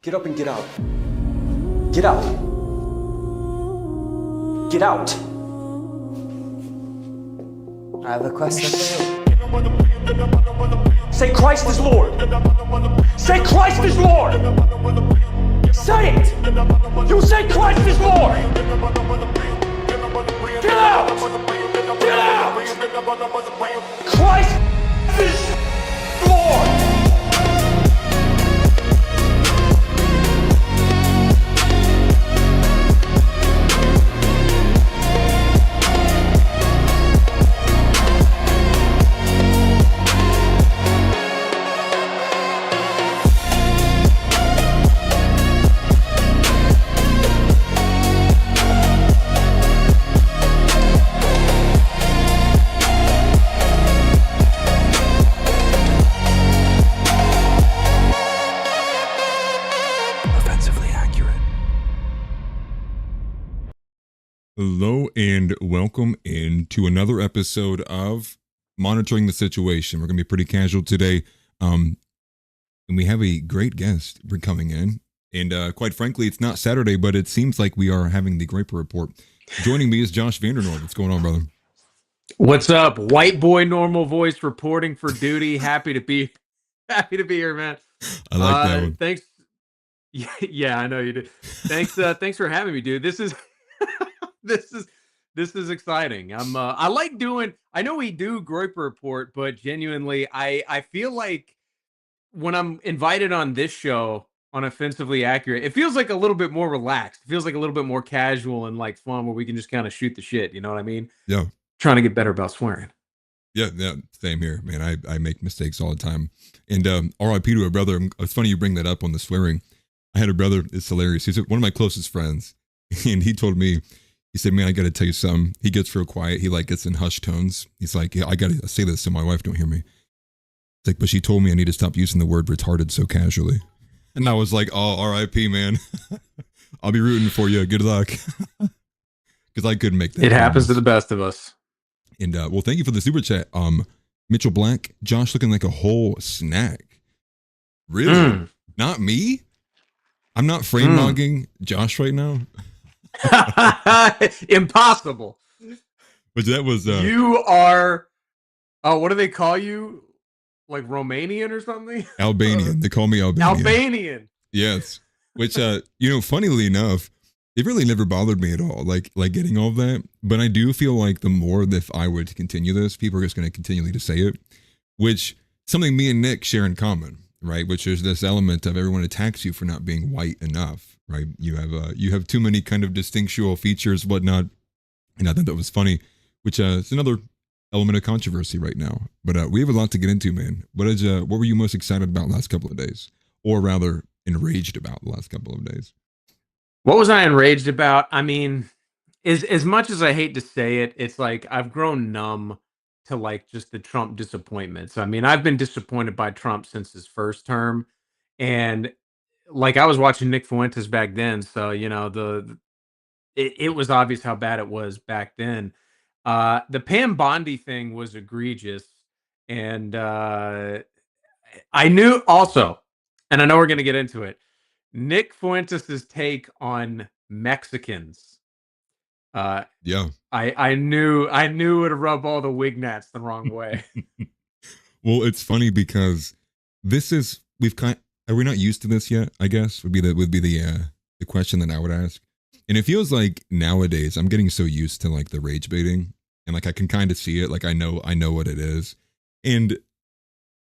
Get up and get out. Get out. Get out. I have a question for you. Say Christ is Lord. Say Christ is Lord. Say it. You say Christ is Lord. Get out. Get out. Christ is Lord. Hello and welcome into another episode of Monitoring the Situation. We're going to be pretty casual today, and we have a great guest coming in. And quite frankly, it's not Saturday, but it seems like we are having the Groyper report. Joining me is Josh VanDerNoord. What's going on, brother? What's up? White boy, normal voice, reporting for duty. Happy to be here, man. I like that one. Thanks. Yeah, I know you did. Thanks for having me, dude. This is this is exciting. I like doing. I know we do Groyper report, but genuinely, I feel like when I'm invited on this show on Offensively Accurate, it feels like a little bit more relaxed. It feels like a little bit more casual and like fun, where we can just kind of shoot the shit. You know what I mean? Yeah. Trying to get better about swearing. Yeah, same here, man. I make mistakes all the time. And RIP to a brother. It's funny you bring that up on the swearing. I had a brother. It's hilarious. He's one of my closest friends, and he told me. He said, man, I got to tell you something. He gets real quiet. He like gets in hushed tones. He's like, yeah, I got to say this so my wife don't hear me. It's like, but she told me I need to stop using the word retarded so casually. And I was like, oh, R.I.P., man. I'll be rooting for you. Good luck. Because I couldn't make that. It happens to the best of us. And well, thank you for the super chat. Mitchell Black, Josh looking like a whole snack. Really? Not me? I'm not frame logging Josh right now. Impossible. But that was you are what do they call you, like Romanian or something? Albanian. They call me Albanian. Yes. Which funnily enough, it really never bothered me at all, like getting all of that. But I do feel like the more that if I were to continue this, people are just going to continually to say it, which something me and Nick share in common, right? Which is this element of everyone attacks you for not being white enough. Right, you have too many kind of distinctual features, whatnot, and I thought that was funny, which is another element of controversy right now. But we have a lot to get into, man. What were you most excited about the last couple of days, or rather enraged about the last couple of days? What was I enraged about? I mean, as much as I hate to say it, it's like I've grown numb to like just the Trump disappointments. I mean, I've been disappointed by Trump since his first term, and like I was watching Nick Fuentes back then, so you know it was obvious how bad it was back then. The Pam Bondi thing was egregious, and I knew also, and I know we're going to get into it, Nick Fuentes' take on Mexicans. Yeah, I knew it would rub all the Wignats the wrong way. Well, it's funny because are we not used to this yet? I guess would be the question that I would ask. And it feels like nowadays I'm getting so used to like the rage baiting, and like I can kind of see it. Like I know what it is, and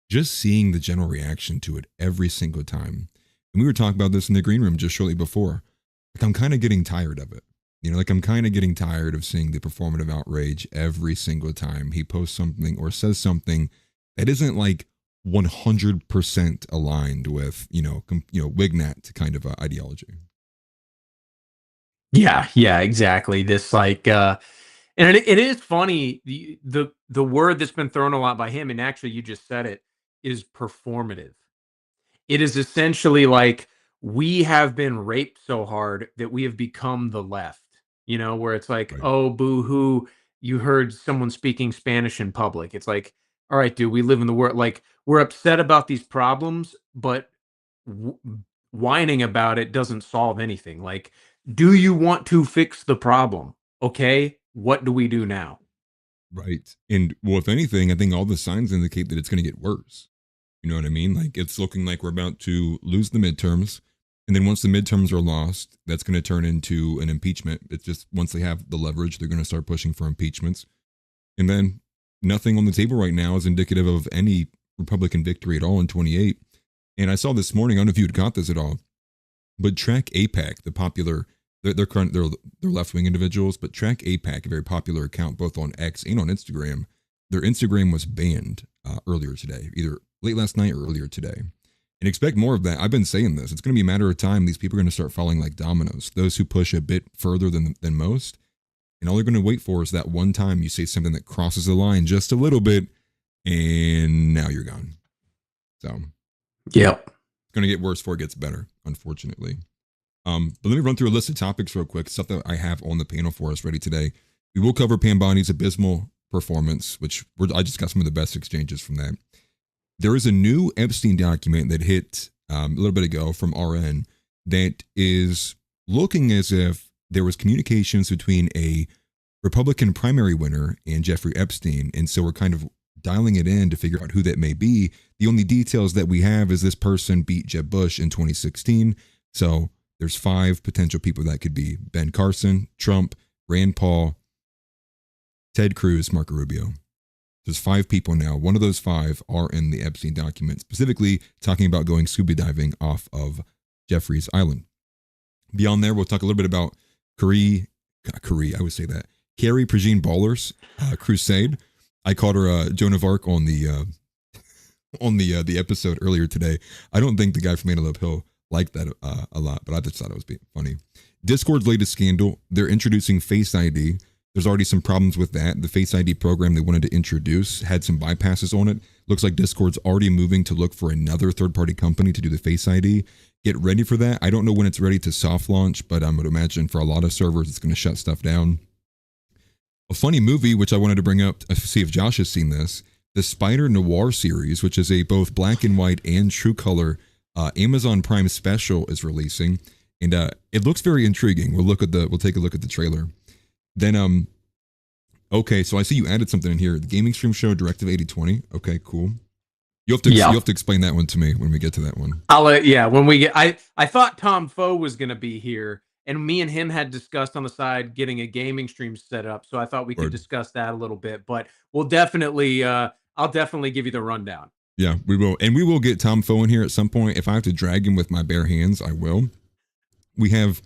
just seeing the general reaction to it every single time. And we were talking about this in the green room just shortly before. Like I'm kind of getting tired of it. Like I'm kind of getting tired of seeing the performative outrage every single time he posts something or says something that isn't like 100% aligned with Wignat kind of ideology. Yeah, exactly. This like and it is funny, the word that's been thrown a lot by him, and actually you just said it, is performative. It is essentially like we have been raped so hard that we have become the left, where it's like, Right. oh, boo-hoo, you heard someone speaking Spanish in public. It's like, all right, dude, we live in the world. Like, we're upset about these problems, but whining about it doesn't solve anything. Like, do you want to fix the problem? Okay, what do we do now? Right. And well, if anything, I think all the signs indicate that it's going to get worse. You know what I mean? Like it's looking like we're about to lose the midterms. And then once the midterms are lost, that's going to turn into an impeachment. It's just once they have the leverage, they're going to start pushing for impeachments. And then nothing on the table right now is indicative of any Republican victory at all in 28. And I saw this morning, I don't know if you had caught this at all, but Track APAC, the popular, they're left-wing individuals, but Track APAC, a very popular account both on X and on Instagram, their Instagram was banned earlier today, either late last night or earlier today. And expect more of that. I've been saying this. It's going to be a matter of time. These people are going to start falling like dominoes. Those who push a bit further than most. And all they're going to wait for is that one time you say something that crosses the line just a little bit, and now you're gone. So, yep. It's going to get worse before it gets better, unfortunately. But let me run through a list of topics real quick, stuff that I have on the panel for us ready today. We will cover Pam Bondi's abysmal performance, which I just got some of the best exchanges from that. There is a new Epstein document that hit a little bit ago from RN that is looking as if there was communications between a Republican primary winner and Jeffrey Epstein. And so we're kind of dialing it in to figure out who that may be. The only details that we have is this person beat Jeb Bush in 2016. So there's 5 potential people that could be: Ben Carson, Trump, Rand Paul, Ted Cruz, Marco Rubio. There's 5 people now. One of those 5 are in the Epstein document, specifically talking about going scuba diving off of Jeffrey's Island. Beyond there, we'll talk a little bit about Carrie Boller's crusade. I called her Joan of Arc on the episode earlier today. I don't think the guy from Antelope Hill liked that a lot, but I just thought it was funny. Discord's latest scandal, they're introducing Face ID. There's already some problems with that. The Face ID program they wanted to introduce had some bypasses on it. Looks like Discord's already moving to look for another third-party company to do the Face ID. Get ready for that. I don't know when it's ready to soft launch, but I would imagine for a lot of servers, it's going to shut stuff down. A funny movie, which I wanted to bring up to see if Josh has seen this, the Spider Noir series, which is a both black and white and true color Amazon Prime special, is releasing, and it looks very intriguing. We'll take a look at the trailer. Then okay, so I see you added something in here. The gaming stream show Directive 8020. Okay, cool. You have to explain that one to me when we get to that one. When we get, I thought Tom Foe was going to be here, and me and him had discussed on the side getting a gaming stream set up, so I thought we could discuss that a little bit, but we'll definitely I'll definitely give you the rundown. Yeah, we will. And we will get Tom Foe in here at some point. If I have to drag him with my bare hands, I will. We have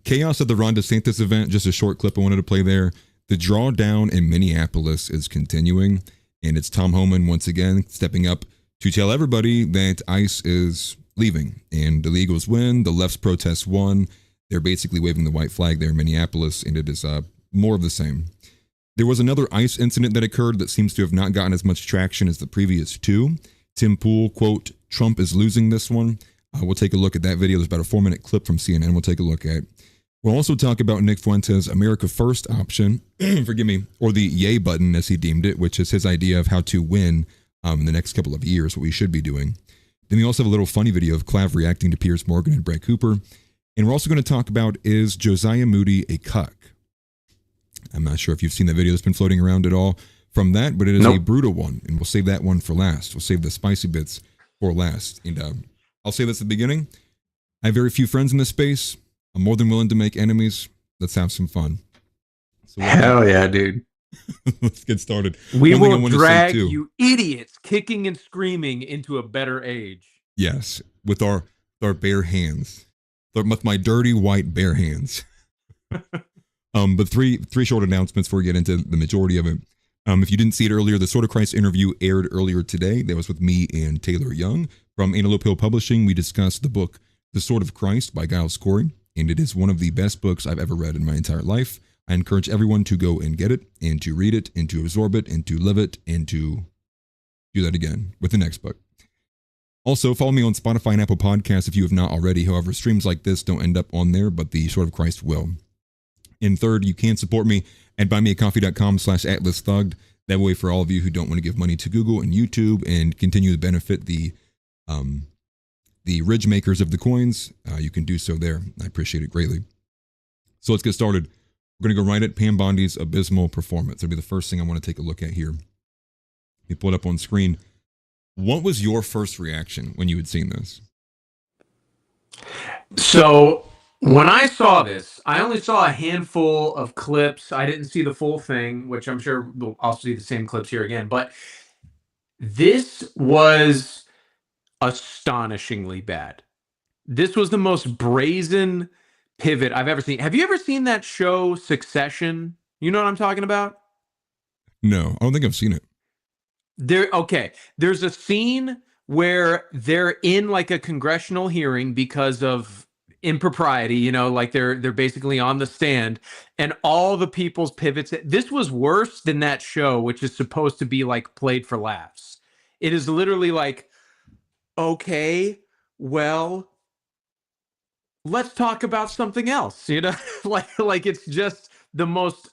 Chaos at the Ron DeSantis event, just a short clip I wanted to play there. The drawdown in Minneapolis is continuing, and it's Tom Homan once again stepping up to tell everybody that ICE is leaving, and the illegals win, the left's protests won. They're basically waving the white flag there in Minneapolis, and it is more of the same. There was another ICE incident that occurred that seems to have not gotten as much traction as the previous 2. Tim Pool, quote, "Trump is losing this one." We'll take a look at that video. There's about a 4-minute clip from CNN we'll take a look at. We'll also talk about Nick Fuentes' America First option, forgive me, or the yay button as he deemed it, which is his idea of how to win in the next couple of years, what we should be doing. Then we also have a little funny video of Clav reacting to Piers Morgan and Brett Cooper. And we're also going to talk about, is Josiah Moody a cuck? I'm not sure if you've seen that video that's been floating around at all from that, but it is a brutal one, and we'll save that one for last. We'll save the spicy bits for last. And I'll say this at the beginning. I have very few friends in this space. I'm more than willing to make enemies. Let's have some fun. So hell yeah, dude. Let's get started. We will drag you idiots kicking and screaming into a better age. Yes, with our bare hands. With my dirty white bare hands. But three short announcements before we get into the majority of it. If you didn't see it earlier, the Sword of Christ interview aired earlier today. That was with me and Taylor Young from Antelope Hill Publishing. We discussed the book The Sword of Christ by Giles Corey, and it is one of the best books I've ever read in my entire life. I encourage everyone to go and get it, and to read it, and to absorb it, and to live it, and to do that again with the next book. Also, follow me on Spotify and Apple Podcasts if you have not already. However, streams like this don't end up on there, but the Sword of Christ will. And third, you can support me at buymeacoffee.com/AtlasThugged. That way, for all of you who don't want to give money to Google and YouTube and continue to benefit the the ridge makers of the coins, you can do so there. I appreciate it greatly. So let's get started. We're going to go right at Pam Bondi's abysmal performance. That'll be the first thing I want to take a look at here. Let me pull it up on screen. What was your first reaction when you had seen this? So when I saw this, I only saw a handful of clips. I didn't see the full thing, which I'm sure I'll see the same clips here again. But this was astonishingly bad. This was the most brazen pivot I've ever seen. Have you ever seen that show Succession? You know what I'm talking about? No, I don't think I've seen it. There's a scene where they're in like a congressional hearing because of impropriety, you know, like they're basically on the stand, and all the people's pivots. This was worse than that show, which is supposed to be like played for laughs. It is literally like, okay, well, let's talk about something else, you know? like it's just the most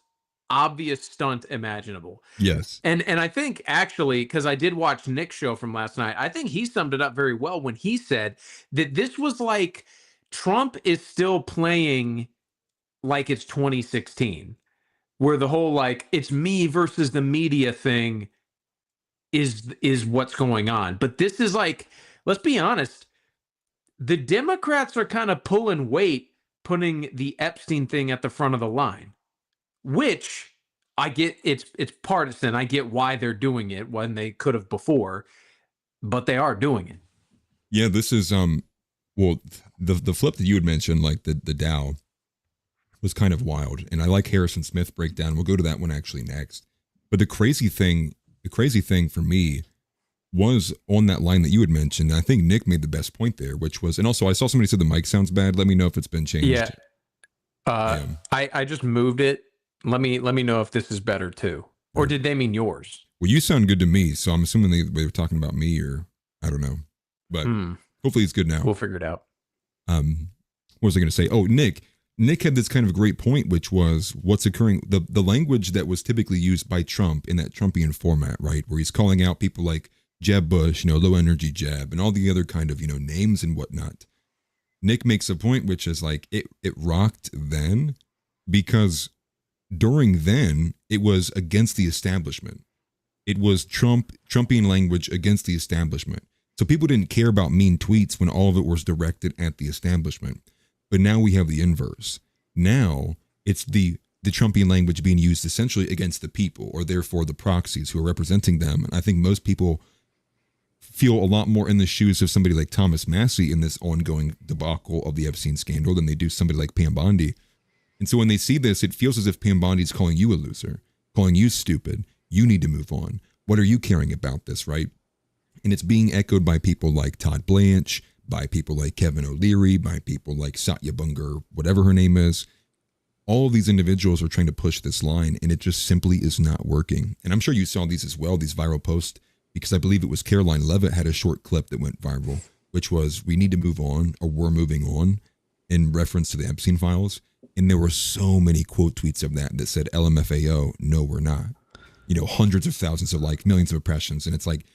obvious stunt imaginable. Yes. And I think actually, because I did watch Nick's show from last night, I think he summed it up very well when he said that this was like Trump is still playing like it's 2016, where the whole like it's me versus the media thing is what's going on. But this is like, let's be honest, the Democrats are kind of pulling weight, putting the Epstein thing at the front of the line, which I get. It's partisan. I get why they're doing it when they could have before, but they are doing it. Yeah, this is well, the flip that you had mentioned, like the Dow, was kind of wild, and I like Harrison Smith breakdown. We'll go to that one actually next. But the crazy thing for me was on that line that you had mentioned. I think Nick made the best point there, which was, and also I saw somebody said the mic sounds bad. Let me know if it's been changed. Yeah. I just moved it. Let me know if this is better too. Or did they mean yours? Well, you sound good to me, so I'm assuming they were talking about me, or I don't know. But hopefully it's good now. We'll figure it out. What was I going to say? Oh, Nick had this kind of great point, which was what's occurring, the language that was typically used by Trump in that Trumpian format, right? Where he's calling out people like Jeb Bush, low energy Jeb, and all the other kind of, names and whatnot. Nick makes a point, which is like, it rocked then because during then it was against the establishment. It was Trumpian language against the establishment. So people didn't care about mean tweets when all of it was directed at the establishment. But now we have the inverse. Now it's the Trumpian language being used essentially against the people, or therefore the proxies who are representing them. And I think most people feel a lot more in the shoes of somebody like Thomas Massie in this ongoing debacle of the Epstein scandal than they do somebody like Pam Bondi. And so when they see this, it feels as if Pam Bondi's calling you a loser, calling you stupid. You need to move on. What are you caring about this, right? And it's being echoed by people like Todd Blanche, by people like Kevin O'Leary, by people like Satya Bungar, whatever her name is. All of these individuals are trying to push this line, and it just simply is not working. And I'm sure you saw these as well, these viral posts, because I believe it was Caroline Levitt had a short clip that went viral, which was, we need to move on, or we're moving on, in reference to the Epstein files. And there were so many quote tweets of that said LMFAO, no, we're not. Hundreds of thousands of likes, millions of impressions. And it's like,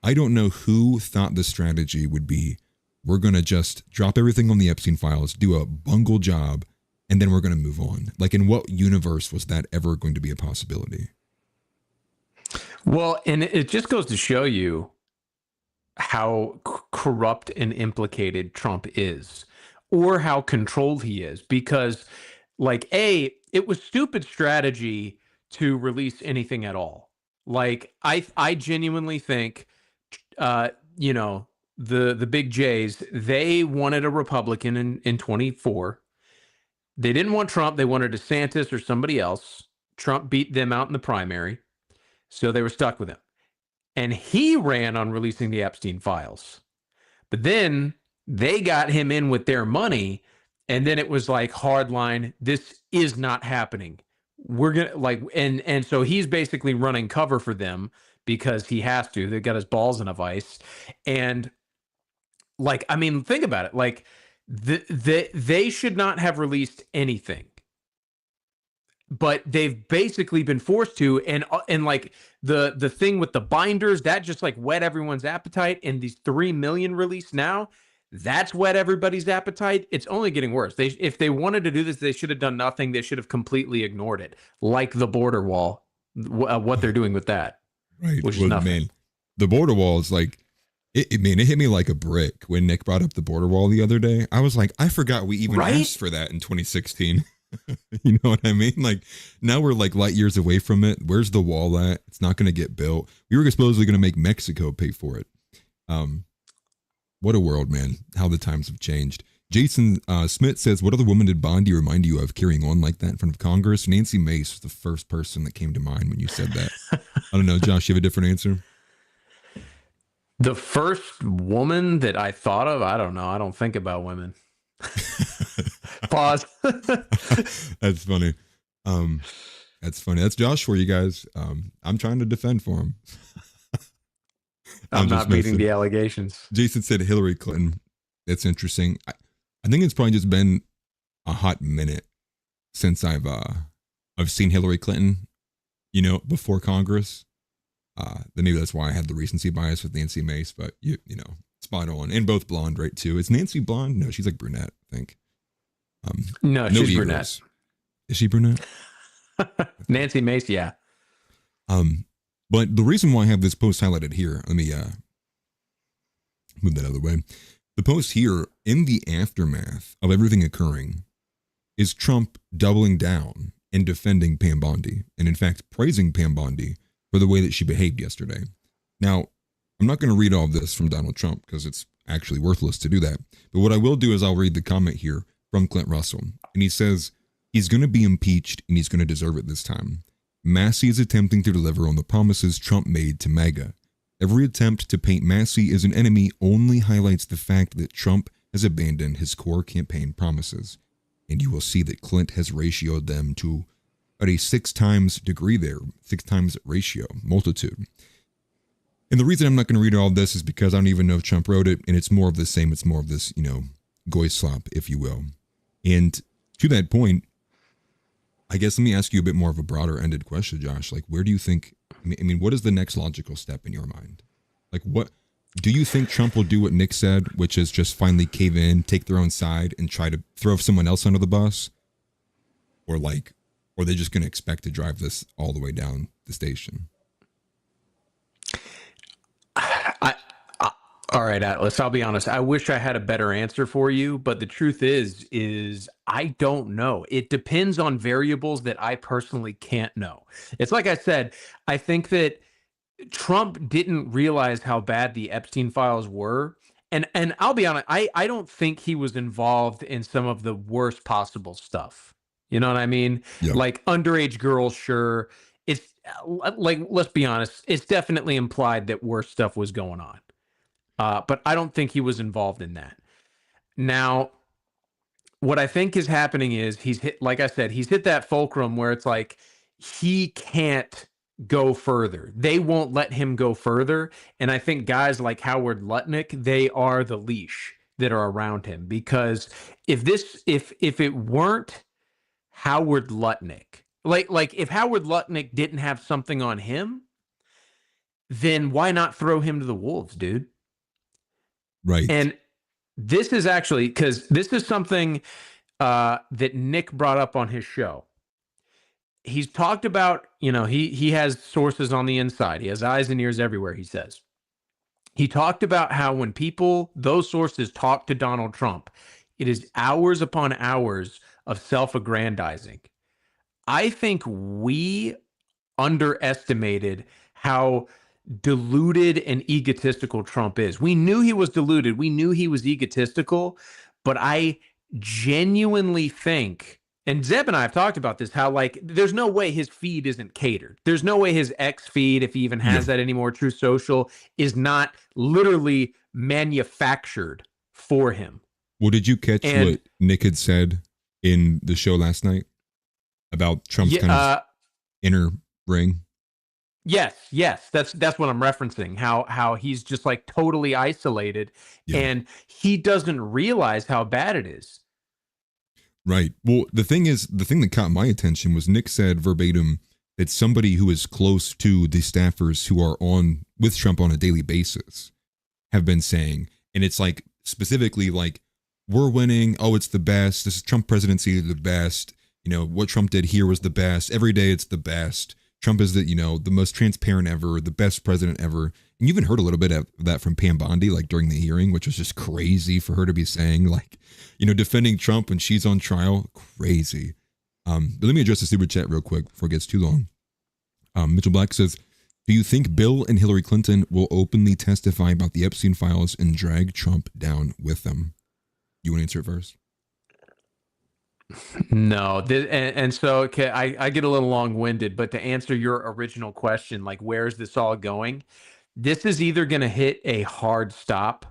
I don't know who thought the strategy would be, we're going to just drop everything on the Epstein files, do a bungle job, and then we're going to move on. Like, in what universe was that ever going to be a possibility? Well, and it just goes to show you how corrupt and implicated Trump is, or how controlled he is, because like, it was stupid strategy to release anything at all. Like, I genuinely think, the big J's, they wanted a Republican in 24. They didn't want Trump. They wanted DeSantis or somebody else. Trump beat them out in the primary, so they were stuck with him. And he ran on releasing the Epstein files. But then they got him in with their money, and then it was like hardline, this is not happening. We're going to like, and so he's basically running cover for them because he has to. They've got his balls in a vice. And like, I mean, think about it. Like, they should not have released anything, but they've basically been forced to. And like the thing with the binders that just like whet everyone's appetite. And these 3 million released now, That's whet everybody's appetite. It's only getting worse. If they wanted to do this, they should have done nothing. They should have completely ignored it, like the border wall. What they're doing with that, Right. which is nothing. Man, the border wall is like, it hit me like a brick when Nick brought up the border wall the other day. I was like, I forgot we even asked for that in 2016. You know what I mean? Like, now we're like light years away from it. Where's the wall at? It's not going to get built. We were supposedly going to make Mexico pay for it. What a world, man. How the times have changed. Jason Smith says, what other woman did Bondi remind you of carrying on like that in front of Congress? Nancy Mace was the first person that came to mind when you said that. I don't know. Josh, you have a different answer? The first woman that I thought of, I don't know. I don't think about women. Pause. That's funny. That's funny. That's Josh for you guys. I'm trying to defend for him. I'm not beating the allegations. Jason said Hillary Clinton. That's interesting. I think it's probably just been a hot minute since I've seen Hillary Clinton, you know, before Congress. Then maybe that's why I had the recency bias with Nancy Mace, but you know, spot on. And both blonde, right, too. Is Nancy blonde? No, she's like brunette, I think. No, she's brunette. Is she brunette? Nancy Mace, yeah. But the reason why I have this post highlighted here, let me move that out of the way. The post here, in the aftermath of everything occurring, is Trump doubling down and defending Pam Bondi, and in fact praising Pam Bondi for the way that she behaved yesterday. Now, I'm not going to read all of this from Donald Trump because it's actually worthless to do that. But what I will do is I'll read the comment here from Clint Russell. And he says, he's going to be impeached and he's going to deserve it this time. Massey is attempting to deliver on the promises Trump made to MAGA. Every attempt to paint Massey as an enemy only highlights the fact that Trump has abandoned his core campaign promises. And you will see that Clint has ratioed them to at a 6 times degree there, 6 times ratio, multitude. And the reason I'm not going to read all this is because I don't even know if Trump wrote it, and it's more of the same. It's more of this, you know, goy slop, if you will. And to that point, I guess let me ask you a bit more of a broader ended question, Josh. Like, where do you think, I mean, what is the next logical step in your mind? Like, what, do you think Trump will do what Nick said, which is just finally cave in, take their own side, and try to throw someone else under the bus? Or are they just going to expect to drive this all the way down the station? All right, Atlas, I'll be honest. I wish I had a better answer for you, but the truth is I don't know. It depends on variables that I personally can't know. It's like I said, I think that Trump didn't realize how bad the Epstein files were. And I'll be honest, I don't think he was involved in some of the worst possible stuff. You know what I mean? Yeah. Like underage girls, sure. It's like, let's be honest, it's definitely implied that worse stuff was going on. But I don't think he was involved in that. Now, what I think is happening is he's hit, like I said, he's hit that fulcrum where it's like he can't go further. They won't let him go further. And I think guys like Howard Lutnick, they are the leash that are around him. Because if it weren't Howard Lutnick, like if Howard Lutnick didn't have something on him, then why not throw him to the wolves, dude? Right. And this is actually, because this is something that Nick brought up on his show. He's talked about, you know, he has sources on the inside. He has eyes and ears everywhere, he says. He talked about how when those sources talk to Donald Trump, it is hours upon hours of self-aggrandizing. I think we underestimated how deluded and egotistical Trump is. We knew he was deluded. We knew he was egotistical, but I genuinely think, and Zeb and I have talked about this, how like there's no way his feed isn't catered. There's no way his X feed, if he even has that anymore, True Social, is not literally manufactured for him. Well, did you catch what Nick had said in the show last night about Trump's kind of inner ring? Yes. That's what I'm referencing. How he's just like totally isolated and he doesn't realize how bad it is. Right. Well, the thing that caught my attention was Nick said verbatim that somebody who is close to the staffers who are on with Trump on a daily basis have been saying, and it's like specifically like, we're winning. Oh, it's the best. This is Trump presidency, the best. You know, what Trump did here was the best. Every day it's the best. Trump is the, you know, the most transparent ever, the best president ever. And you even heard a little bit of that from Pam Bondi, like during the hearing, which was just crazy for her to be saying, like, you know, defending Trump when she's on trial. Crazy. But let me address the super chat real quick before it gets too long. Mitchell Black says, do you think Bill and Hillary Clinton will openly testify about the Epstein files and drag Trump down with them? You want to answer it first? No, and so okay, I get a little long-winded, but to answer your original question, like where's this all going? This is either going to hit a hard stop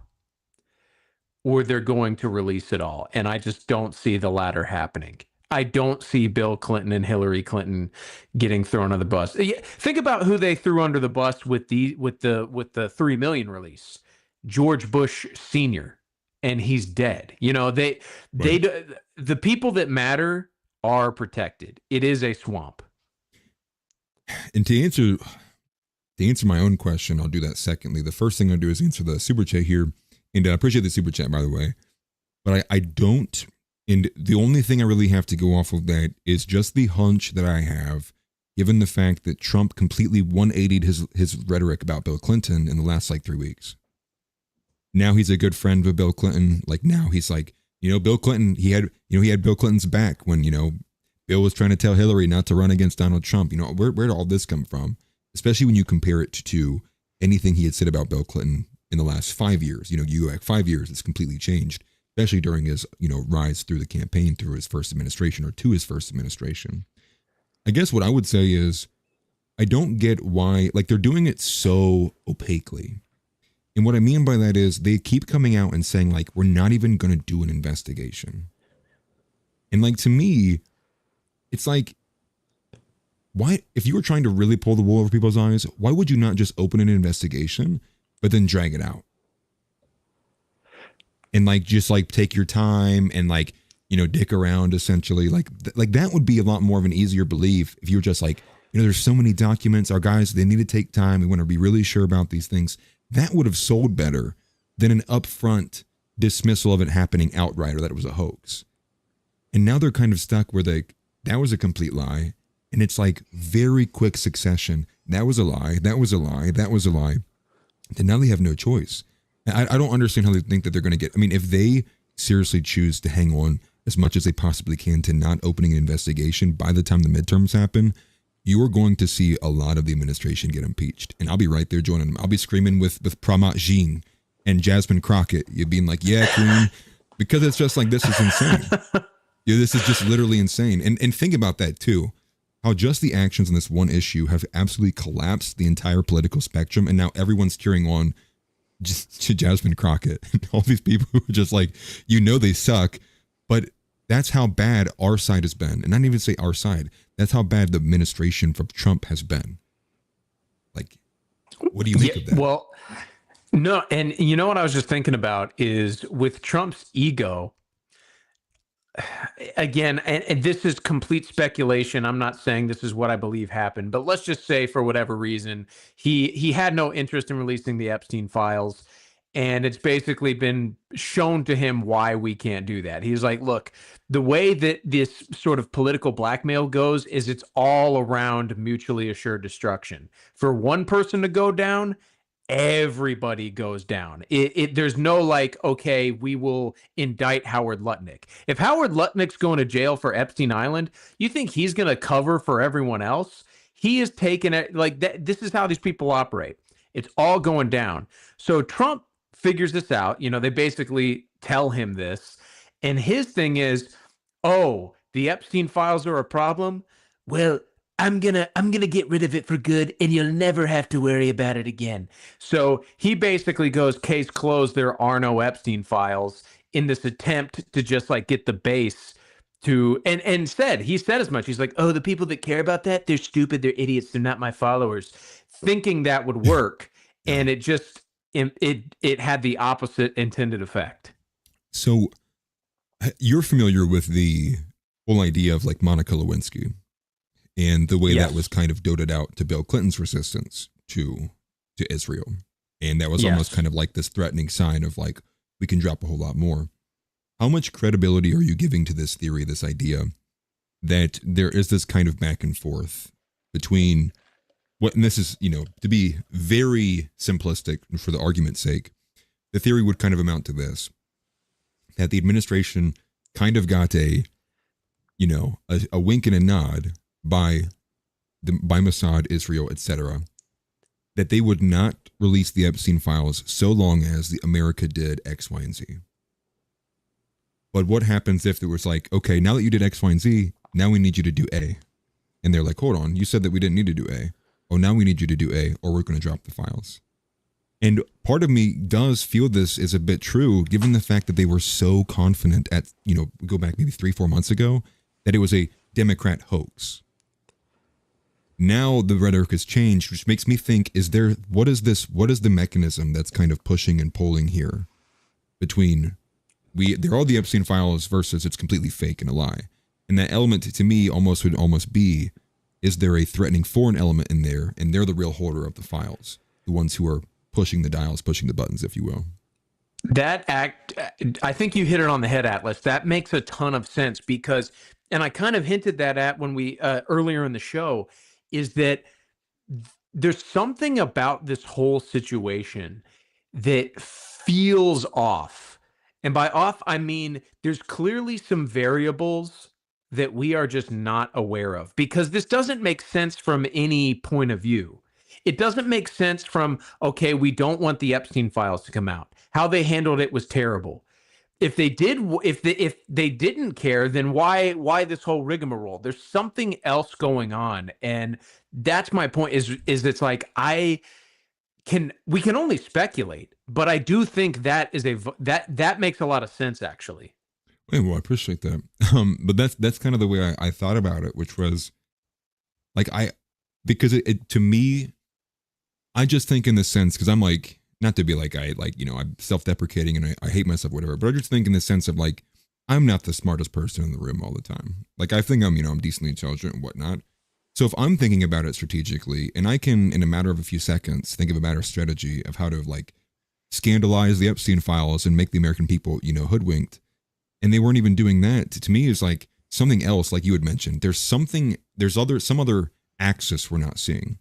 or they're going to release it all. And I just don't see the latter happening. I don't see Bill Clinton and Hillary Clinton getting thrown on the bus. Think about who they threw under the bus with the 3 million release. George Bush Sr., and he's dead. You know, the people that matter are protected. It is a swamp. And to answer my own question, I'll do that secondly. The first thing I'll do is answer the super chat here. And I appreciate the super chat, by the way. But I don't, and the only thing I really have to go off of that is just the hunch that I have, given the fact that Trump completely 180'd his rhetoric about Bill Clinton in the last like 3 weeks. Now he's a good friend with Bill Clinton. Like now he's like, you know, Bill Clinton, he had Bill Clinton's back when, you know, Bill was trying to tell Hillary not to run against Donald Trump. You know, where did all this come from? Especially when you compare it to anything he had said about Bill Clinton in the last 5 years. You know, you go back 5 years, it's completely changed, especially during his, you know, rise through the campaign, through his first administration or to his first administration. I guess what I would say is I don't get why, like they're doing it so opaquely. And what I mean by that is they keep coming out and saying like, we're not even going to do an investigation. And like, to me, it's like, why, if you were trying to really pull the wool over people's eyes, why would you not just open an investigation, but then drag it out? And like, just like take your time and like, you know, dick around essentially. Like that would be a lot more of an easier belief if you were just like, you know, there's so many documents, our guys, they need to take time. We want to be really sure about these things. That would have sold better than an upfront dismissal of it happening outright or that it was a hoax. And now they're kind of stuck where that was a complete lie. And it's like very quick succession. That was a lie. That was a lie. That was a lie. And now they have no choice. I don't understand how they think that they're going to get. I mean, if they seriously choose to hang on as much as they possibly can to not opening an investigation by the time the midterms happen, you are going to see a lot of the administration get impeached. And I'll be right there joining them. I'll be screaming with Pramat Jean and Jasmine Crockett. You're being like, yeah, Queen. Because it's just like, this is insane. Yeah, this is just literally insane. And think about that too. How just the actions on this one issue have absolutely collapsed the entire political spectrum. And now everyone's cheering on just to Jasmine Crockett and all these people who are just like, you know, they suck. But that's how bad our side has been. And not even say our side. That's how bad the administration from Trump has been. Like, what do you make of that? Well, no. And you know what I was just thinking about is with Trump's ego, again, and this is complete speculation. I'm not saying this is what I believe happened, but let's just say for whatever reason, he had no interest in releasing the Epstein files. And it's basically been shown to him why we can't do that. He's like, look, the way that this sort of political blackmail goes is it's all around mutually assured destruction. For one person to go down, everybody goes down. There's no like, okay, we will indict Howard Lutnick. If Howard Lutnick's going to jail for Epstein Island, you think he's going to cover for everyone else? He is taking it like that. This is how these people operate. It's all going down. So Trump figures this out. You know, they basically tell him this. And his thing is, oh, the Epstein files are a problem. Well, I'm gonna get rid of it for good, and you'll never have to worry about it again. So he basically goes, case closed, there are no Epstein files, in this attempt to just like get the base to and he said as much. He's like, oh, the people that care about that, they're stupid, they're idiots, they're not my followers, thinking that would work. And it just it had the opposite intended effect. So you're familiar with the whole idea of like Monica Lewinsky and the way that was kind of doted out to Bill Clinton's resistance to Israel. And that was almost kind of like this threatening sign of like, we can drop a whole lot more. How much credibility are you giving to this theory, this idea that there is this kind of back and forth between what, and this is, to be very simplistic for the argument's sake, the theory would kind of amount to this, that the administration kind of got a wink and a nod by Mossad, Israel, etc., that they would not release the Epstein files so long as the America did X, Y, and Z. But what happens if it was like, okay, now that you did X, Y, and Z, now we need you to do A. And they're like, hold on, you said that we didn't need to do A. Oh, now we need you to do A, or we're going to drop the files. And part of me does feel this is a bit true, given the fact that they were so confident at, go back maybe 3-4 months ago, that it was a Democrat hoax. Now the rhetoric has changed, which makes me think, what is the mechanism that's kind of pushing and pulling here between they're all the Epstein files versus it's completely fake and a lie. And that element to me would almost be, is there a threatening foreign element in there, and they're the real holder of the files, the ones who are pushing the dials, pushing the buttons, if you will. I think you hit it on the head, Atlas. That makes a ton of sense because, and I kind of hinted that at when we, earlier in the show, is that there's something about this whole situation that feels off. And by off, I mean, there's clearly some variables that we are just not aware of, because this doesn't make sense from any point of view. It doesn't make sense from, okay, we don't want the Epstein files to come out. How they handled it was terrible. If they didn't care, then why this whole rigmarole? There's something else going on, and that's my point. Is it's like we can only speculate, but I do think that that makes a lot of sense actually. Well, I appreciate that. But that's kind of the way I thought about it, which was like because it to me, I just think in the sense, because I'm like, not to be like I'm self-deprecating and I hate myself, whatever, but I just think in the sense of like, I'm not the smartest person in the room all the time. Like I think I'm decently intelligent and whatnot. So if I'm thinking about it strategically, and I can in a matter of a few seconds think of a matter of strategy of how to like scandalize the Epstein files and make the American people hoodwinked, and they weren't even doing that, to me is like something else, like you had mentioned. There's some other axis we're not seeing.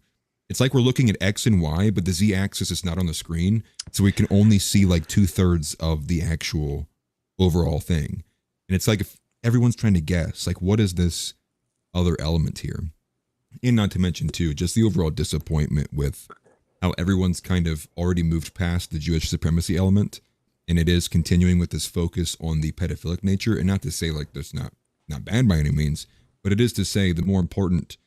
It's like we're looking at X and Y, but the Z axis is not on the screen. So we can only see like 2/3 of the actual overall thing. And it's like if everyone's trying to guess, like, what is this other element here? And not to mention too, just the overall disappointment with how everyone's kind of already moved past the Jewish supremacy element. And it is continuing with this focus on the pedophilic nature. And not to say like that's not bad by any means, but it is to say the more important,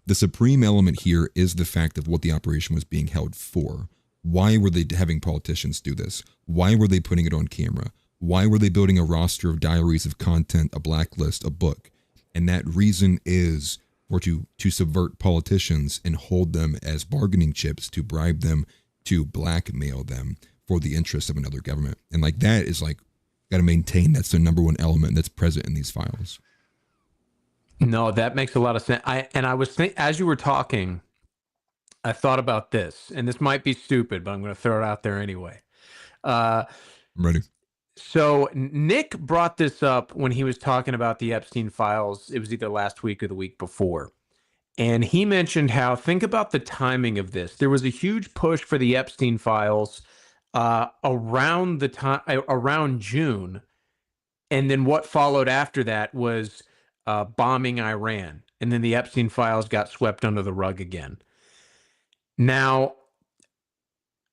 the supreme element here is the fact of what the operation was being held for. Why were they having politicians do this? Why were they putting it on camera? Why were they building a roster of diaries of content, a blacklist, a book? And that reason is for to subvert politicians and hold them as bargaining chips, to bribe them, to blackmail them for the interests of another government. And like that is like, got to maintain that's the number one element that's present in these files. No, that makes a lot of sense. I was thinking, as you were talking, I thought about this, and this might be stupid, but I'm going to throw it out there anyway. I'm ready. So Nick brought this up when he was talking about the Epstein files. It was either last week or the week before. And he mentioned how, think about the timing of this. There was a huge push for the Epstein files around June. And then what followed after that was bombing Iran. And then the Epstein files got swept under the rug again. Now,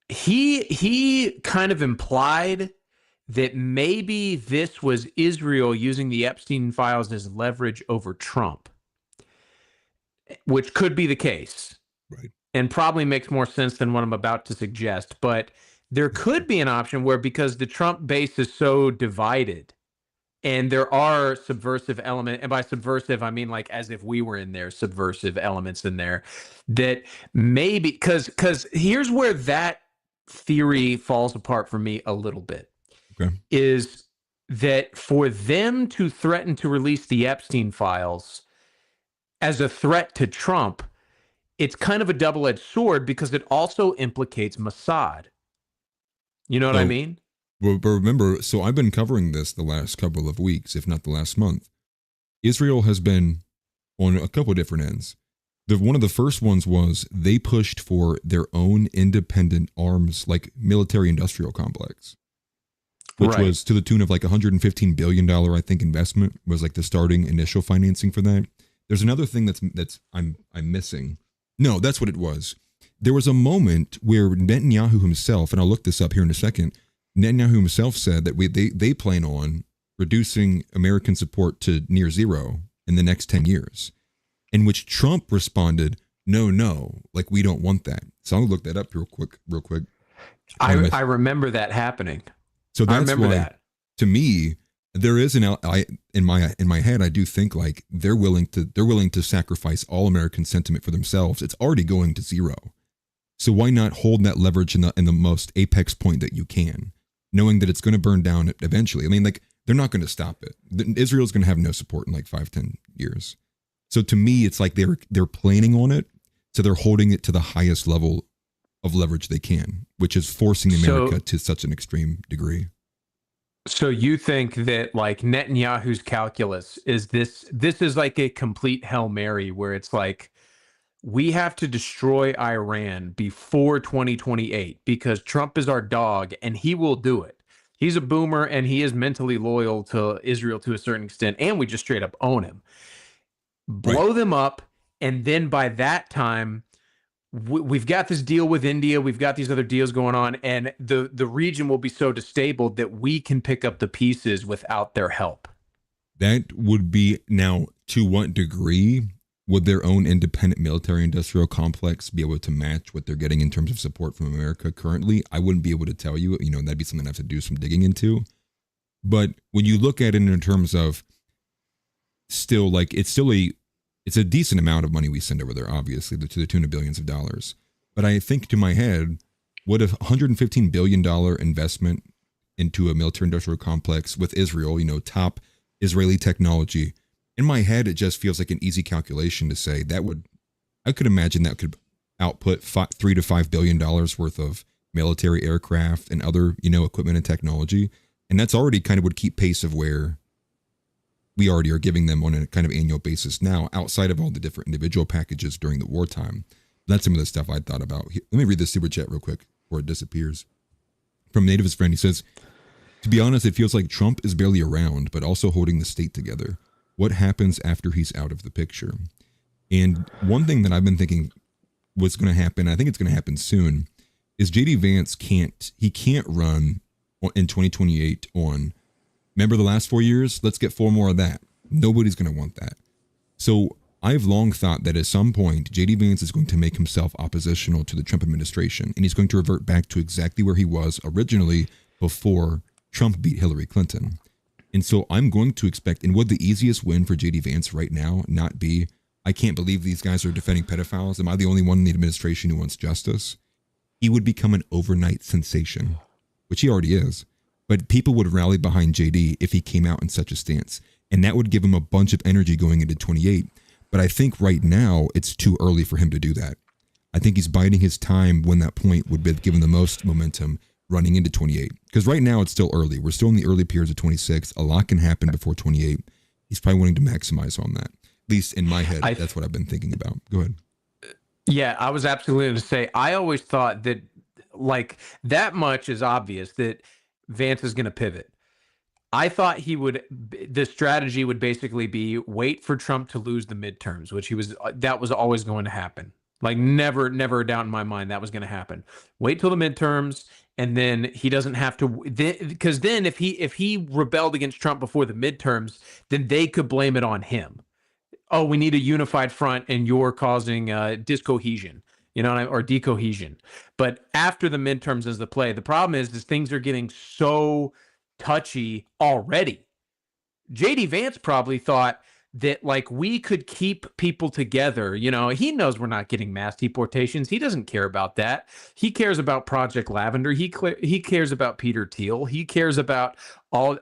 he kind of implied that maybe this was Israel using the Epstein files as leverage over Trump, which could be the case. Right. And probably makes more sense than what I'm about to suggest. But there could be an option where, because the Trump base is so divided, and there are subversive elements, and by subversive, I mean like as if we were in there, subversive elements in there, that maybe, because here's where that theory falls apart for me a little bit. Okay. Is that for them to threaten to release the Epstein files as a threat to Trump, it's kind of a double-edged sword, because it also implicates Mossad. You know what I mean? But remember, so I've been covering this the last couple of weeks, if not the last month. Israel has been on a couple of different ends. One of the first ones was they pushed for their own independent arms, like military industrial complex, which was to the tune of like $115 billion, I think, investment was like the starting initial financing for that. There's another thing that's I'm missing. No, that's what it was. There was a moment where Netanyahu himself, and I'll look this up here in a second, Netanyahu himself said that they plan on reducing American support to near zero in the next 10 years, in which Trump responded, no, like we don't want that. So I'll look that up real quick. I remember that happening. So that's I remember why, that. to me, there is in my head, I do think like they're willing to sacrifice all American sentiment for themselves. It's already going to zero. So why not hold that leverage in the most apex point that you can, knowing that it's going to burn down eventually? I mean, like they're not going to stop it. Israel's going to have no support in like 5-10 years. So to me, it's like they're planning on it. So they're holding it to the highest level of leverage they can, which is forcing America to such an extreme degree. So you think that like Netanyahu's calculus is this is like a complete Hail Mary where it's like, we have to destroy Iran before 2028 because Trump is our dog and he will do it. He's a boomer and he is mentally loyal to Israel to a certain extent. And we just straight up own him. Blow them up. And then by that time, we've got this deal with India. We've got these other deals going on. And the region will be so disabled that we can pick up the pieces without their help. That would be now to what degree would their own independent military industrial complex be able to match what they're getting in terms of support from America currently? I wouldn't be able to tell you, that'd be something I have to do some digging into. But when you look at it in terms of still like, it's a decent amount of money we send over there, obviously, to the tune of billions of dollars. But I think to my head, what a $115 billion investment into a military industrial complex with Israel, top Israeli technology, in my head, it just feels like an easy calculation to say I could imagine that could output $3 to $5 billion worth of military aircraft and other, equipment and technology. And that's already kind of would keep pace of where we already are giving them on a kind of annual basis now, outside of all the different individual packages during the wartime. That's some of the stuff I thought about. Let me read this super chat real quick before it disappears. From Native's friend, he says, to be honest, it feels like Trump is barely around, but also holding the state together. What happens after he's out of the picture? And one thing that I've been thinking was going to happen, I think it's going to happen soon, is JD Vance can't run in 2028 on, remember the last 4 years? Let's get 4 more of that. Nobody's going to want that. So I've long thought that at some point, JD Vance is going to make himself oppositional to the Trump administration, and he's going to revert back to exactly where he was originally before Trump beat Hillary Clinton. And so I'm going to expect, and would the easiest win for JD Vance right now not be, I can't believe these guys are defending pedophiles. Am I the only one in the administration who wants justice? He would become an overnight sensation, which he already is. But people would rally behind JD if he came out in such a stance. And that would give him a bunch of energy going into 28. But I think right now it's too early for him to do that. I think he's biding his time when that point would be given the most momentum running into 28. Because right now it's still early. We're still in the early periods of 26. A lot can happen before 28. He's probably wanting to maximize on that. At least in my head, that's what I've been thinking about. Go ahead. Yeah, I was absolutely going to say, I always thought that like that much is obvious that Vance is going to pivot. I thought the strategy would basically be wait for Trump to lose the midterms, which that was always going to happen. Like never a doubt in my mind that was going to happen. Wait till the midterms, and then he doesn't have to, because then if he rebelled against Trump before the midterms, then they could blame it on him. Oh, we need a unified front, and you're causing discohesion, or decohesion. But after the midterms is the play. The problem is things are getting so touchy already. JD Vance probably thought that like we could keep people together. He knows we're not getting mass deportations. He doesn't care about that. He cares about Project Lavender. He cares about Peter Thiel. He cares about all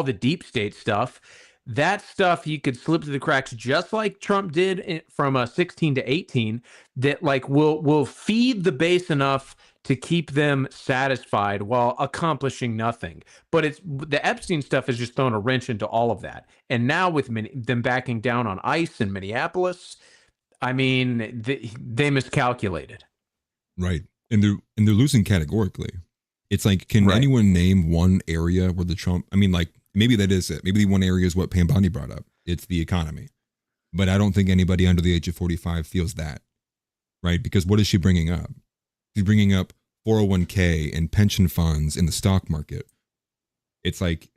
the deep state stuff. that stuff you could slip through the cracks, just like Trump did from 16 to 18, that like will feed the base enough to keep them satisfied while accomplishing nothing. But it's the Epstein stuff has just thrown a wrench into all of that. And now with them backing down on ICE in Minneapolis, I mean, they miscalculated. Right. And they're losing categorically. It's like, can anyone name one area where the Trump, I mean, like, maybe that is it. Maybe the one area is what Pam Bondi brought up. It's the economy. But I don't think anybody under the age of 45 feels that, right? Because what is she bringing up? She's bringing up 401k and pension funds in the stock market. It's like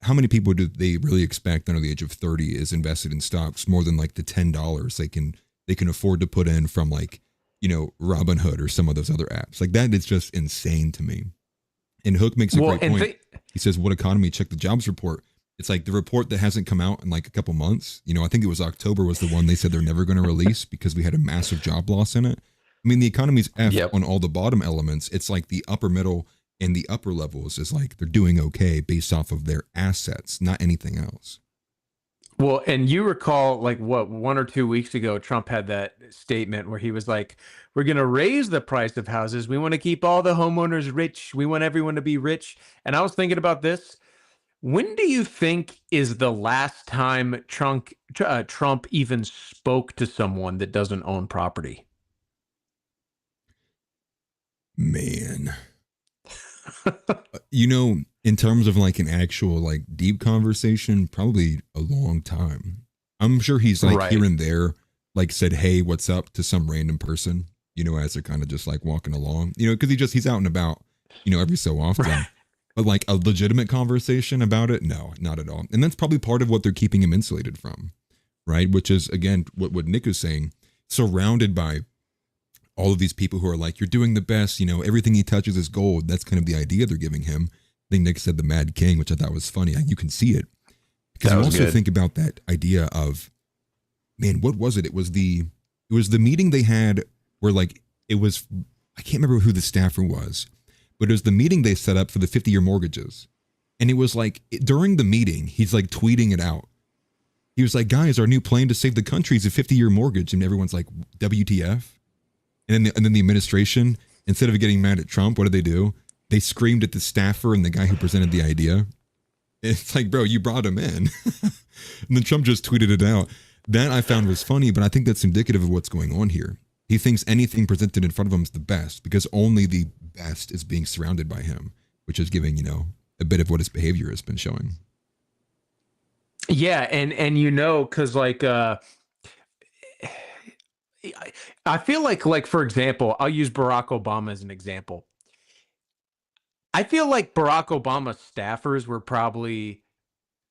how many people do they really expect under the age of 30 is invested in stocks more than like the $10 they can afford to put in from like, you know, Robinhood or some of those other apps. Like that is just insane to me. And Hook makes a great point. He says, what economy? Check the jobs report. It's like the report that hasn't come out in like a couple months. You know, I think it was October was the one they said they're never going to release because we had a massive job loss in it. I mean, the economy's F on all the bottom elements. It's like the upper middle and the upper levels is like they're doing okay based off of their assets, not anything else. Well, and you recall like what 1 or 2 weeks ago, Trump had that statement where he was like, we're going to raise the price of houses. We want to keep all the homeowners rich. We want everyone to be rich. And I was thinking about this. When do you think is the last time Trump even spoke to someone that doesn't own property? Man. You know, in terms of like an actual like deep conversation, probably a long time. I'm sure he's like here and there, like said, hey, what's up to some random person, you know, as they're kind of just like walking along, you know, because he's out and about, you know, every so often. Right. But like a legitimate conversation about it, no, not at all. And that's probably part of what they're keeping him insulated from, right? Which is, again, what Nick is saying, surrounded by all of these people who are like, you're doing the best, you know, everything he touches is gold. That's kind of the idea they're giving him. I think Nick said the Mad King, which I thought was funny. You can see it. Because you also think about that idea of, man, what was it? It was the meeting they had where like, it was, I can't remember who the staffer was, but it was the meeting they set up for the 50-year mortgages. And it was like, during the meeting, he's like tweeting it out. He was like, guys, our new plan to save the country is a 50-year mortgage. And everyone's like, WTF? And then the administration, instead of getting mad at Trump, what did they do? They screamed at the staffer and the guy who presented the idea. It's like, bro, you brought him in. And then Trump just tweeted it out. That I found was funny, but I think that's indicative of what's going on here. He thinks anything presented in front of him is the best because only the best is being surrounded by him, which is giving, you know, a bit of what his behavior has been showing. Yeah, and you know, because like I feel like for example, I'll use Barack Obama as an example. I feel like Barack Obama's staffers were probably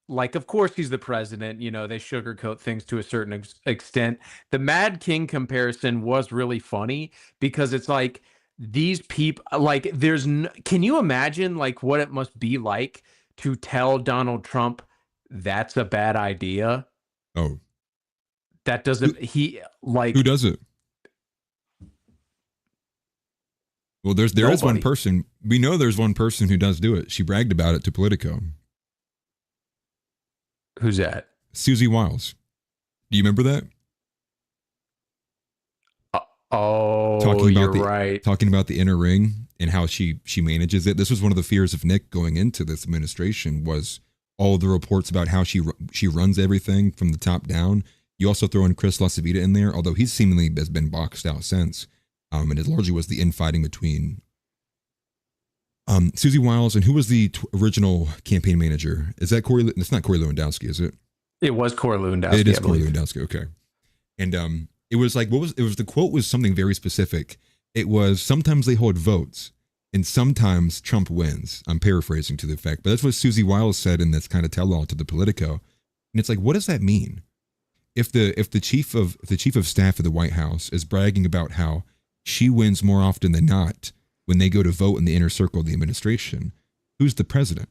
like, of course he's the president, you know, they sugarcoat things to a certain extent. The Mad King comparison was really funny because it's like these people, like can you imagine like what it must be like to tell Donald Trump that's a bad idea? Oh, that doesn't, who does it? Well, there is one person. We know there's one person who does do it. She bragged about it to Politico. Who's that? Susie Wiles. Do you remember that? You're right. Talking about the inner ring and how she manages it. This was one of the fears of Nick going into this administration was all the reports about how she runs everything from the top down. You also throw in Chris LaCivita in there, although he seemingly has been boxed out since. And it largely was the infighting between Susie Wiles and who was the original campaign manager? Is that Corey? It's not Corey Lewandowski, is it? It was Corey Lewandowski. It is Corey Lewandowski. Okay. And it was like, the quote was something very specific. It was, sometimes they hold votes and sometimes Trump wins. I'm paraphrasing to the effect, but that's what Susie Wiles said in this kind of tell-all to the Politico. And it's like, what does that mean? If the chief of staff of the White House is bragging about how she wins more often than not when they go to vote in the inner circle of the administration, who's the president?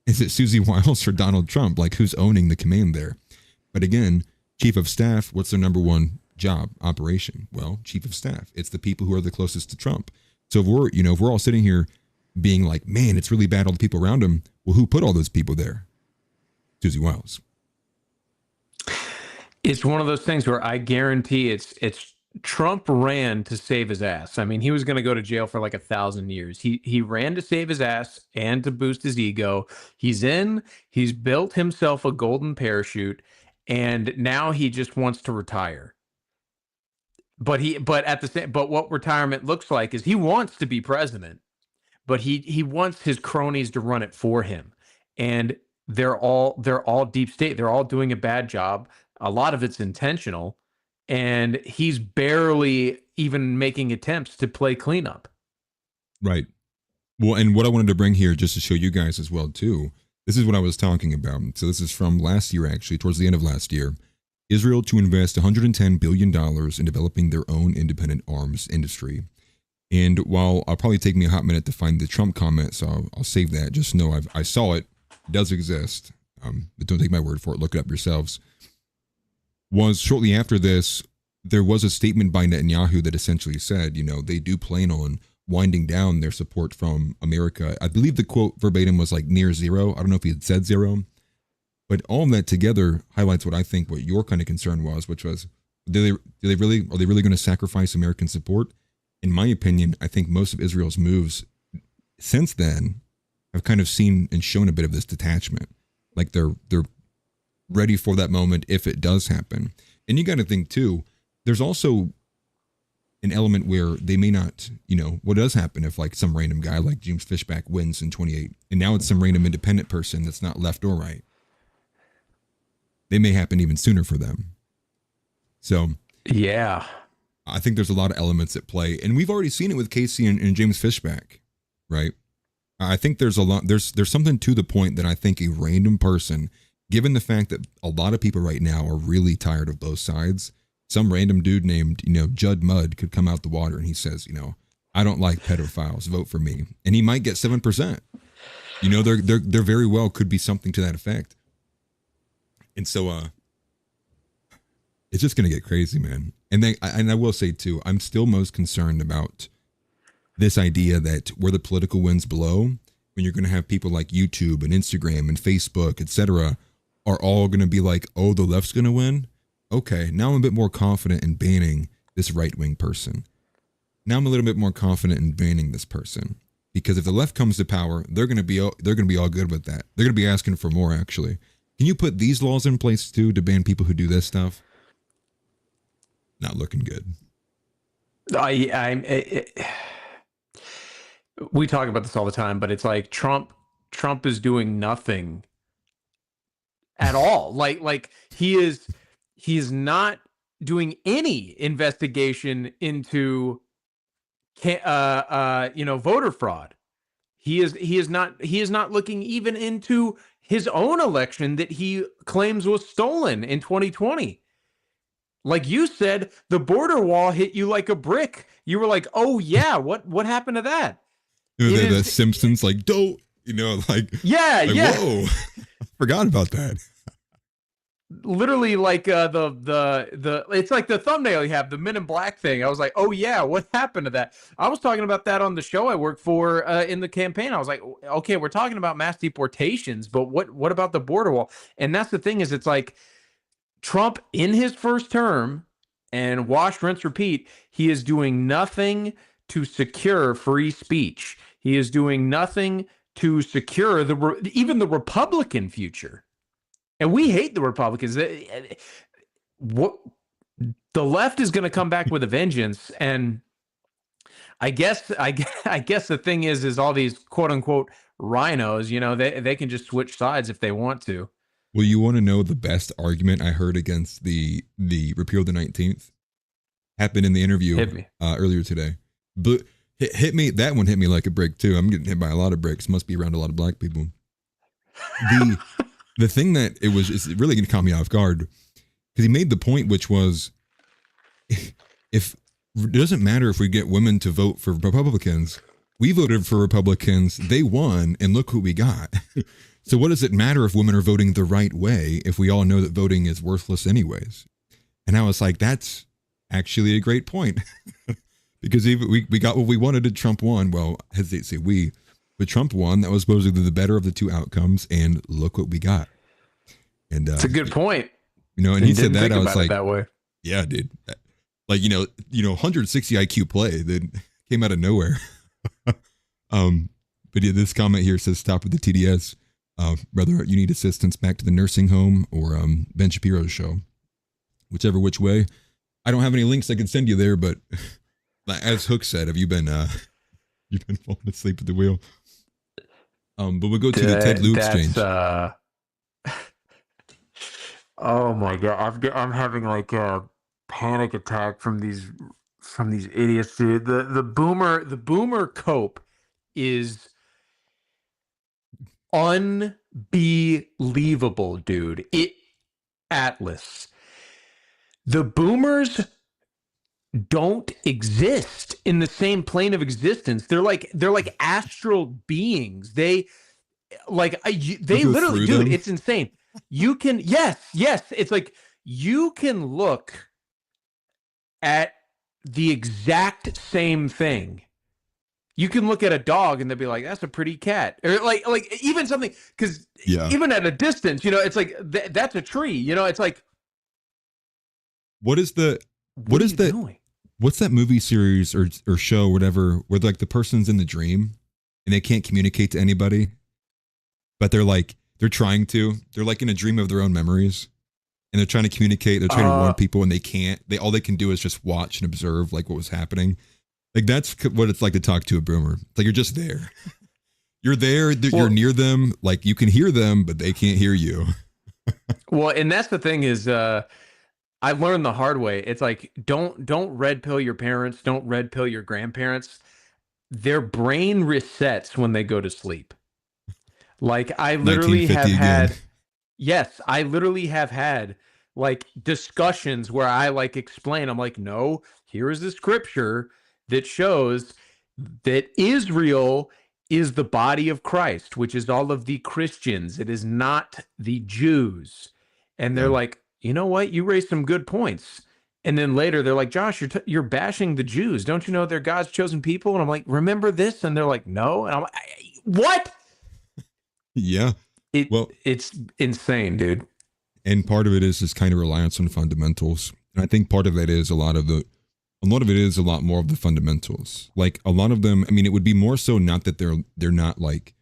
Is it Susie Wiles or Donald Trump? Like, who's owning the command there? But again, chief of staff, what's their number one job, operation? Well, chief of staff. It's the people who are the closest to Trump. So if we're all sitting here being like, man, it's really bad, all the people around him. Well, who put all those people there? Susie Wiles. It's one of those things where I guarantee it's Trump ran to save his ass. I mean, he was going to go to jail for like 1,000 years. He ran to save his ass and to boost his ego. He's in. He's built himself a golden parachute, and now he just wants to retire. But what retirement looks like is he wants to be president, but he wants his cronies to run it for him, and they're all deep state. They're all doing a bad job. A lot of it's intentional, and he's barely even making attempts to play cleanup. Right. Well, and what I wanted to bring here just to show you guys as well too, this is what I was talking about. So this is from last year, actually, towards the end of last year. Israel to invest $110 billion in developing their own independent arms industry. And while I'll probably take me a hot minute to find the Trump comment, so I'll save that. Just know I saw it. It does exist. But don't take my word for it. Look it up yourselves. Was shortly after this, there was a statement by Netanyahu that essentially said, they do plan on winding down their support from America. I believe the quote verbatim was like near zero. I don't know if he had said zero. But all of that together highlights what I think what your kind of concern was, which was, are they really going to sacrifice American support? In my opinion, I think most of Israel's moves since then have kind of seen and shown a bit of this detachment. Like they're ready for that moment if it does happen. And you got to think too, there's also an element where they may not, what does happen if like some random guy like James Fishback wins in 28 and now it's some random independent person that's not left or right. They may happen even sooner for them. So yeah, I think there's a lot of elements at play, and we've already seen it with Casey and James Fishback, right? I think there's something to the point that I think a random person, given the fact that a lot of people right now are really tired of both sides, some random dude named, Judd Mudd could come out the water and he says, I don't like pedophiles, vote for me. And he might get 7%. There very well could be something to that effect. And so it's just going to get crazy, man. And I will say too, I'm still most concerned about this idea that where the political winds blow, when you're going to have people like YouTube and Instagram and Facebook, etc., are all going to be like, oh, the left's going to win. Okay, now I'm a bit more confident in banning this right-wing person. Now I'm a little bit more confident in banning this person, because if the left comes to power, they're going to be all good with that. They're going to be asking for more, actually. Can you put these laws in place too to ban people who do this stuff? Not looking good. We talk about this all the time, but it's like Trump is doing nothing at all. Like he is not doing any investigation into voter fraud. He is not looking even into his own election that he claims was stolen in 2020. Like you said, the border wall hit you like a brick. You were like, "Oh yeah, what happened to that?" The Simpsons, like, don't, yeah. Whoa, forgot about that. Literally, like the it's like the thumbnail you have, the Men in Black thing. I was like, "Oh yeah, what happened to that?" I was talking about that on the show I worked for in the campaign. I was like, "Okay, we're talking about mass deportations, but what about the border wall?" And that's the thing is, it's like Trump in his first term, and wash, rinse, repeat, he is doing nothing to secure free speech. He is doing nothing to secure even the Republican future. And we hate the Republicans. What the left is going to come back with a vengeance. And I guess the thing is all these quote unquote rhinos, they can just switch sides if they want to. Well, you want to know the best argument I heard against the repeal of the 19th? Happened in the interview earlier today. But that one hit me like a brick too. I'm getting hit by a lot of bricks. Must be around a lot of black people. The thing that it's really going to caught me off guard, because he made the point, which was, if it doesn't matter if we get women to vote for Republicans, we voted for Republicans, they won, and look who we got. So what does it matter if women are voting the right way if we all know that voting is worthless anyways? And I was like, that's actually a great point. Because even we got what we wanted and Trump won. Well, I hesitate to say we. but Trump won. That was supposedly the better of the two outcomes, and look what we got. And It's a good point. You know, and he said Didn't that think I was about it like, that way. yeah, dude. Like, 160 IQ play that came out of nowhere. But yeah, this comment here says, stop with the TDS. Whether you need assistance back to the nursing home or Ben Shapiro's show, which way. I don't have any links I can send you there, but as Hook said, have you been you've been falling asleep at the wheel? But we'll go to the Ted Lou exchange. Oh my god, I'm having like a panic attack from these idiots, dude. The boomer cope is unbelievable, dude. Atlas. The boomers don't exist in the same plane of existence. They're like astral beings. They literally, dude, it's insane. You can, yes, it's like you can look at the exact same thing. You can look at a dog and they'll be like, that's a pretty cat. Or like even something, because even at a distance, it's like, that's a tree. It's like, what's that movie series or show, whatever, where like the person's in the dream and they can't communicate to anybody, but they're like in a dream of their own memories and they're trying to communicate, they're trying to warn people and they can't, all they can do is just watch and observe like what was happening. Like that's what it's like to talk to a boomer. It's like you're just there. You're there, you're near them, like you can hear them, but they can't hear you. Well, and that's the thing is, I learned the hard way. It's like, don't red pill your parents. Don't red pill your grandparents. Their brain resets when they go to sleep. Like I literally have had, I literally have had like discussions where I like explain, I'm like, no, here is the scripture that shows that Israel is the body of Christ, which is all of the Christians. It is not the Jews. And they're like, you know what? You raised some good points. And then later they're like, Josh, you're bashing the Jews. Don't you know they're God's chosen people? And I'm like, remember this? And they're like, no. And I'm like, what? Yeah. It's insane, dude. And part of it is this kind of reliance on fundamentals. And I think part of that is a lot of it is a lot more of the fundamentals. Like a lot of them, I mean, it would be more so not that they're not like,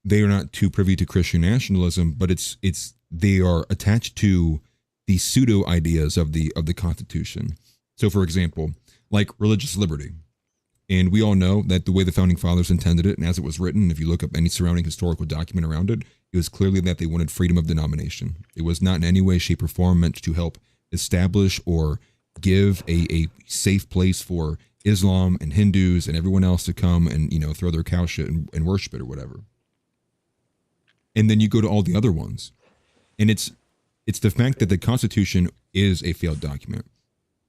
they are not too privy to Christian nationalism, but they are attached to the pseudo ideas of the Constitution. So for example, like religious liberty. And we all know that the way the founding fathers intended it, and as it was written, if you look up any surrounding historical document around it, it was clearly that they wanted freedom of denomination. It was not in any way, shape, or form meant to help establish or give a safe place for Islam and Hindus and everyone else to come and, throw their cow shit and worship it or whatever. And then you go to all the other ones. And it's the fact that the Constitution is a failed document.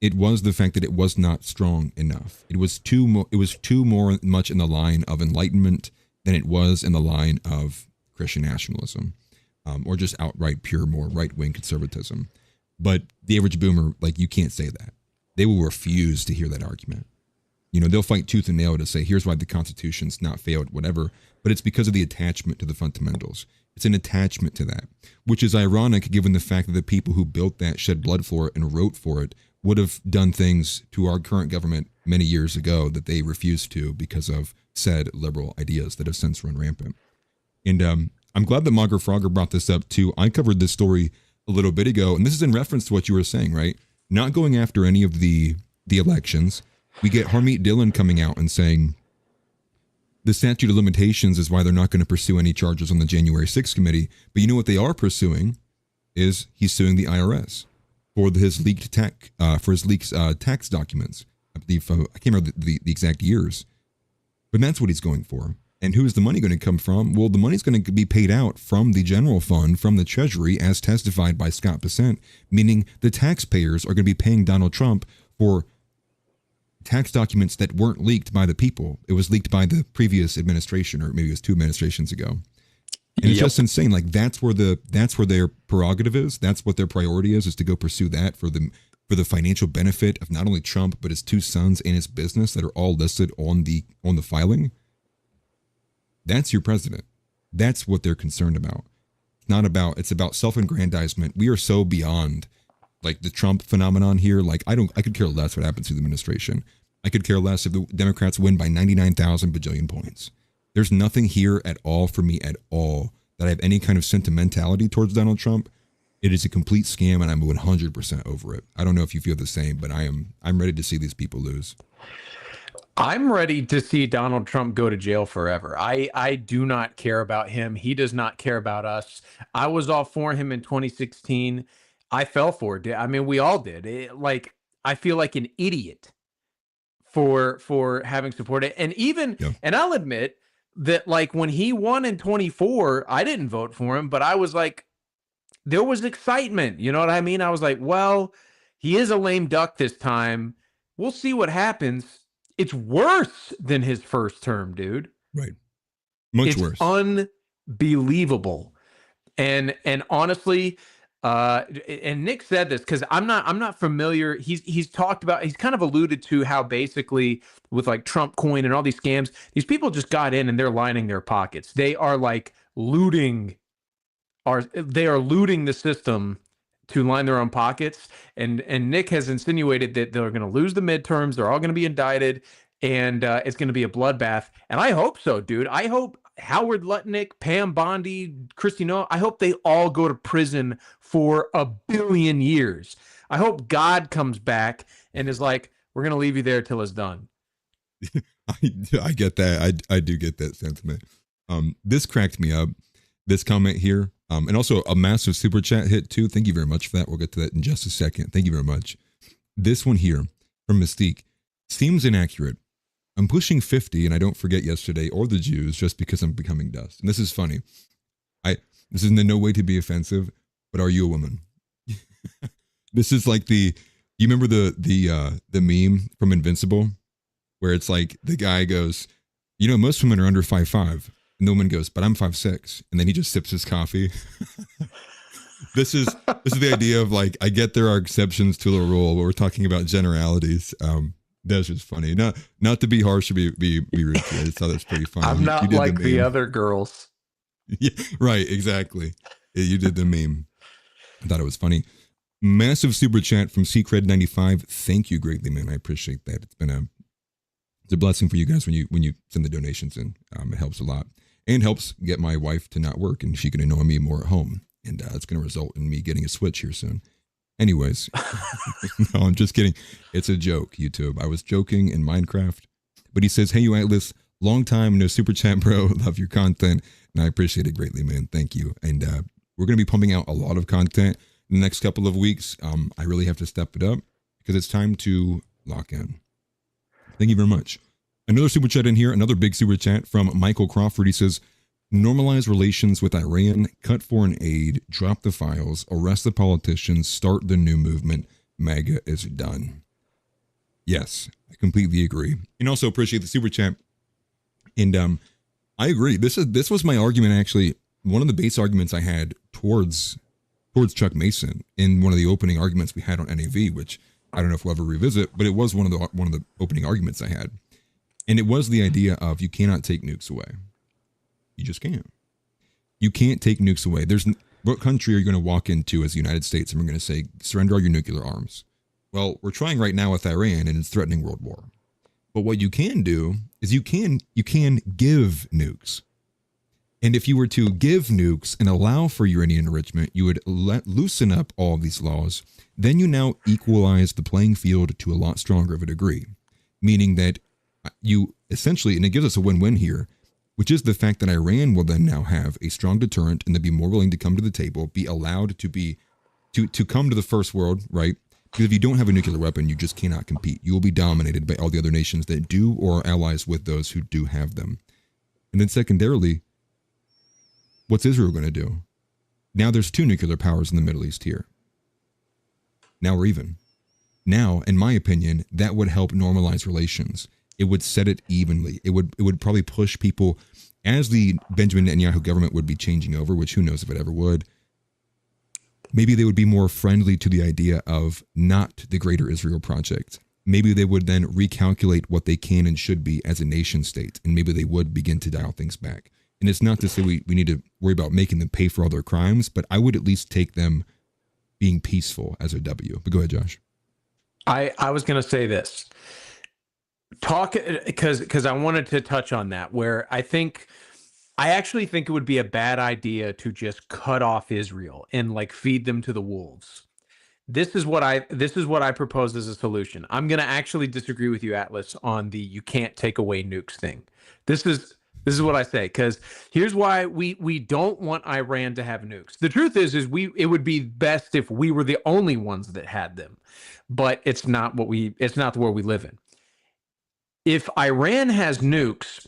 It was the fact that it was not strong enough. It was too more much in the line of enlightenment than it was in the line of Christian nationalism, or just outright pure, more right-wing conservatism. But the average boomer, like, you can't say that. They will refuse to hear that argument. They'll fight tooth and nail to say, here's why the Constitution's not failed, whatever. But it's because of the attachment to the fundamentals. It's an attachment to that, which is ironic given the fact that the people who built that, shed blood for it, and wrote for it would have done things to our current government many years ago that they refused to because of said liberal ideas that have since run rampant. And I'm glad that Margaret Frogger brought this up too. I covered this story a little bit ago, and this is in reference to what you were saying, right? Not going after any of the elections. We get Harmeet Dillon coming out and saying the statute of limitations is why they're not going to pursue any charges on the January 6th committee. But you know what they are pursuing is he's suing the IRS for his leaked tax documents. I believe, I can't remember the exact years, but that's what he's going for. And who is the money going to come from? Well, the money's going to be paid out from the general fund, from the Treasury, as testified by Scott Bessent, meaning the taxpayers are going to be paying Donald Trump for tax documents that weren't leaked by the people. It was leaked by the previous administration, or maybe it was 2 administrations ago. And it's just insane. Like that's where their prerogative is. That's what their priority is to go pursue that for the financial benefit of not only Trump, but his 2 sons and his business that are all listed on the filing. That's your president. That's what they're concerned about. It's about self-aggrandizement. We are so beyond like the Trump phenomenon here. Like I could care less what happens to the administration. I could care less if the Democrats win by 99,000 bajillion points. There's nothing here at all for me at all that I have any kind of sentimentality towards Donald Trump. It is a complete scam, and I'm 100% over it. I don't know if you feel the same, but I'm ready to see these people lose. I'm ready to see Donald Trump go to jail forever. I do not care about him. He does not care about us. I was all for him in 2016. I fell for it. I mean, we all did. I feel like an idiot for having supported it. And I'll admit that like when he won in 24, I didn't vote for him, but I was like, there was excitement. You know what I mean? I was like, well, he is a lame duck this time. We'll see what happens. It's worse than his first term, dude. Right. Much worse. Unbelievable. And honestly, and Nick said this because I'm not familiar. He's talked about, he's kind of alluded to how basically with like Trump coin and all these scams, these people just got in and they're lining their pockets. They are like looting the system to line their own pockets. And Nick has insinuated that they're going to lose the midterms. They're all going to be indicted, and it's going to be a bloodbath. And I hope so, dude. I hope Howard Lutnick, Pam Bondi, Christy Noah, I hope they all go to prison for 1 billion years. I hope God comes back and is like, we're going to leave you there till it's done. I get that. I do get that sentiment. This cracked me up. This comment here. And also a massive super chat hit too. Thank you very much for that. We'll get to that in just a second. Thank you very much. This one here from Mystique seems inaccurate. I'm pushing 50 and I don't forget yesterday or the Jews just because I'm becoming dust. And this is funny. This is in no way to be offensive, but are you a woman? This is like you remember the meme from Invincible where it's like the guy goes, you know, most women are under 5'5". And the woman goes, but I'm 5'6", and then he just sips his coffee. This is the idea of like, I get there are exceptions to the rule, but we're talking about generalities. That's just funny. Not to be harsh or be rude. I just thought that's pretty funny. I'm not like the other girls. Yeah, right, exactly. You did the meme. I thought it was funny. Massive super chat from Secred95. Thank you greatly, man. I appreciate that. It's a blessing for you guys when you send the donations in. It helps a lot. And helps get my wife to not work, and she can annoy me more at home. And it's going to result in me getting a Switch here soon. Anyways, no, I'm just kidding. It's a joke, YouTube. I was joking in Minecraft. But he says, hey, you Atlas, long time, no super chat, bro. Love your content. And I appreciate it greatly, man. Thank you. And we're going to be pumping out a lot of content in the next couple of weeks. I really have to step it up because it's time to lock in. Thank you very much. Another super chat in here, another big super chat from Michael Crawford. He says, normalize relations with Iran, cut foreign aid, drop the files, arrest the politicians, start the new movement. MAGA is done. Yes, I completely agree. And also appreciate the super chat. And I agree. This was my argument, actually. One of the base arguments I had towards Chuck Mason in one of the opening arguments we had on NAV, which I don't know if we'll ever revisit, but it was one of the opening arguments I had. And it was the idea of you cannot take nukes away. You just can't. You can't take nukes away. What country are you going to walk into as the United States and we're going to say, surrender all your nuclear arms? Well, we're trying right now with Iran and it's threatening world war. But what you can do is you can give nukes. And if you were to give nukes and allow for uranium enrichment, you would loosen up all of these laws. Then you now equalize the playing field to a lot stronger of a degree, meaning that you essentially, and it gives us a win-win here, which is the fact that Iran will then now have a strong deterrent and then be more willing to come to the table, be allowed to come to the first world, right? Because if you don't have a nuclear weapon, you just cannot compete. You will be dominated by all the other nations that do or are allies with those who do have them. And then secondarily, what's Israel going to do? Now there's 2 nuclear powers in the Middle East here. Now we're even. Now, in my opinion, that would help normalize relations. It would set it evenly. It would probably push people, as the Benjamin Netanyahu government would be changing over, which who knows if it ever would. Maybe they would be more friendly to the idea of not the Greater Israel Project, maybe they would then recalculate what they can and should be as a nation state, and maybe they would begin to dial things back. And it's not to say we need to worry about making them pay for all their crimes, but I would at least take them being peaceful as a W. But go ahead, Josh. I was going to say this. Because I wanted to touch on that, where I actually think it would be a bad idea to just cut off Israel and like feed them to the wolves. This is what I propose as a solution. I'm going to actually disagree with you, Atlas, on the you can't take away nukes thing. This is what I say, because here's why we don't want Iran to have nukes. The truth is it would be best if we were the only ones that had them, but it's not the world we live in. If Iran has nukes,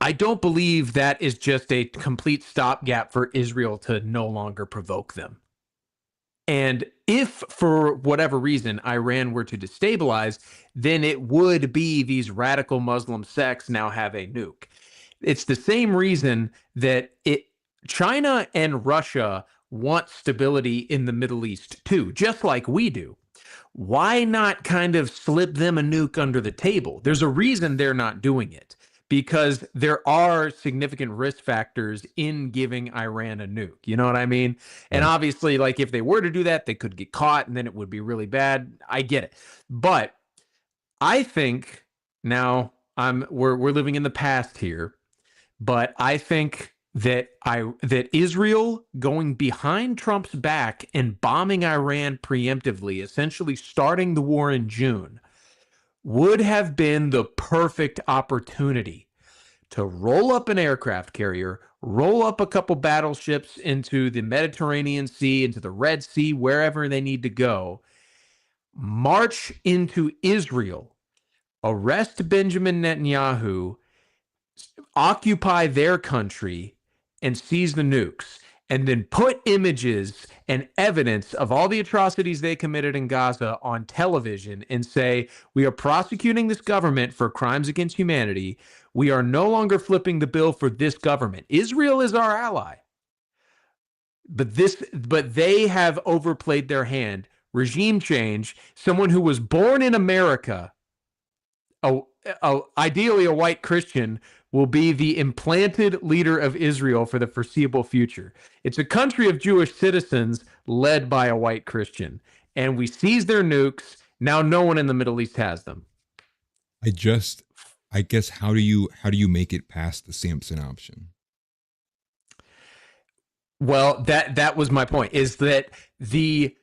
I don't believe that is just a complete stopgap for Israel to no longer provoke them. And if, for whatever reason, Iran were to destabilize, then it would be these radical Muslim sects now have a nuke. It's the same reason that China and Russia want stability in the Middle East too, just like we do. Why not kind of slip them a nuke under the table? There's a reason they're not doing it, because there are significant risk factors in giving Iran a nuke. You know what I mean? And obviously, like, if they were to do that, they could get caught and then it would be really bad. I get it. But I think now we're living in the past here, but I think that Israel going behind Trump's back and bombing Iran preemptively, essentially starting the war in June, would have been the perfect opportunity to roll up an aircraft carrier, roll up a couple battleships into the Mediterranean Sea, into the Red Sea, wherever they need to go, march into Israel, arrest Benjamin Netanyahu, occupy their country, and seize the nukes, and then put images and evidence of all the atrocities they committed in Gaza on television and say, we are prosecuting this government for crimes against humanity. We are no longer flipping the bill for this government. Israel is our ally. But they have overplayed their hand. Regime change, someone who was born in America, ideally a white Christian, will be the implanted leader of Israel for the foreseeable future. It's a country of Jewish citizens led by a white Christian. And we seize their nukes. Now no one in the Middle East has them. I guess, how do you make it past the Samson option? Well, that was my point, is that the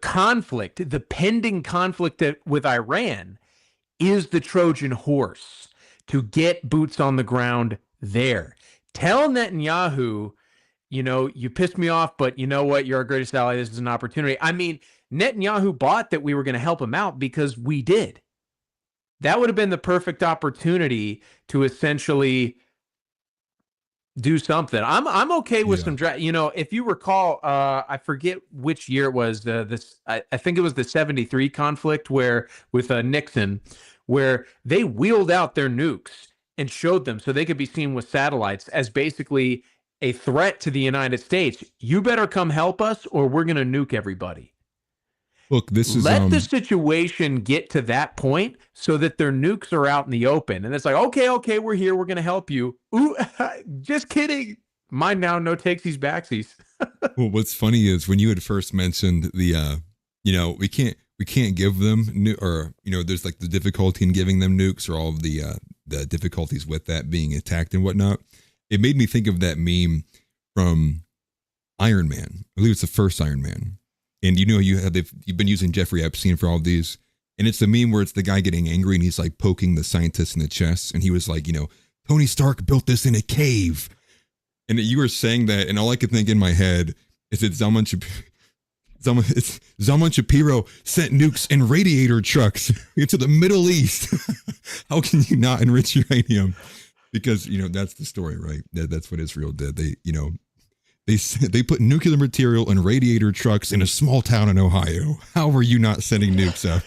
conflict, the pending conflict with Iran is the Trojan horse to get boots on the ground there. Tell Netanyahu, you pissed me off, but you know what? You're our greatest ally. This is an opportunity. I mean, Netanyahu bought that we were going to help him out because we did. That would have been the perfect opportunity to essentially do something. I'm okay with some draft. If you recall, I forget which year it was. I think it was the '73 conflict with Nixon, where they wheeled out their nukes and showed them so they could be seen with satellites as basically a threat to the United States. You better come help us, or we're going to nuke everybody. Look, let the situation get to that point so that their nukes are out in the open. And it's like, okay, we're here. We're going to help you. Ooh, just kidding. Mine now, no takesies, backsies. Well, what's funny is when you had first mentioned the, we can't give them there's like the difficulty in giving them nukes, or all of the difficulties with that being attacked and whatnot. It made me think of that meme from Iron Man. I believe it's the first Iron Man. And you've been using Jeffrey Epstein for all of these, and it's the meme where it's the guy getting angry and he's like poking the scientist in the chest, and he was like, Tony Stark built this in a cave, and you were saying that, and all I could think in my head is that Zalman Shapiro sent nukes and radiator trucks into the Middle East. How can you not enrich uranium? Because that's the story, right? That's what Israel did. They put nuclear material and radiator trucks in a small town in Ohio. How were you not sending nukes up?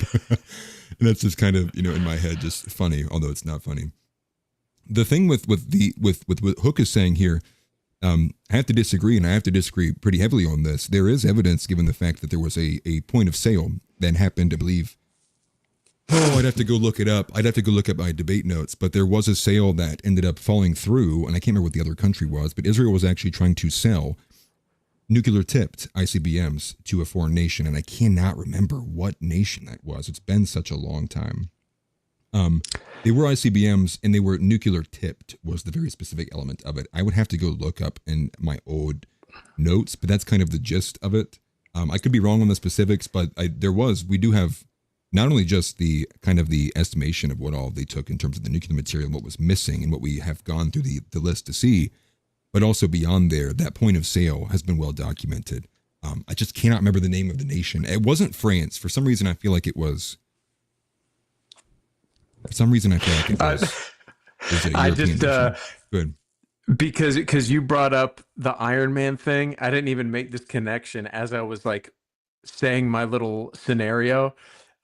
And that's just kind of, in my head, just funny, although it's not funny. The thing with what Hook is saying here, I have to disagree, and I have to disagree pretty heavily on this. There is evidence, given the fact that there was a point of sale that happened, I believe. Oh, I'd have to go look it up. I'd have to go look up my debate notes, but there was a sale that ended up falling through, and I can't remember what the other country was, but Israel was actually trying to sell nuclear-tipped ICBMs to a foreign nation, and I cannot remember what nation that was. It's been such a long time. They were ICBMs, and they were nuclear-tipped was the very specific element of it. I would have to go look up in my old notes, but that's kind of the gist of it. I could be wrong on the specifics, but we do have not only just the kind of the estimation of what all they took in terms of the nuclear material, what was missing, and what we have gone through the list to see, but also beyond there, that point of sale has been well documented. I just cannot remember the name of the nation. It wasn't France. For some reason, I feel like it was. For some reason, I feel like it was a European nation. Good. Because you brought up the Iron Man thing, I didn't even make this connection as I was like saying my little scenario.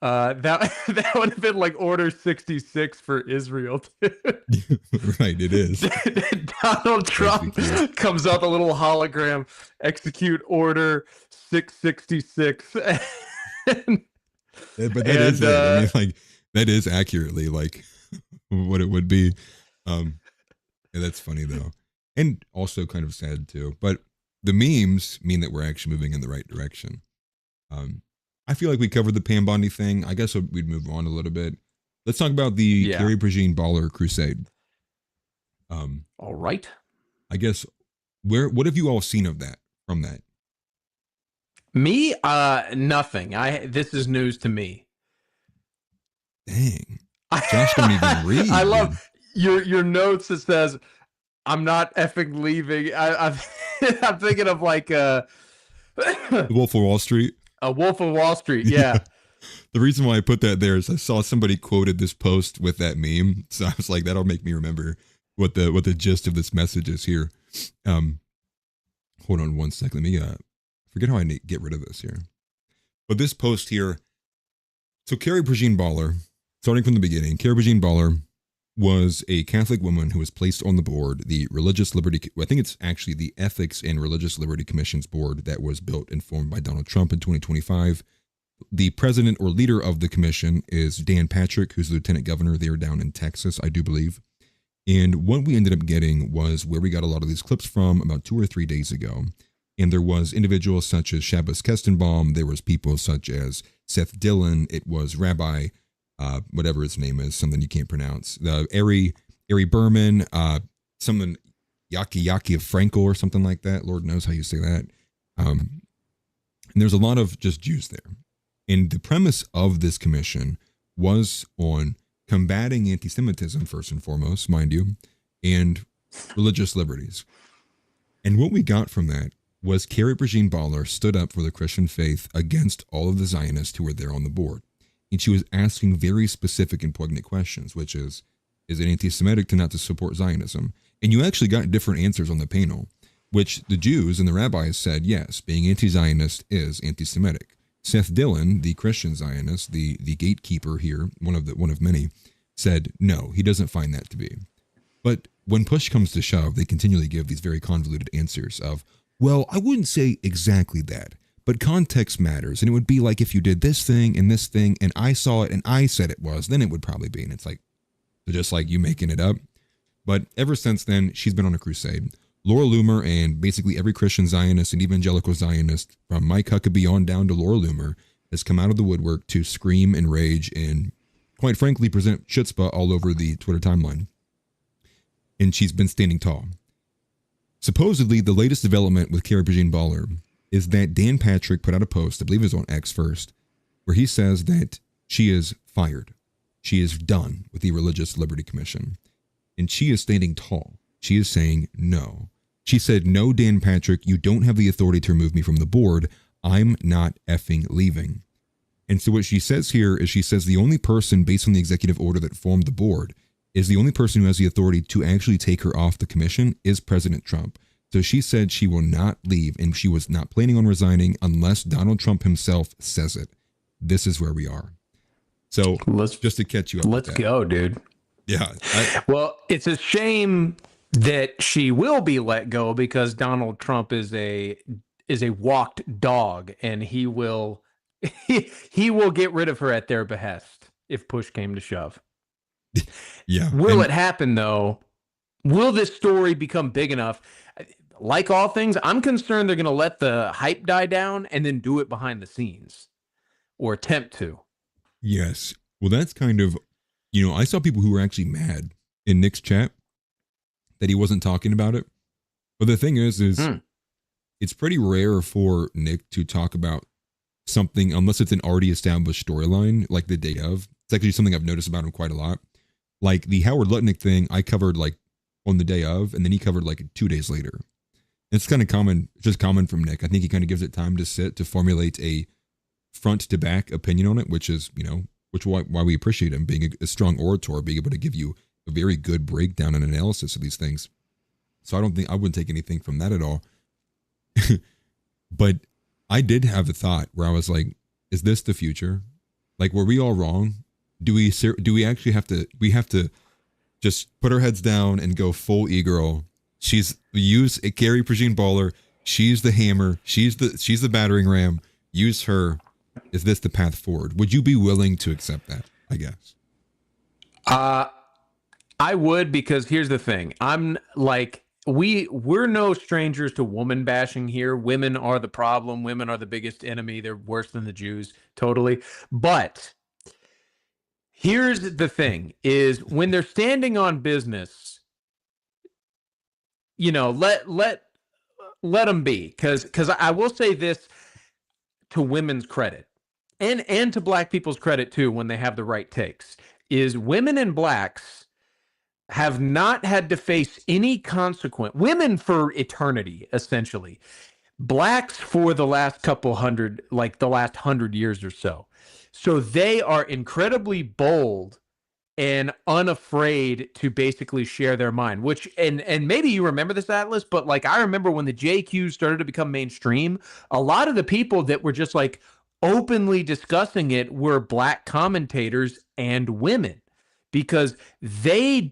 That would have been like Order 66 for Israel. Right, it is. Donald Trump comes up a little hologram, execute Order 666. But that is it. I mean, like that is accurately like what it would be. Yeah, that's funny though, and also kind of sad too. But the memes mean that we're actually moving in the right direction. I feel like we covered the Pam Bondi thing. I guess we'd move on a little bit. Let's talk about the Carrie Boller crusade. All right. I guess what have you all seen of that from that? Me, nothing. This is news to me. Dang. Josh don't even read. I love your notes that says I'm not effing leaving. I'm thinking of like The Wolf of Wall Street. A Wolf of Wall Street, yeah. The reason why I put that there is I saw somebody quoted this post with that meme, so I was like, that'll make me remember what the gist of this message is here. Hold on one second. Let me forget how I need to get rid of this here. But this post here. So Carrie Boller, starting from the beginning, Carrie Boller was a Catholic woman who was placed on the board, the Religious Liberty, I think it's actually the Ethics and Religious Liberty Commission's board that was built and formed by Donald Trump in 2025. The president or leader of the commission is Dan Patrick, who's the lieutenant governor there down in Texas, I do believe. And what we ended up getting was where we got a lot of these clips from about 2 or 3 days ago. And there was individuals such as Shabbos Kestenbaum. There was people such as Seth Dillon. It was Rabbi whatever his name is, something you can't pronounce. The Ari Berman, something Yaki of Frankel or something like that. Lord knows how you say that. And there's a lot of just Jews there. And the premise of this commission was on combating anti-Semitism, first and foremost, mind you, and religious liberties. And what we got from that was Carrie Boller stood up for the Christian faith against all of the Zionists who were there on the board. And she was asking very specific and poignant questions, which is it anti-Semitic to not to support Zionism? And you actually got different answers on the panel, which the Jews and the rabbis said, yes, being anti-Zionist is anti-Semitic. Seth Dillon, the Christian Zionist, the gatekeeper here, one of many, said, no, he doesn't find that to be. But when push comes to shove, they continually give these very convoluted answers of, well, I wouldn't say exactly that, but context matters. And it would be like if you did this thing, and I saw it and I said it was, then it would probably be. And it's like, just like you making it up. But ever since then, she's been on a crusade. Laura Loomer and basically every Christian Zionist and evangelical Zionist, from Mike Huckabee on down to Laura Loomer, has come out of the woodwork to scream and rage and, quite frankly, present chutzpah all over the Twitter timeline. And she's been standing tall. Supposedly, the latest development with Carrie Boller is that Dan Patrick put out a post, I believe it was on X first, where he says that she is fired. She is done with the Religious Liberty Commission. And she is standing tall. She is saying no. She said, no, Dan Patrick, you don't have the authority to remove me from the board. I'm not effing leaving. And so what she says here is she says the only person based on the executive order that formed the board is the only person who has the authority to actually take her off the commission is President Trump. So she said she will not leave and she was not planning on resigning unless Donald Trump himself says it. This is where we are. So just to catch you up. Let's go, dude. Yeah. Well, it's a shame that she will be let go because Donald Trump is a walked dog, and he will he will get rid of her at their behest if push came to shove. Yeah. Will it happen though? Will this story become big enough? Like all things, I'm concerned they're going to let the hype die down and then do it behind the scenes, or attempt to. Yes. Well, that's kind of, I saw people who were actually mad in Nick's chat that he wasn't talking about it. But the thing is it's pretty rare for Nick to talk about something unless it's an already established storyline, like the day of. It's actually something I've noticed about him quite a lot. Like the Howard Lutnick thing, I covered like on the day of, and then he covered like 2 days later. It's kind of common, just common from Nick. I think he kind of gives it time to sit, to formulate a front to back opinion on it, which is, why we appreciate him being a strong orator, being able to give you a very good breakdown and analysis of these things. So I wouldn't take anything from that at all. But I did have a thought where I was like, is this the future? Like, were we all wrong? Do we actually have to just put our heads down and go full e-girl? Use Carrie Boller. She's the hammer. She's the battering ram. Use her. Is this the path forward? Would you be willing to accept that? I guess. I would, because here's the thing. I'm like, we're no strangers to woman bashing here. Women are the problem. Women are the biggest enemy. They're worse than the Jews. Totally. But here's the thing is, when they're standing on business, let them be. Because I will say this to women's credit, and to black people's credit too, when they have the right takes, is women and blacks have not had to face any consequence. Women for eternity, essentially. Blacks for the last couple hundred, like the last 100 years or so. So they are incredibly bold and unafraid to basically share their mind, which, and maybe you remember this, Atlas, but like, I remember when the JQ started to become mainstream, a lot of the people that were just like openly discussing it were black commentators and women, because they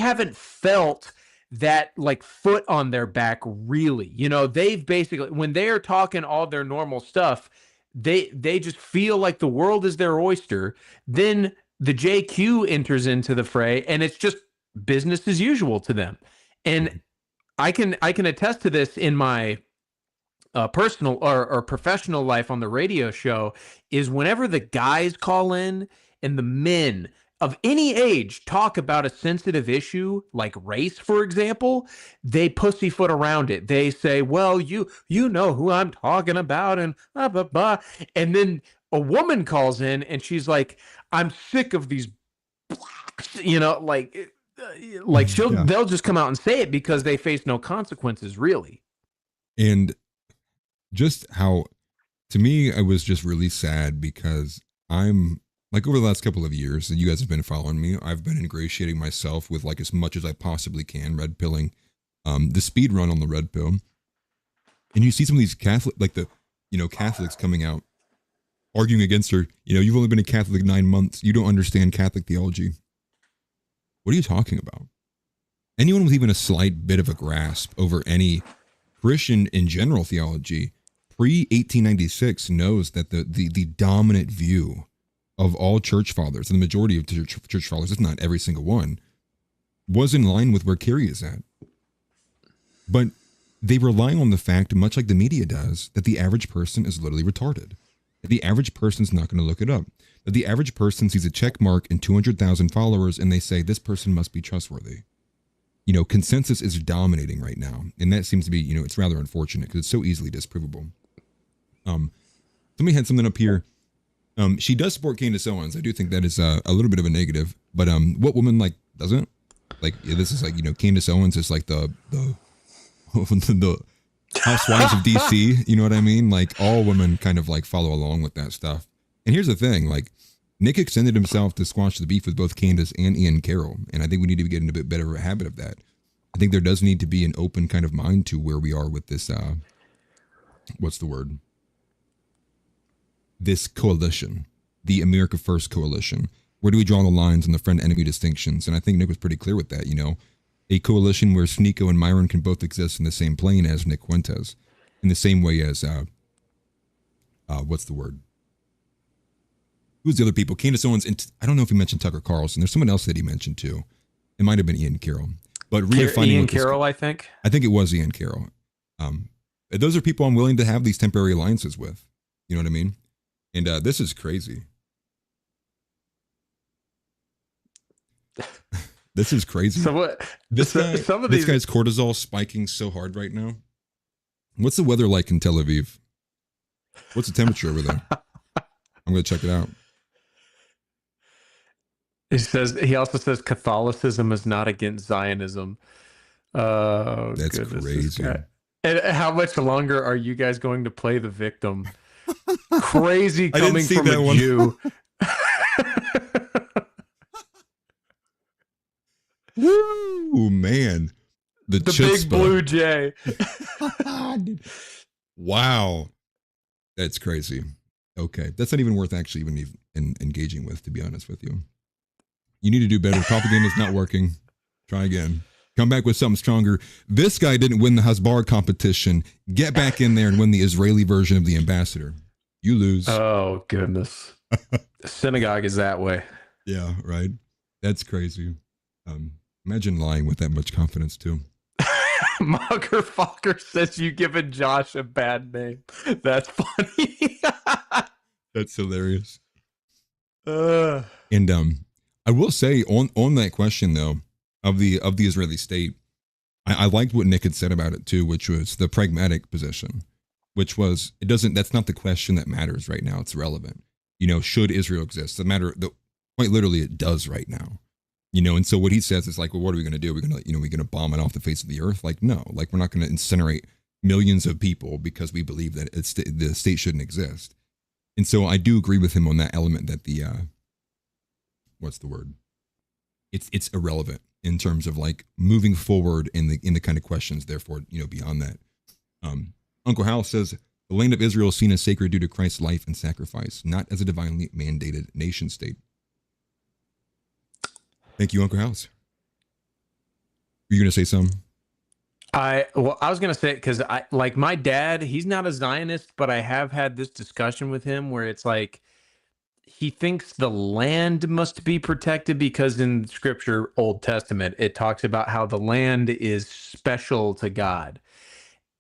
haven't felt that like foot on their back, really. They've basically, when they're talking all their normal stuff, they just feel like the world is their oyster. Then the JQ enters into the fray, and it's just business as usual to them. And I can attest to this in my personal or professional life on the radio show, is whenever the guys call in and the men of any age talk about a sensitive issue like race, for example, they pussyfoot around it. They say, well, you know who I'm talking about, and blah, blah, blah. And then a woman calls in and she's like, I'm sick of these blacks, they'll just come out and say it because they face no consequences, really. And just how, to me, I was just really sad because I'm like, over the last couple of years, and you guys have been following me, I've been ingratiating myself with like as much as I possibly can, red pilling, the speed run on the red pill. And you see some of these Catholic, like the, Catholics coming out arguing against her. You've only been a Catholic 9 months. You don't understand Catholic theology. What are you talking about? Anyone with even a slight bit of a grasp over any Christian in general theology pre-1896 knows that the dominant view of all church fathers, and the majority of church fathers, if not every single one, was in line with where Carrie is at. But they rely on the fact, much like the media does, that the average person is literally retarded. That the average person's not going to look it up. That the average person sees a check mark and 200,000 followers and they say, this person must be trustworthy. Consensus is dominating right now. And that seems to be, it's rather unfortunate because it's so easily disprovable. Somebody had something up here. She does support Candace Owens. I do think that is a little bit of a negative. But what woman doesn't? This is Candace Owens is like the housewives of DC. You know what I mean? Like, all women kind of follow along with that stuff. And here's the thing: Nick extended himself to squash the beef with both Candace and Ian Carroll, and I think we need to get in a bit better of a habit of that. I think there does need to be an open kind of mind to where we are with this. What's the word? This coalition, the America First coalition. Where do we draw the lines on the friend-enemy distinctions? And I think Nick was pretty clear with that. a coalition where Sneeko and Myron can both exist in the same plane as Nick Fuentes, in the same way as what's the word? Who's the other people? Candace Owens, and I don't know if he mentioned Tucker Carlson. There's someone else that he mentioned too. It might have been Ian Carroll. But redefining Ian Carroll, I think it was Ian Carroll. Those are people I'm willing to have these temporary alliances with. You know what I mean? And this is crazy. This is crazy. So what? This guy's cortisol spiking so hard right now. What's the weather like in Tel Aviv? What's the temperature over there? I'm going to check it out. He also says Catholicism is not against Zionism. That's crazy. And how much longer are you guys going to play the victim? Crazy coming from a Jew. Woo, man. The big blue jay. Wow. That's crazy. Okay. That's not even worth actually even engaging with, to be honest with you. You need to do better. Propaganda is not working. Try again. Come back with something stronger. This guy didn't win the Hasbara competition. Get back in there and win the Israeli version of the ambassador. You lose. Oh, goodness. The synagogue is that way. Yeah, right. That's crazy. Imagine lying with that much confidence, too. Mugger Fokker says you given Josh a bad name. That's funny. That's hilarious. And I will say on that question though of the Israeli state, I liked what Nick had said about it too, which was the pragmatic position, which was that's not the question that matters right now. It's relevant. You know, should Israel exist? Quite literally it does right now. You know, and so what he says is like, well, what are we going to do? We're going to bomb it off the face of the earth? Like, no, like we're not going to incinerate millions of people because we believe that the state shouldn't exist. And so I do agree with him on that element that the, what's the word? It's irrelevant in terms of like moving forward in the kind of questions, therefore, you know, beyond that. Uncle Hal says, the land of Israel is seen as sacred due to Christ's life and sacrifice, not as a divinely mandated nation state. Thank you, Uncle House. Were you going to say something? I was going to say, because like my dad, he's not a Zionist, but I have had this discussion with him where it's like, he thinks the land must be protected because in Scripture, Old Testament, it talks about how the land is special to God.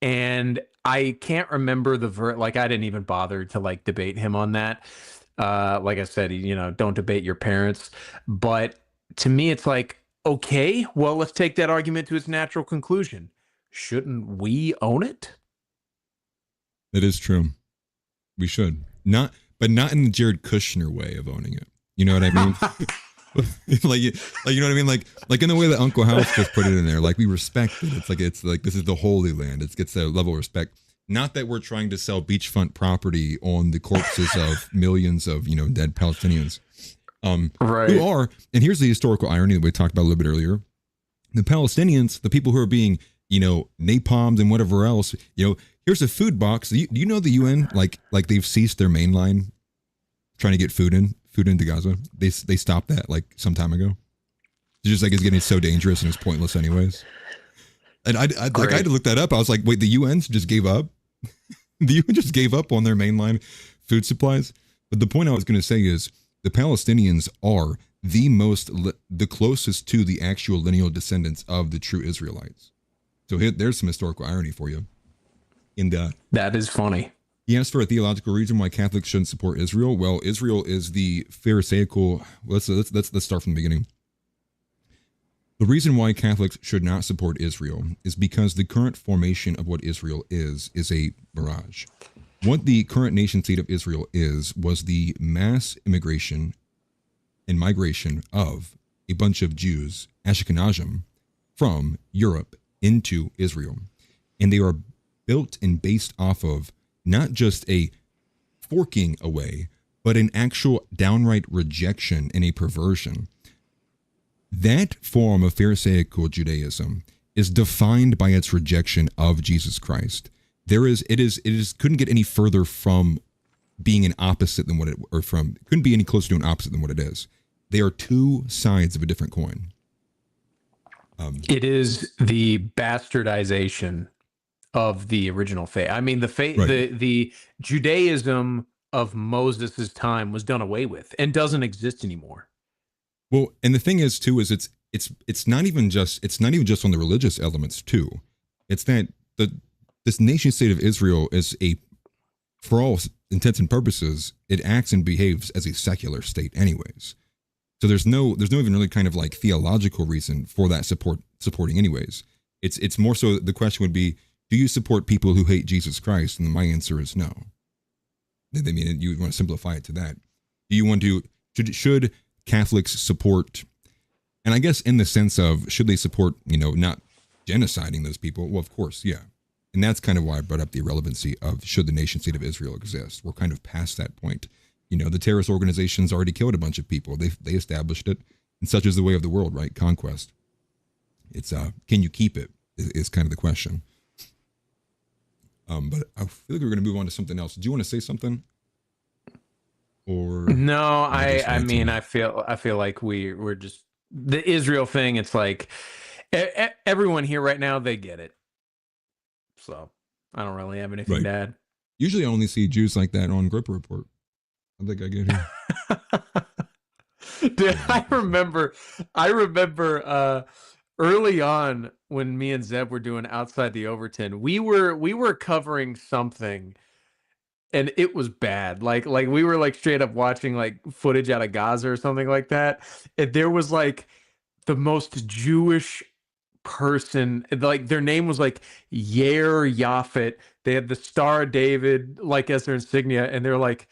And I can't remember like I didn't even bother to like debate him on that. Like I said, you know, don't debate your parents. But to me, it's like, okay, well, let's take that argument to its natural conclusion. Shouldn't we own it? That is true. We should. But not in the Jared Kushner way of owning it. You know what I mean? like you know what I mean? Like in the way that Uncle House just put it in there. Like we respect it. It's like this is the Holy Land. It gets a level of respect. Not that we're trying to sell beachfront property on the corpses of millions of, you know, dead Palestinians. Right. Who are, and here's the historical irony that we talked about a little bit earlier. The Palestinians, the people who are being, you know, napalmed and whatever else, you know, here's a food box. Do you know the UN, like they've ceased their main line trying to get food into Gaza? They stopped that like some time ago. It's just like it's getting so dangerous and it's pointless anyways. And I had to look that up. I was like, wait, the UN just gave up? The UN just gave up on their mainline food supplies? But the point I was going to say is the Palestinians are the closest to the actual lineal descendants of the true Israelites. So there's some historical irony for you. And that is funny. He asked for a theological reason why Catholics shouldn't support Israel. Well, Israel is the Pharisaical. Let's start from the beginning. The reason why Catholics should not support Israel is because the current formation of what Israel is a mirage. What the current nation state of Israel was the mass immigration and migration of a bunch of Jews, Ashkenazim, from Europe into Israel. And they are built and based off of not just a forking away, but an actual downright rejection and a perversion. That form of Pharisaical Judaism is defined by its rejection of Jesus Christ. Couldn't get any further from being an opposite than couldn't be any closer to an opposite than what it is. They are two sides of a different coin. It is the bastardization of the original faith. I mean, the Judaism of Moses' time was done away with and doesn't exist anymore. Well, and the thing is too is it's not even just on the religious elements too. It's that this nation state of Israel is for all intents and purposes, it acts and behaves as a secular state anyways. So there's no even really kind of like theological reason for that supporting anyways. It's more so the question would be, do you support people who hate Jesus Christ? And my answer is no. I mean, you want to simplify it to that. Do you want to should Catholics support, and I guess in the sense of should they support, not genociding those people? Well, of course, yeah. And that's kind of why I brought up the irrelevancy of should the nation state of Israel exist. We're kind of past that point. The terrorist organizations already killed a bunch of people. They established it, and such is the way of the world, right? Conquest. It's can you keep it is kind of the question. But I feel like we're going to move on to something else. Do you want to say something? Or no, I mean, I feel like we're just the Israel thing. It's like everyone here right now, they get it. So I don't really have anything to add. Usually I only see Jews like that on Groyper Report. I think I get it. Dude, I remember early on when me and Zeb were doing Outside the Overton, we were covering something and it was bad. Like we were like straight up watching like footage out of Gaza or something like that. And there was like the most Jewish person, like their name was like Yair Yafet. They had the Star of David like as their insignia, and they're like,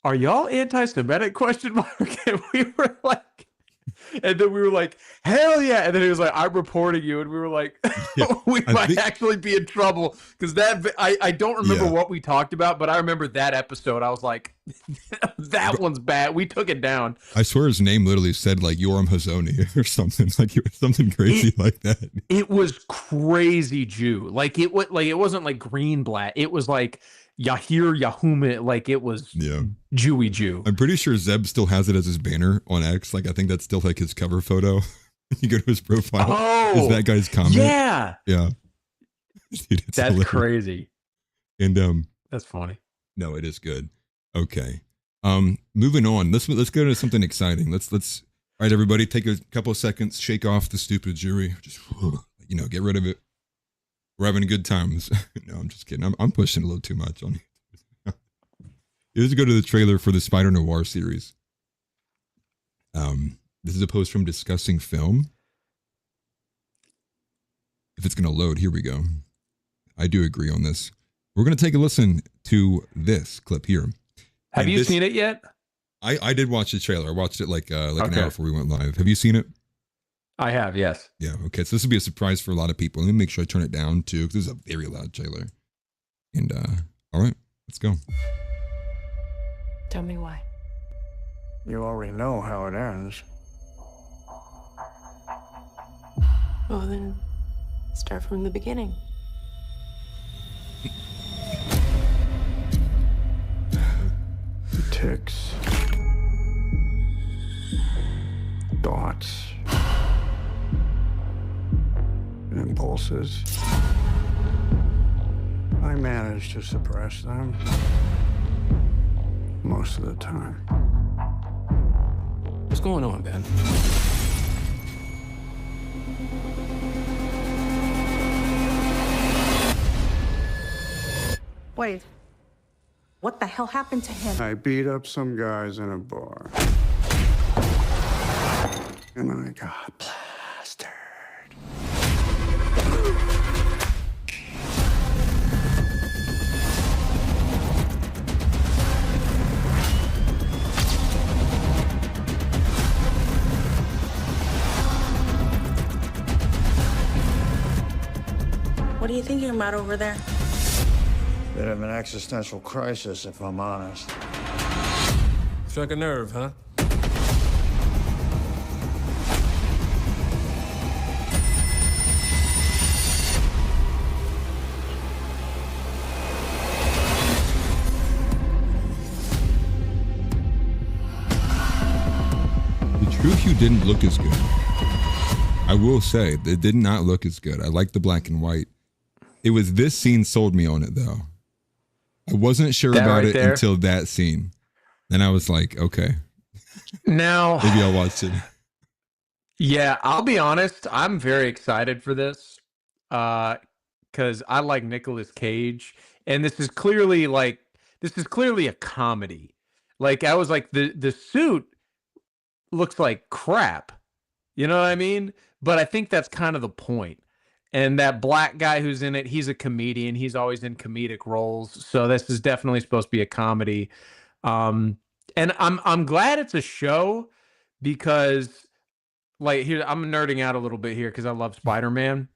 "Are y'all anti-Semitic?" ? And we were like, and then we were like, "Hell yeah!" And then he was like, "I'm reporting you," and we were like, "We might actually be in trouble," because I don't remember what we talked about, but I remember that episode. I was like, "That one's bad." We took it down. I swear his name literally said like Yoram Hazoni or something, like it was something crazy like that. It was crazy Jew. Like it wasn't like Greenblatt. It was like Yahir Yahumit, like it was Jewy Jew. I'm pretty sure Zeb still has it as his banner on X. Like I think that's still like his cover photo. You go to his profile. Oh, is that guy's comment? Yeah. Dude, that's hilarious. Crazy. And that's funny. No, it is good. Okay. Moving on. Let's go to something exciting. Let's all right, everybody, take a couple of seconds, shake off the stupid jury. Just get rid of it. We're having good times. No, I'm just kidding. I'm pushing a little too much on you. Let's go to the trailer for the Spider Noir series. This is a post from Discussing Film. If it's going to load, here we go. I do agree on this. We're going to take a listen to this clip here. Have you seen it yet? I did watch the trailer. I watched it like an hour before we went live. Have you seen it? I have, yes. Yeah, okay. So this will be a surprise for a lot of people. Let me make sure I turn it down too, because this is a very loud trailer. And all right, let's go. Tell me why. You already know how it ends. Well, then start from the beginning. Ticks. Thoughts. Impulses. I manage to suppress them most of the time. What's going on, Ben? Wait, what the hell happened to him? I beat up some guys in a bar. And I got plastered. What are you thinking about over there? Bit of an existential crisis, if I'm honest. Struck a nerve, huh? The True Hugh didn't look as good. I will say it did not look as good. I like the black and white. It was this scene sold me on it though. I wasn't sure That about right it there? until that scene. Then I was like, okay, Now, maybe I'll watch it. yeah, I'll be honest. I'm very excited for this because I like Nicolas Cage, and this is clearly a comedy. Like I was like the suit looks like crap. You know what I mean? But I think that's kind of the point. And that black guy who's in it, he's a comedian. He's always in comedic roles. So this is definitely supposed to be a comedy. And I'm glad it's a show because like here I'm nerding out a little bit here because I love Spider-Man.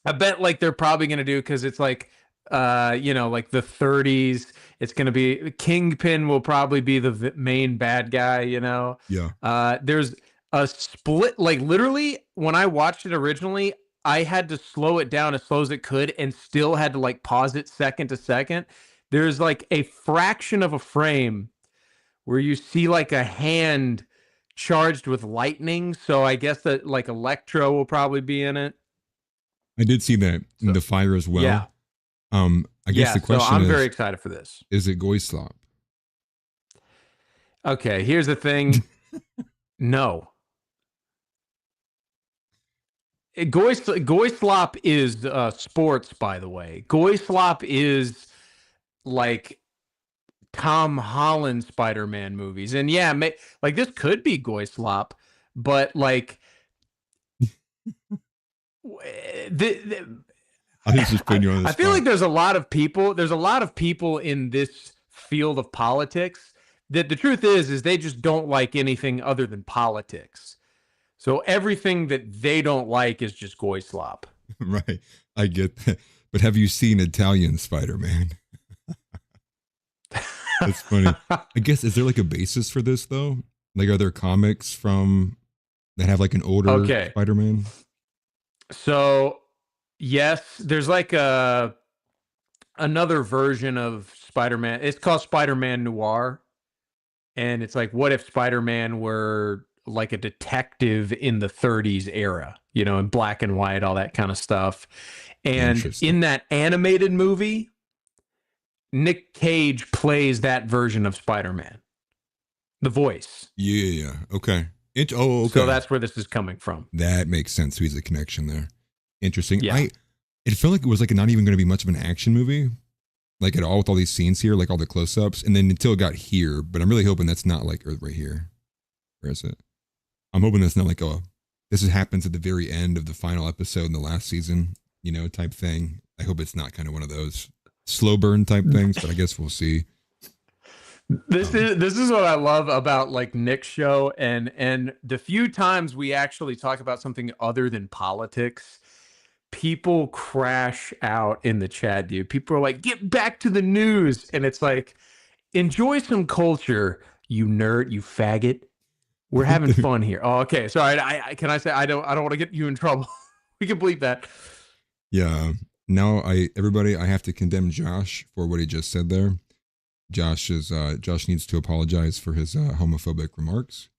I bet like they're probably gonna do because it's like like the 30s. It's gonna be Kingpin will probably be the main bad guy, Yeah. There's a split, like literally when I watched it originally, I had to slow it down as slow as it could and still had to like pause it second to second. There's like a fraction of a frame where you see like a hand charged with lightning. So I guess that like Electro will probably be in it. I did see that in the fire as well. Yeah. I guess the question so I'm is, very excited for this. is it Goyslop? Okay, here's the thing. No. Goyslop is sports, by the way. Goyslop is like Tom Holland Spider-Man movies. And yeah, like this could be Goyslop, but like I think it's just putting you on the I feel spot. like there's a lot of people in this field of politics that the truth is they just don't like anything other than politics. So everything that they don't like is just Goyslop. Right. I get that. But have you seen Italian Spider-Man? That's funny. I guess, is there like a basis for this though? Like, are there comics that have like an older Spider-Man? So yes, there's like another version of Spider-Man. It's called Spider-Man Noir. And it's like, what if Spider-Man were like a detective in the 30s era, in black and white, all that kind of stuff. And in that animated movie, Nick Cage plays that version of Spider-Man, the voice. Yeah. Okay. Okay. So that's where this is coming from. That makes sense. So he's a connection there. Interesting. Yeah. It felt like it was like not even going to be much of an action movie, like at all, with all these scenes here, like all the close-ups, and then until it got here. But I'm really hoping that's not like right here. Where is it? I'm hoping that's not like this happens at the very end of the final episode in the last season, type thing. I hope it's not kind of one of those slow burn type things, but I guess we'll see. This is what I love about like Nick's show, and the few times we actually talk about something other than politics, people crash out in the chat, dude. People are like, "Get back to the news," and it's like, enjoy some culture, you nerd, you faggot. We're having fun here. Oh, okay. Sorry. I can I say I don't want to get you in trouble. We can bleep that. Yeah. Now I have to condemn Josh for what he just said there. Josh needs to apologize for his homophobic remarks.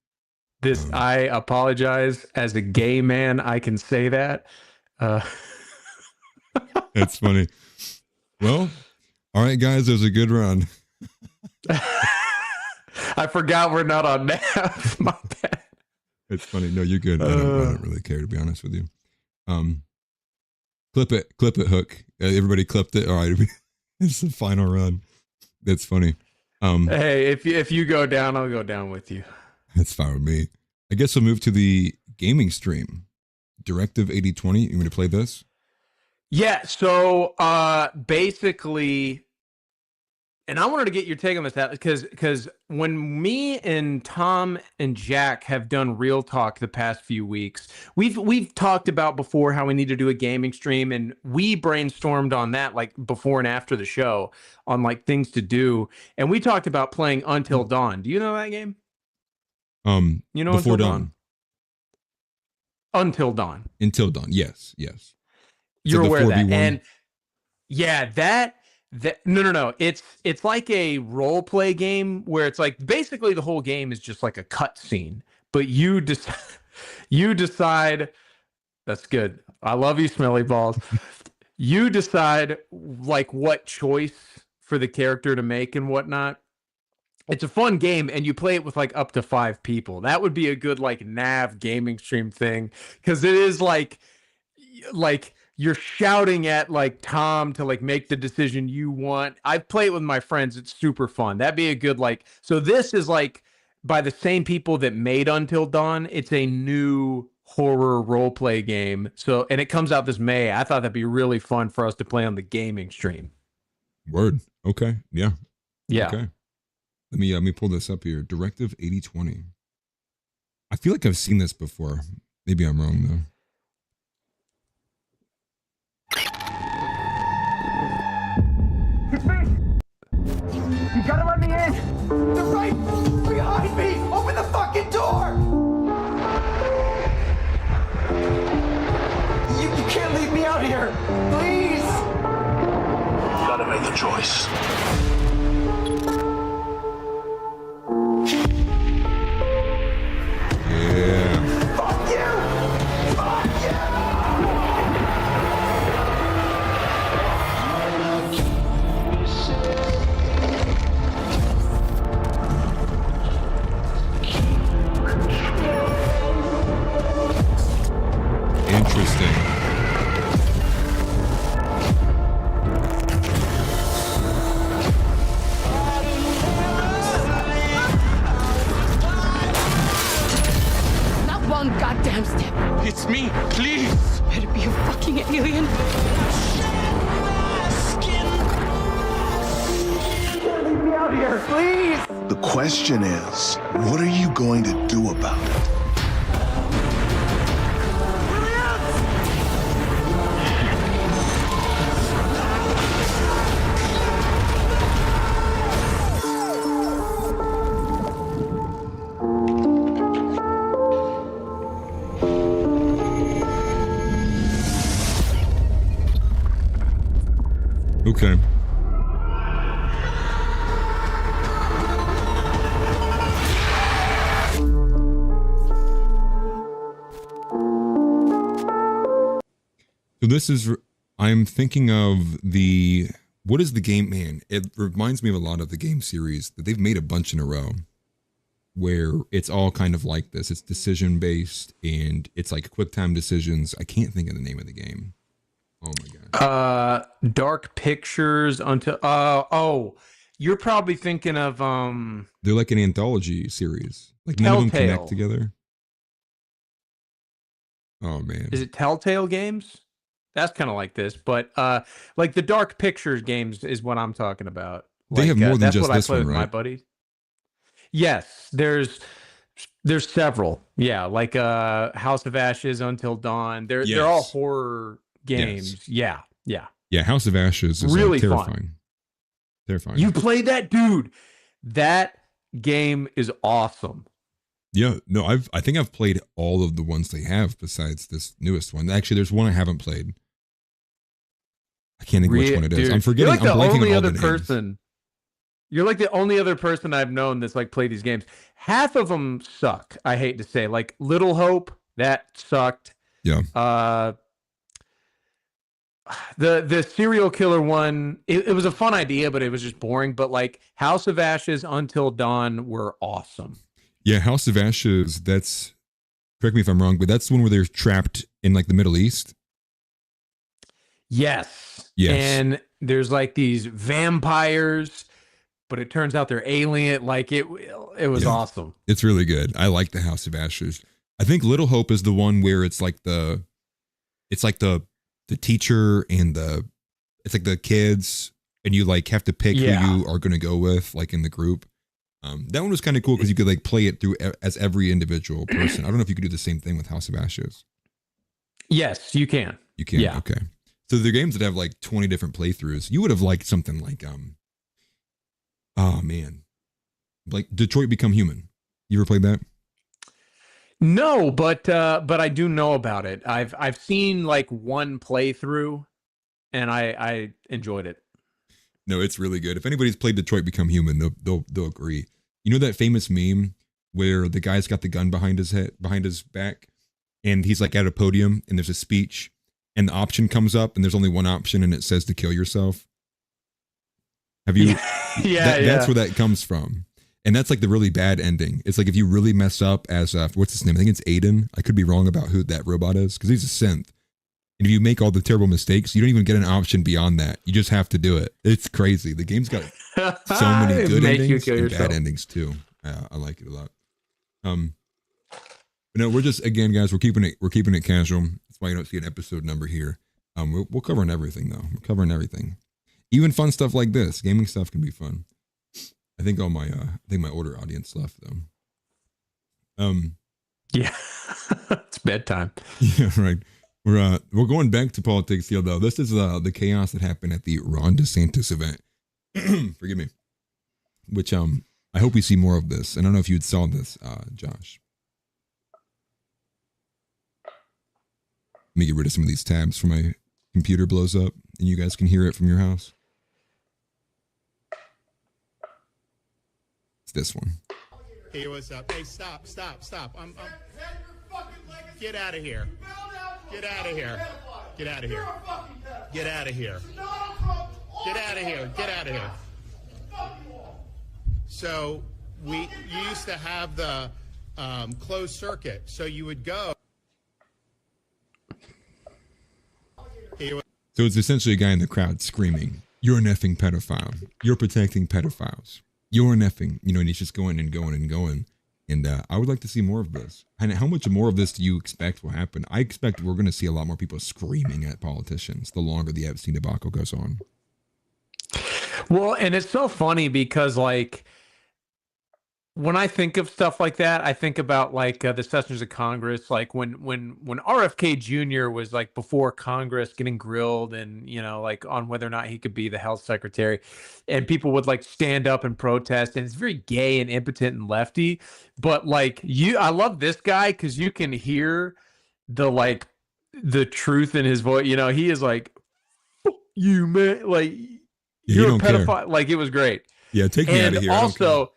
I apologize as a gay man. I can say that. That's funny. Well, all right, guys, it was a good run. I forgot we're not on NAV. My bad. It's funny. No, you're good. I don't really care, to be honest with you. Clip it, Hook. Everybody clipped it. All right, it's the final run. That's funny. Hey, if you go down, I'll go down with you. That's fine with me. I guess we'll move to the gaming stream. Directive 8020. You want me to play this? Yeah. So basically. And I wanted to get your take on this, because when me and Tom and Jack have done Real Talk the past few weeks, we've talked about before how we need to do a gaming stream, and we brainstormed on that like before and after the show on like things to do, and we talked about playing Until Dawn. Do you know that game? Before Dawn. Until Dawn. Until Dawn. Yes. You're aware of that, 4v1? and yeah, no. It's like a role play game where it's like basically the whole game is just like a cut scene, but you decide That's good. I love you, smelly balls. You decide like what choice for the character to make and whatnot. It's a fun game, and you play it with like up to 5 people. That would be a good like NAV gaming stream thing, because it is like you're shouting at like Tom to like make the decision you want. I've played with my friends. It's super fun. That'd be a good like. So this is like by the same people that made Until Dawn. It's a new horror role play game. So, and it comes out this May. I thought that'd be really fun for us to play on the gaming stream. Word. Okay. Yeah. Yeah. Okay. Let me pull this up here. Directive 8020. I feel like I've seen this before. Maybe I'm wrong though. It's me! You gotta let me in! They're right behind me! Open the fucking door! You can't leave me out here! Please! You gotta make the choice. Yeah. Fuck you! Fuck you! Interesting. Not one goddamn step. It's me, please! Better be a fucking alien. Leave me out here, please! The question is, what are you going to do about it? Okay. So this is, I'm thinking of what is the game, man? It reminds me of a lot of the game series that they've made a bunch in a row where it's all kind of like this. It's decision based and it's like quick time decisions. I can't think of the name of the game. Oh my God. Dark Pictures until, you're probably thinking of, They're like an anthology series. Like none of them Telltale. connect together. Oh man. Is it Telltale games? That's kind of like this, but like the Dark Pictures games is what I'm talking about. They Like, have more than that's just what I this play one, with my right? buddies. Yes, there's several. Yeah, like House of Ashes, Until Dawn. They're all Yes. horror games. Yes. Yeah. Yeah, House of Ashes is Really like, fun. terrifying. Terrifying. You played that, dude. That game is awesome. Yeah, no, I think I've played all of the ones they have besides this newest one. Actually, there's one I haven't played. I can't think which one it is. Dude, I'm forgetting. You're like the I'm blanking only on all other the names. person. You're like the only other person I've known that's like played these games. Half of them suck. I hate to say, like Little Hope, that sucked. Yeah. The serial killer one, it was a fun idea, but it was just boring. But like House of Ashes, Until Dawn were awesome. Yeah, House of Ashes, that's, correct me if I'm wrong, but that's the one where they're trapped in like the Middle East. Yes. Yes. And there's like these vampires, but it turns out they're alien. Like it was awesome. It's really good. I like the House of Ashes. I think Little Hope is the one where it's like the teacher and it's like the kids and you like have to pick who you are going to go with, like in the group. That one was kind of cool because you could like play it through as every individual person. I don't know if you could do the same thing with House of Ashes. Yes, you can. You can. Yeah. Okay. So the games that have like 20 different playthroughs, you would have liked something like, oh man, like Detroit Become Human. You ever played that? No, but I do know about it. I've seen like one playthrough, and I enjoyed it. No, it's really good. If anybody's played Detroit Become Human, they'll agree. You know that famous meme where the guy's got the gun behind his back, and he's like at a podium and there's a speech and the option comes up and there's only one option and it says to kill yourself. Have you? That's where that comes from. And that's like the really bad ending. It's like if you really mess up as, what's his name? I think it's Aiden. I could be wrong about who that robot is because he's a synth. And if you make all the terrible mistakes, you don't even get an option beyond that. You just have to do it. It's crazy. The game's got so many good endings and bad endings too. I like it a lot. But no, we're just, again, guys, we're keeping it casual. That's why you don't see an episode number here. We're covering everything though. We're covering everything. Even fun stuff like this. Gaming stuff can be fun. I think my older audience left though. Yeah, it's bedtime. Yeah, right. We're going back to politics here though. This is the chaos that happened at the Ron DeSantis event. Forgive me. Which I hope we see more of this. I don't know if you saw this, Josh. Let me get rid of some of these tabs before my computer blows up and you guys can hear it from your house. This one. Hey, what's up? Hey, stop. I'm get out of here. Get out of here. Get out of here. Get out of here. Get out of here. Get out of here. So you used to have the closed circuit. So you would go. So it's essentially a guy in the crowd screaming, "You're an effing pedophile. You're protecting pedophiles. You're an effing," and he's just going and going and going. And I would like to see more of this. And how much more of this do you expect will happen? I expect we're going to see a lot more people screaming at politicians the longer the Epstein debacle goes on. Well, and it's so funny because like when I think of stuff like that, I think about like the sessions of Congress, like when RFK Jr. was like before Congress getting grilled and, like on whether or not he could be the health secretary, and people would like stand up and protest, and it's very gay and impotent and lefty. But like I love this guy because you can hear the truth in his voice. He is like, "You man, like you're a pedophile." Care. Like it was great. Yeah, take me out of here. Also,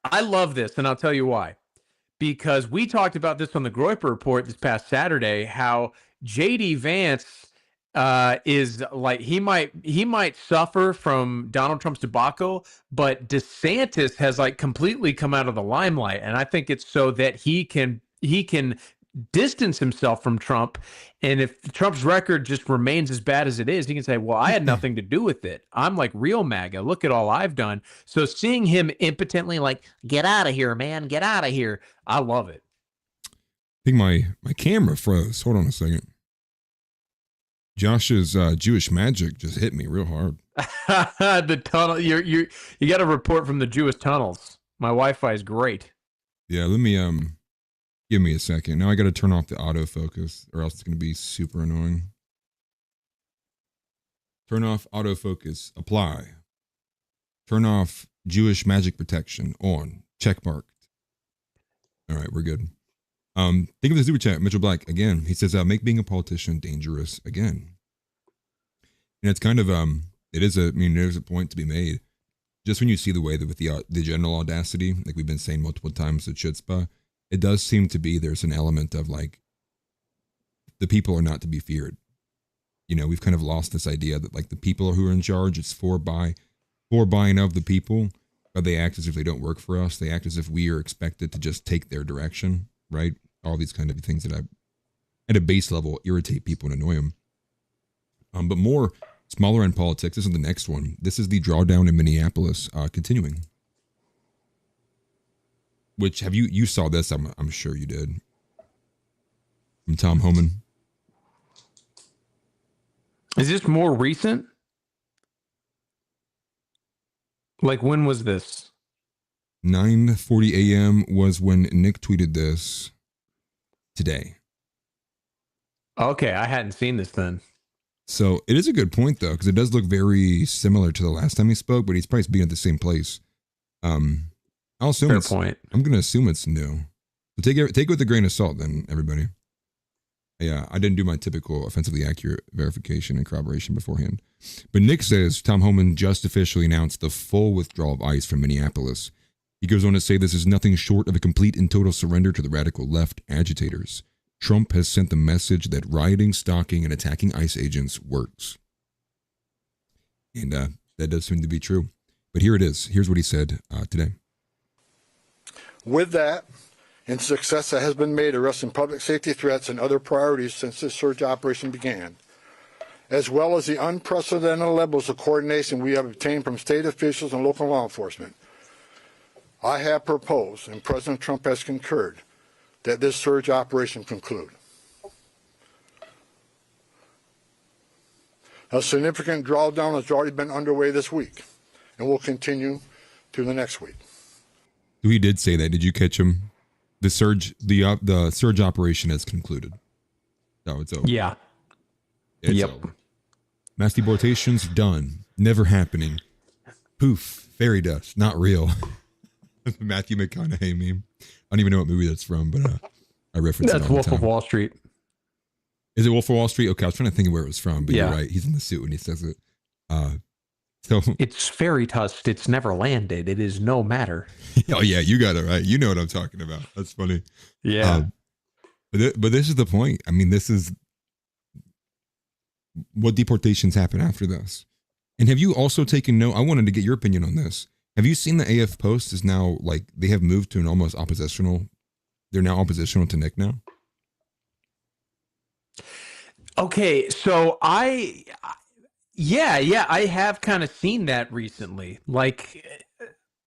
I love this, and I'll tell you why. Because we talked about this on the Groyper report this past Saturday, how JD Vance is like he might suffer from Donald Trump's debacle, but DeSantis has like completely come out of the limelight, and I think it's so that he can distance himself from Trump. And if Trump's record just remains as bad as it is, he can say, well, I had nothing to do with it. I'm like real MAGA. Look at all I've done. So seeing him impotently like, get out of here, man, get out of here. I love it. I think my camera froze. Hold on a second. Josh's Jewish magic just hit me real hard. The tunnel. You got a report from the Jewish tunnels. My Wi-Fi is great. Yeah, let me give me a second. Now I got to turn off the autofocus or else it's going to be super annoying. Turn off autofocus. Apply. Turn off Jewish magic protection. On. Check marked. All right, we're good. Think of the super chat. Mitchell Black again. He says, "Make being a politician dangerous again." And it's kind of there's a point to be made. Just when you see the way that with the general audacity, like we've been saying multiple times at chutzpah, it does seem to be there's an element of like the people are not to be feared. We've kind of lost this idea that like the people who are in charge, it's for by and of the people, but they act as if they don't work for us. They act as if we are expected to just take their direction, right? All these kind of things that at a base level irritate people and annoy them. But more smaller end politics. This is the next one. This is the drawdown in Minneapolis continuing. Which you saw this? I'm sure you did. From Tom Homan. Is this more recent? Like when was this? 9:40 a.m. was when Nick tweeted this today. Okay, I hadn't seen this then. So it is a good point though, because it does look very similar to the last time he spoke, but he's probably speaking at the same place. I'll assume Fair point. I'm going to assume it's new. So take it with a grain of salt then, everybody. Yeah, I didn't do my typical offensively accurate verification and corroboration beforehand. But Nick says Tom Homan just officially announced the full withdrawal of ICE from Minneapolis. He goes on to say this is nothing short of a complete and total surrender to the radical left agitators. Trump has sent the message that rioting, stalking, and attacking ICE agents works. And that does seem to be true. But here it is. Here's what he said today. With that, and success that has been made arresting public safety threats and other priorities since this surge operation began, as well as the unprecedented levels of coordination we have obtained from state officials and local law enforcement, I have proposed, and President Trump has concurred, that this surge operation conclude. A significant drawdown has already been underway this week and will continue to the next week. He did say that. Did you catch him? The surge operation has concluded. No, it's over. Yeah. It's over. Mass deportations done. Never happening. Poof. Fairy dust. Not real. Matthew McConaughey meme. I don't even know what movie that's from, but I reference it all the time. That's Wolf of Wall Street. Is it Wolf of Wall Street? Okay, I was trying to think of where it was from, but yeah. You're right. He's in the suit when he says it. So it's fairy dust. It's never landed. It is no matter. Oh yeah, you got it right. You know what I'm talking about. That's funny. Yeah. But this is the point. I mean, this is what deportations happen after this. And have you also taken note? I wanted to get your opinion on this. Have you seen the AF Post is now like they have moved to an almost oppositional? They're now oppositional to Nick now. Okay, so I have kind of seen that recently. Like,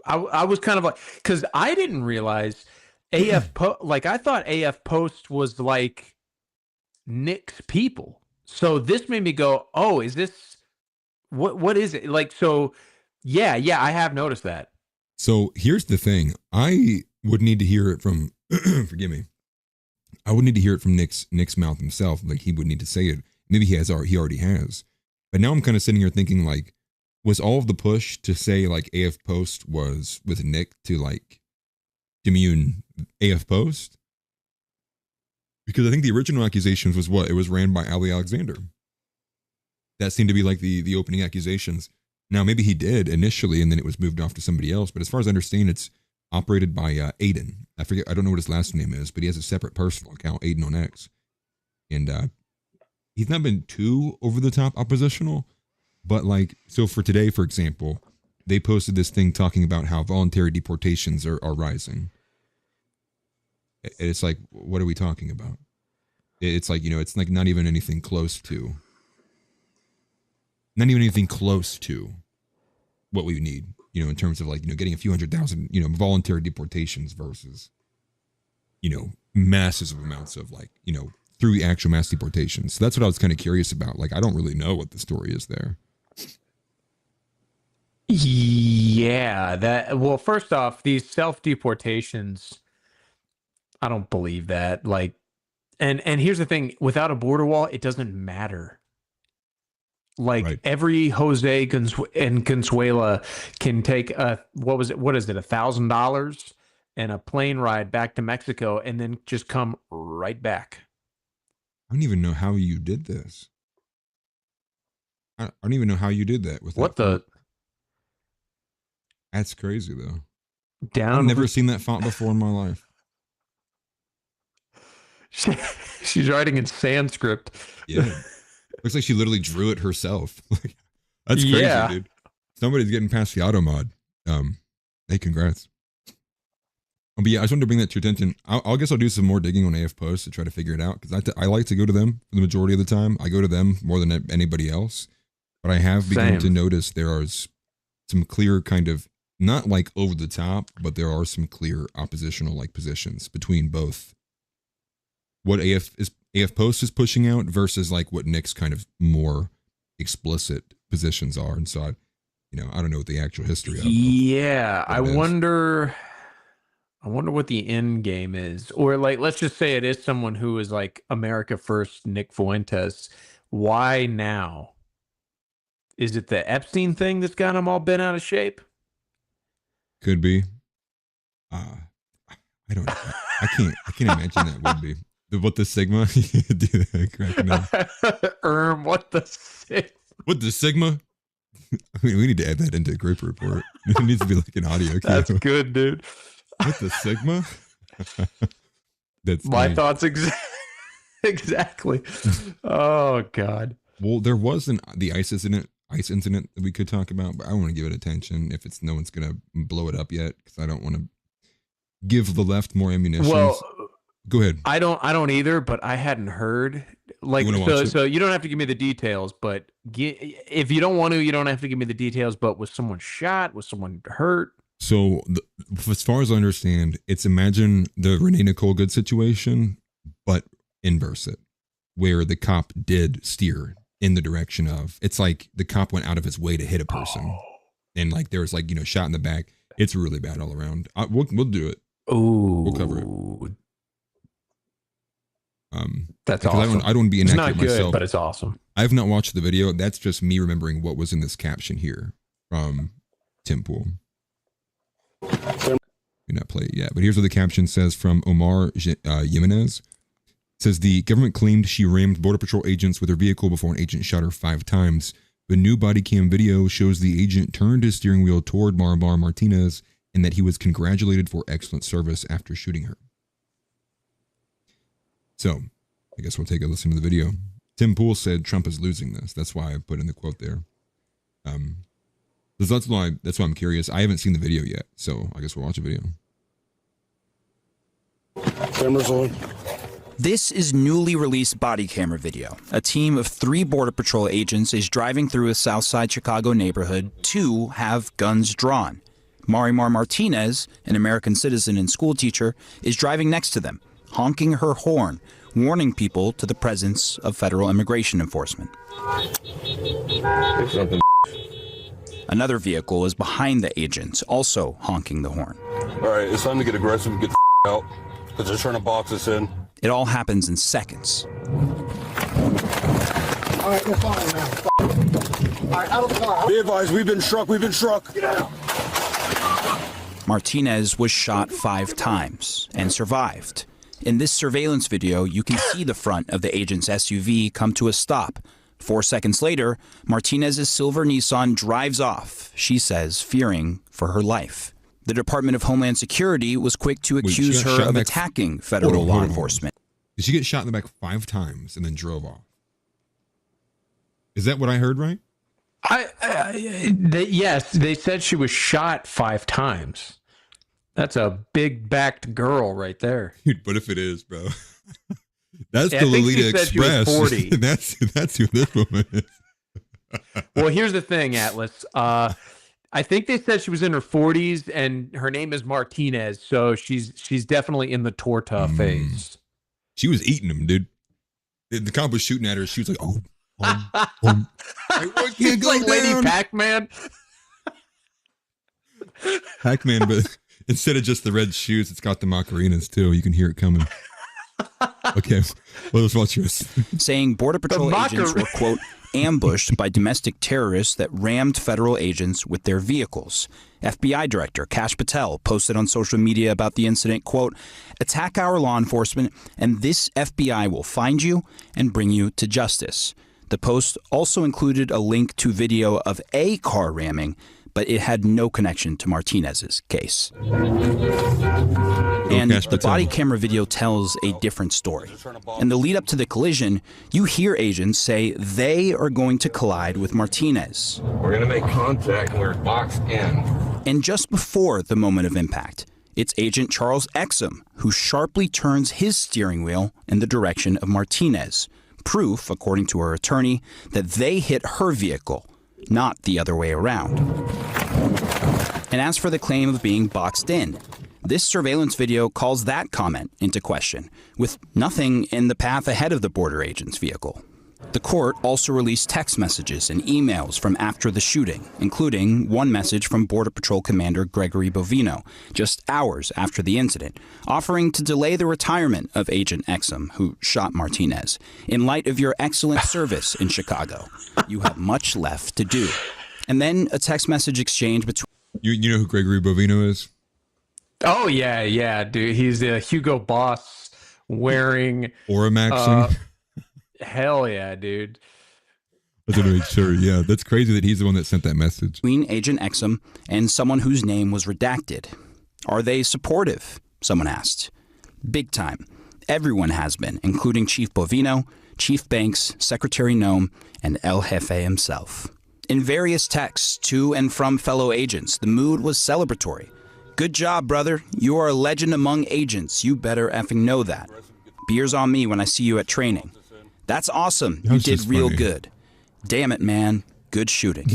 I was kind of like, because I didn't realize AF like I thought AF Post was like Nick's people. So this made me go, oh, is this what is it like? So yeah, I have noticed that. So here's the thing: I would need to hear it from. Forgive me. I would need to hear it from Nick's mouth himself. Like he would need to say it. Maybe he already has. But now I'm kind of sitting here thinking like, was all of the push to say like AF Post was with Nick to like demean AF Post? Because I think the original accusations was what? It was ran by Ali Alexander. That seemed to be like the opening accusations. Now maybe he did initially and then it was moved off to somebody else. But as far as I understand, it's operated by Aiden. I don't know what his last name is, but he has a separate personal account, Aiden on X. And he's not been too over the top oppositional, but like, so for today, for example, they posted this thing talking about how voluntary deportations are rising. It's like, what are we talking about? It's like, it's like not even anything close to what we need, in terms of like, getting a few 100,000, voluntary deportations versus, masses of amounts of like, through actual mass deportations. So that's what I was kind of curious about. Like, I don't really know what the story is there. Yeah, well, first off, these self-deportations, I don't believe that. Like, and here's the thing, without a border wall, it doesn't matter. Like right. Every Jose and Consuela can take what is it, $1,000 and a plane ride back to Mexico and then just come right back. I don't even know how you did this. I don't even know how you did that. With what that That's crazy though. I've never seen that font before in my life. She's writing in Sanskrit. Yeah. Looks like she literally drew it herself. That's crazy, dude. Somebody's getting past the auto mod. Hey, congrats. But yeah, I just wanted to bring that to your attention. I guess I'll do some more digging on AF Post to try to figure it out because I like to go to them for the majority of the time. I go to them more than anybody else. But I have begun to notice there are some clear kind of, not like over the top, but there are some clear oppositional like positions between both what AF Post is pushing out versus like what Nick's kind of more explicit positions are. And so I don't know what the actual history of Yeah, I wonder what the end game is. Or like, let's just say it is someone who is like America First, Nick Fuentes. Why now? Is it the Epstein thing that's got him all bent out of shape? Could be. I don't know. I can't imagine that would be. What the Sigma? What the Sigma? What the Sigma? I mean, we need to add that into a Groyper report. It needs to be like an audio cue. That's good, dude. What the Sigma? That's My funny. thoughts exactly. Oh God. Well, there was the ICE incident that we could talk about, but I want to give it attention if no one's gonna blow it up yet, because I don't want to give the left more ammunition. Well, go ahead. I don't either, but I hadn't heard. Like, so you don't have to give me the details, but if you don't want to, you don't have to give me the details. But was someone shot? Was someone hurt? So, as far as I understand, it's imagine the Renee Nicole good situation, but inverse it, where the cop did steer in the direction of. It's like the cop went out of his way to hit a person, and like there was like shot in the back. It's really bad all around. We'll do it. Oh, we'll cover it. That's awesome. I don't want to be inaccurate it's not good, myself, but it's awesome. I have not watched the video. That's just me remembering what was in this caption here from Tim Pool. We not play it yet, but here's what the caption says from Omar Jimenez. It says the government claimed she rammed Border Patrol agents with her vehicle before an agent shot her 5 times. The new body cam video shows the agent turned his steering wheel toward Marbar Martinez and that he was congratulated for excellent service after shooting her. So, I guess we'll take a listen to the video. Tim Pool said Trump is losing this. That's why I put in the quote there. That's why I'm curious. I haven't seen the video yet, so I guess we'll watch a video. Cameras on. This is newly released body camera video. A team of 3 Border Patrol agents is driving through a Southside Chicago neighborhood. 2 have guns drawn. Marimar Martinez, an American citizen and school teacher, is driving next to them, honking her horn, warning people to the presence of federal immigration enforcement. Another vehicle is behind the agents, also honking the horn. All right, it's time to get aggressive and get the out. Because they're trying to box us in. It all happens in seconds. All right, we're fine now. All right, out of the car. Be advised, we've been struck. We've been struck. Get out. Martinez was shot 5 times and survived. In this surveillance video, you can see the front of the agent's SUV come to a stop. 4 seconds later, Martinez's silver Nissan drives off, she says, fearing for her life. The Department of Homeland Security was quick to accuse her of attacking federal law enforcement. Did she get shot in the back 5 times and then drove off? Is that what I heard right? Yes, they said she was shot 5 times. That's a big backed girl right there. Dude, but if it is, bro. That's the Lolita Express. 40. that's who this woman is. Well, here's the thing, Atlas. I think they said she was in her 40s, and her name is Martinez, so she's definitely in the torta phase. She was eating him, dude. The cop was shooting at her. She was like, "Oh, she's like Lady Pac-Man." Pac-Man, but instead of just the red shoes, it's got the Macarinas too. You can hear it coming. Okay, well, let's watch this. Saying Border Patrol agents were, quote, ambushed by domestic terrorists that rammed federal agents with their vehicles. FBI Director Kash Patel posted on social media about the incident, quote, attack our law enforcement and this FBI will find you and bring you to justice. The post also included a link to video of a car ramming, but it had no connection to Martinez's case. And the body camera video tells a different story. In the lead up to the collision, you hear agents say they are going to collide with Martinez. We're going to make contact and we're boxed in. And just before the moment of impact, it's Agent Charles Exum who sharply turns his steering wheel in the direction of Martinez. Proof, according to her attorney, that they hit her vehicle, not the other way around. And as for the claim of being boxed in, this surveillance video calls that comment into question, with nothing in the path ahead of the border agent's vehicle. The court also released text messages and emails from after the shooting, including one message from Border Patrol Commander Gregory Bovino, just hours after the incident, offering to delay the retirement of Agent Exum, who shot Martinez. In light of your excellent service in Chicago, you have much left to do. And then a text message exchange between... You know who Gregory Bovino is? Oh, yeah, dude. He's a Hugo Boss wearing... Aura Maxing. Hell yeah, dude. I want to make sure. Yeah, that's crazy that he's the one that sent that message. Between Agent Exum and someone whose name was redacted. Are they supportive? Someone asked. Big time. Everyone has been, including Chief Bovino, Chief Banks, Secretary Nome, and El Jefe himself. In various texts to and from fellow agents, the mood was celebratory. Good job, brother. You are a legend among agents. You better effing know that. Beers on me when I see you at training. That's awesome. You did real good. Damn it, man. Good shooting.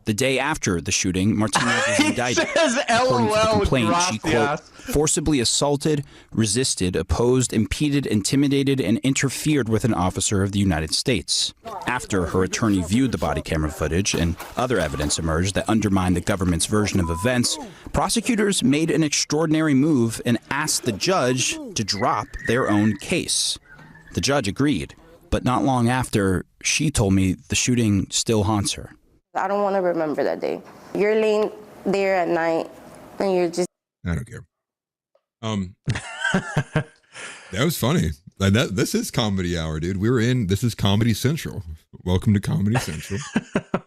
The day after the shooting, Martinez was indicted. According to the complaint, she, quote, forcibly assaulted, resisted, opposed, impeded, intimidated, and interfered with an officer of the United States. After her attorney viewed the body camera footage and other evidence emerged that undermined the government's version of events, prosecutors made an extraordinary move and asked the judge to drop their own case. The judge agreed, but not long after, she told me the shooting still haunts her. I don't want to remember that day. You're laying there at night and you're just... I don't care. That was funny. Like this is Comedy Hour, dude. This is Comedy Central. Welcome to Comedy Central.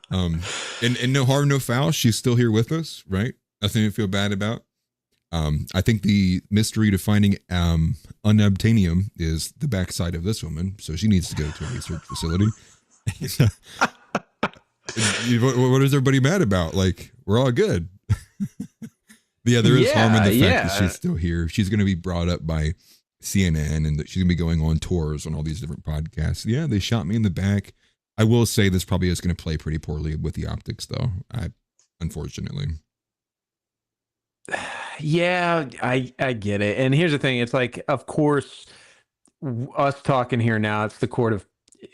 And no harm, no foul. She's still here with us, right? Nothing to feel bad about. I think the mystery to finding unobtainium is the backside of this woman. So she needs to go to a research facility. What is everybody mad about? Like, we're all good. Yeah, there is harm in the fact that she's still here. She's going to be brought up by CNN and that she's going to be going on tours on all these different podcasts. Yeah, they shot me in the back. I will say this probably is going to play pretty poorly with the optics, though. Unfortunately. Yeah, I get it. And here's the thing. It's like, of course, us talking here now,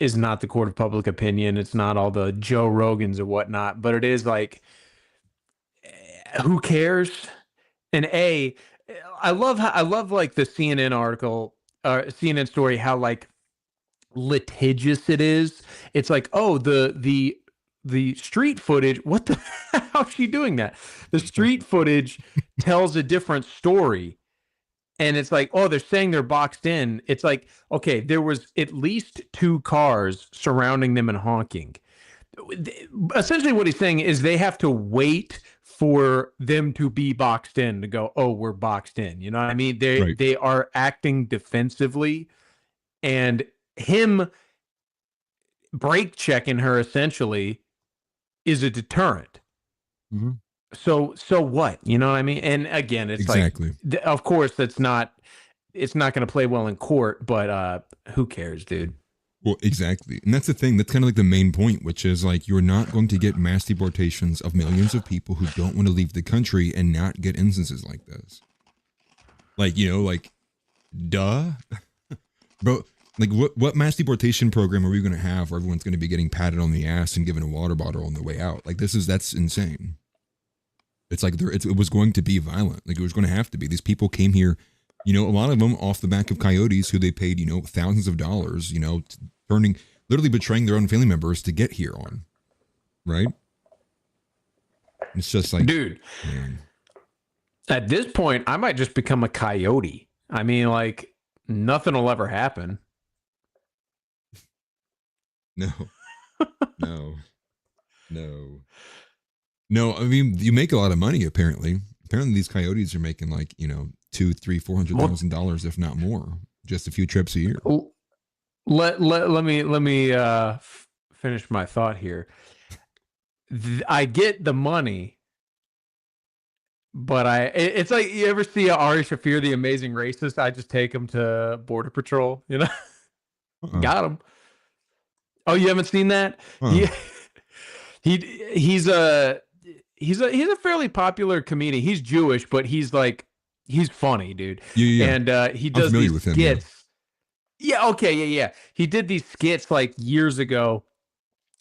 is not the court of public opinion. It's not all the Joe Rogans or whatnot, but it is like, who cares? And I love like the CNN article, CNN story, how like litigious it is. It's like, oh, the street footage. What the how's she doing that? The street footage tells a different story. And it's like, oh, they're saying they're boxed in. It's like, okay, there was at least 2 cars surrounding them and honking. Essentially what he's saying is they have to wait for them to be boxed in to go, oh, we're boxed in. You know what I mean? They are acting defensively, and him brake checking her essentially is a deterrent. Mm-hmm. So what? You know what I mean? And again, it's exactly. Like, of course, it's not going to play well in court, but who cares, dude? Well, exactly. And that's the thing. That's kind of like the main point, which is like, you're not going to get mass deportations of millions of people who don't want to leave the country and not get instances like this. Like, you know, like, duh. Bro, like what mass deportation program are we going to have where everyone's going to be getting patted on the ass and given a water bottle on their way out? Like, that's insane. It's like it was going to be violent. Like, it was going to have to be. These people came here, you know, a lot of them off the back of Coyotes, who they paid, you know, thousands of dollars, you know, literally betraying their own family members to get here on. Right? It's just like, dude, man. At this point, I might just become a coyote. I mean, like, nothing will ever happen. No, I mean, you make a lot of money, apparently. Apparently these coyotes are making like, you know, $200,000-$400,000, if not more, just a few trips a year. Let me finish my thought here. I get the money, but it's like, you ever see Ari Shaffir, the Amazing Racist? I just take him to Border Patrol, you know? Got him. Oh, you haven't seen that? He's a fairly popular comedian. He's Jewish, but he's funny, dude. Yeah. And he does these skits. Him, Yeah. He did these skits like years ago,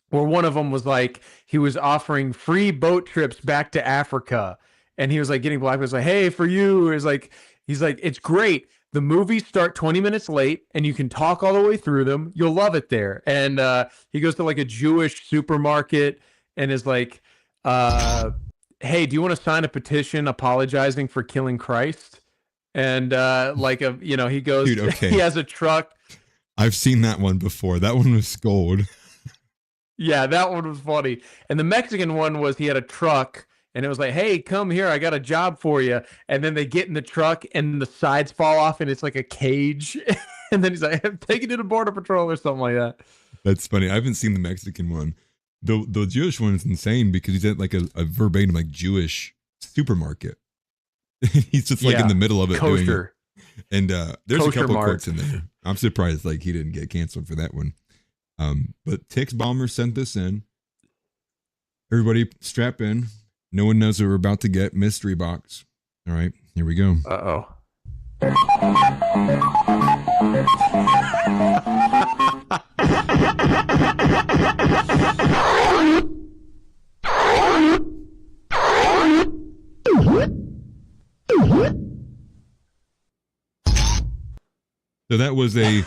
where one of them was like, he was offering free boat trips back to Africa, and he was like getting black. Was like, hey, for you, he's like, it's great. The movies start 20 minutes late, and you can talk all the way through them. You'll love it there. And he goes to like a Jewish supermarket and is like, hey, do you want to sign a petition apologizing for killing Christ? And he goes, dude, okay. He has a truck. I've seen that one before. That one was gold. Yeah, that one was funny. And the Mexican one was he had a truck and it was like, hey, come here, I got a job for you. And then they get in the truck and the sides fall off and it's like a cage. And then he's like, I'm taking it to Border Patrol or something like that. That's funny. I haven't seen the Mexican one. The Jewish one is insane because he's at like a verbatim like Jewish supermarket. He's just like in the middle of it doing it. And there's a couple quotes in there. I'm surprised like he didn't get canceled for that one. But Tix Bomber sent this in. Everybody strap in. No one knows what we're about to get. Mystery box. All right, here we go. Uh-oh. So that was a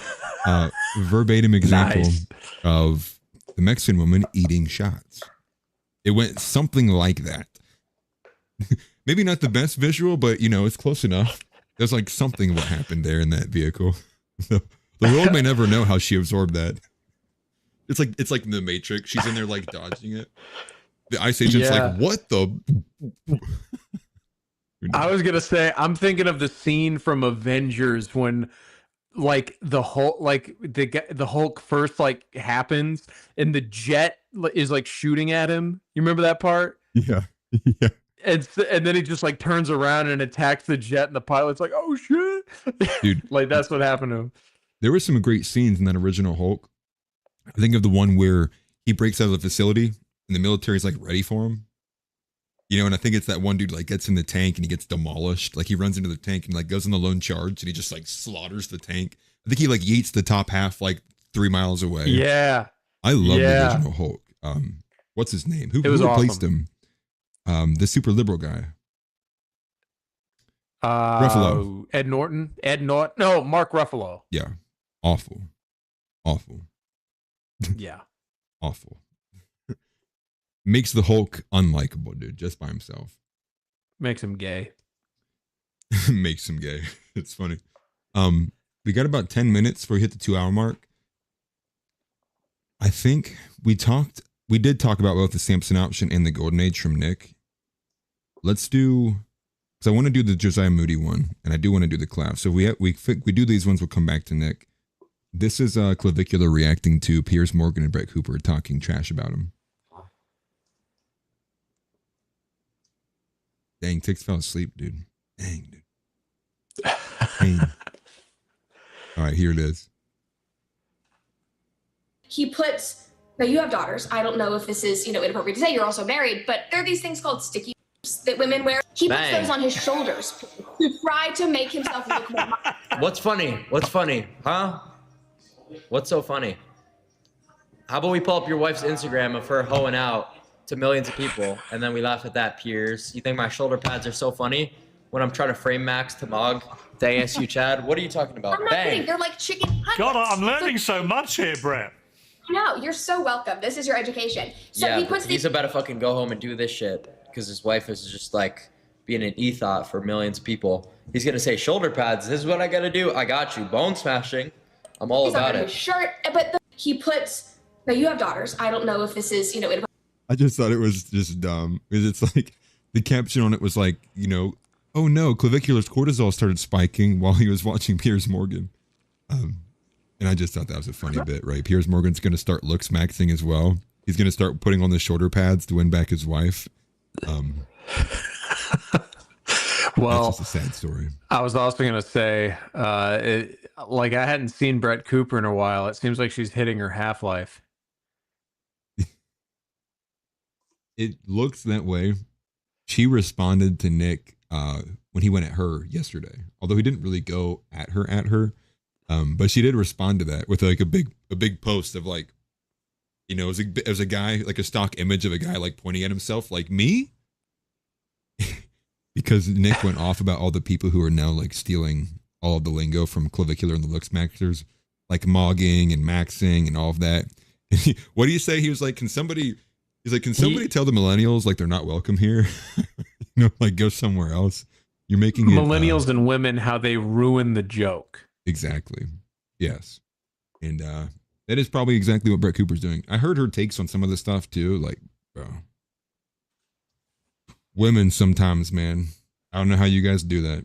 verbatim example of the Mexican woman eating shots. It went something like that. Maybe not the best visual, but you know, it's close enough. There's like something what happened there in that vehicle. So the world may never know how she absorbed that. It's like the Matrix. She's in there like dodging it. The ICE agent's like, what the? I was gonna say, I'm thinking of the scene from Avengers when like the Hulk, like the Hulk first like happens and the jet is like shooting at him. You remember that part? Yeah. Yeah. And then he just like turns around and attacks the jet and the pilot's like, oh shit. Dude. Like that's what happened to him. There were some great scenes in that original Hulk. I think of the one where he breaks out of the facility and the military's like ready for him. You know, and I think it's that one dude like gets in the tank and he gets demolished. Like he runs into the tank and like goes on the lone charge and he just like slaughters the tank. I think he like yeets the top half like 3 miles away. Yeah. I love the original Hulk. What's his name? Who replaced him? The super liberal guy. Ruffalo. Ed Norton. No, Mark Ruffalo. Yeah. Awful. Yeah. Awful. Makes the Hulk unlikable, dude, just by himself. Makes him gay. Makes him gay. It's funny. We got about 10 minutes before we hit the 2-hour mark. I think we did talk about both the Samson option and the Golden Age from Nick. Let's do, because I want to do the Josiah Moody one, and I do want to do the Clav. So we do these ones, we'll come back to Nick. This is Clavicular reacting to Piers Morgan and Brett Cooper talking trash about him. Dang, Tix fell asleep, dude. Dang, dude. Dang. All right, here it is. He puts, now you have daughters. I don't know if this is, inappropriate to say. You're also married, but there are these things called sticky that women wear. He puts those on his shoulders to try to make himself look more. What's funny? Huh? What's so funny? How about we pull up your wife's Instagram of her hoeing out to millions of people, and then we laugh at that, Piers. You think my shoulder pads are so funny when I'm trying to frame Max to Mog? Dang you, Chad. What are you talking about? I'm not kidding. They're like chicken nuggets. God, I'm learning so much here, Brett. No, you're so welcome. This is your education. So yeah, he puts he's about to fucking go home and do this shit because his wife is just like being an ethot for millions of people. He's gonna say shoulder pads. This is what I gotta do. I got you. Bone smashing. I'm all about it. His shirt, but he puts. Now you have daughters. I don't know if this is inappropriate. I just thought it was just dumb because it's like the caption on it was like, oh no, Clavicular's cortisol started spiking while he was watching Piers Morgan. And I just thought that was a funny bit, right? Piers Morgan's going to start looks maxing as well. He's going to start putting on the shoulder pads to win back his wife. Well, that's just a sad story. I was also going to say, I hadn't seen Brett Cooper in a while. It seems like she's hitting her half-life. It looks that way. She responded to Nick when he went at her yesterday, although he didn't really go at her. But she did respond to that with like a big post of like, it was a guy, like a stock image of a guy like pointing at himself like me. Because Nick went off about all the people who are now like stealing all of the lingo from Clavicular and the Looks Maxers, like mogging and maxing and all of that. And what do you say? He was like, can somebody tell the millennials like they're not welcome here? Like go somewhere else. You're making millennials and women, how they ruin the joke. Exactly. Yes. And That is probably exactly what Brett Cooper's doing. I heard her takes on some of the stuff too. Like, bro, women sometimes, man. I don't know how you guys do that.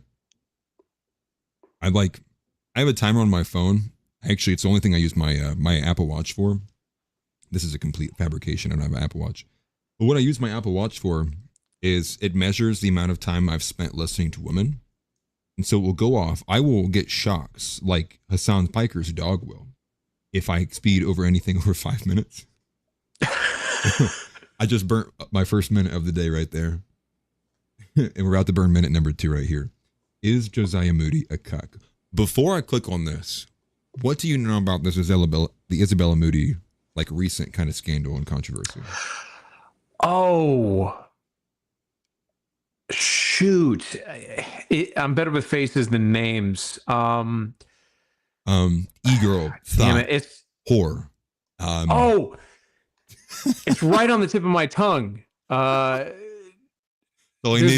I have a timer on my phone. Actually, it's the only thing I use my my Apple Watch for. This is a complete fabrication. I don't have an Apple Watch. But what I use my Apple Watch for is it measures the amount of time I've spent listening to women. And so it will go off. I will get shocks like Hassan Piker's dog will if I speed over anything over 5 minutes. I just burnt my first minute of the day right there. And we're about to burn minute number 2 right here. Is Josiah Moody a cuck? Before I click on this, what do you know about this Isabella Moody, like recent kind of scandal and controversy? Oh, shoot. I'm better with faces than names. E-girl, thought, Damn it, it's whore. It's right on the tip of my tongue. There's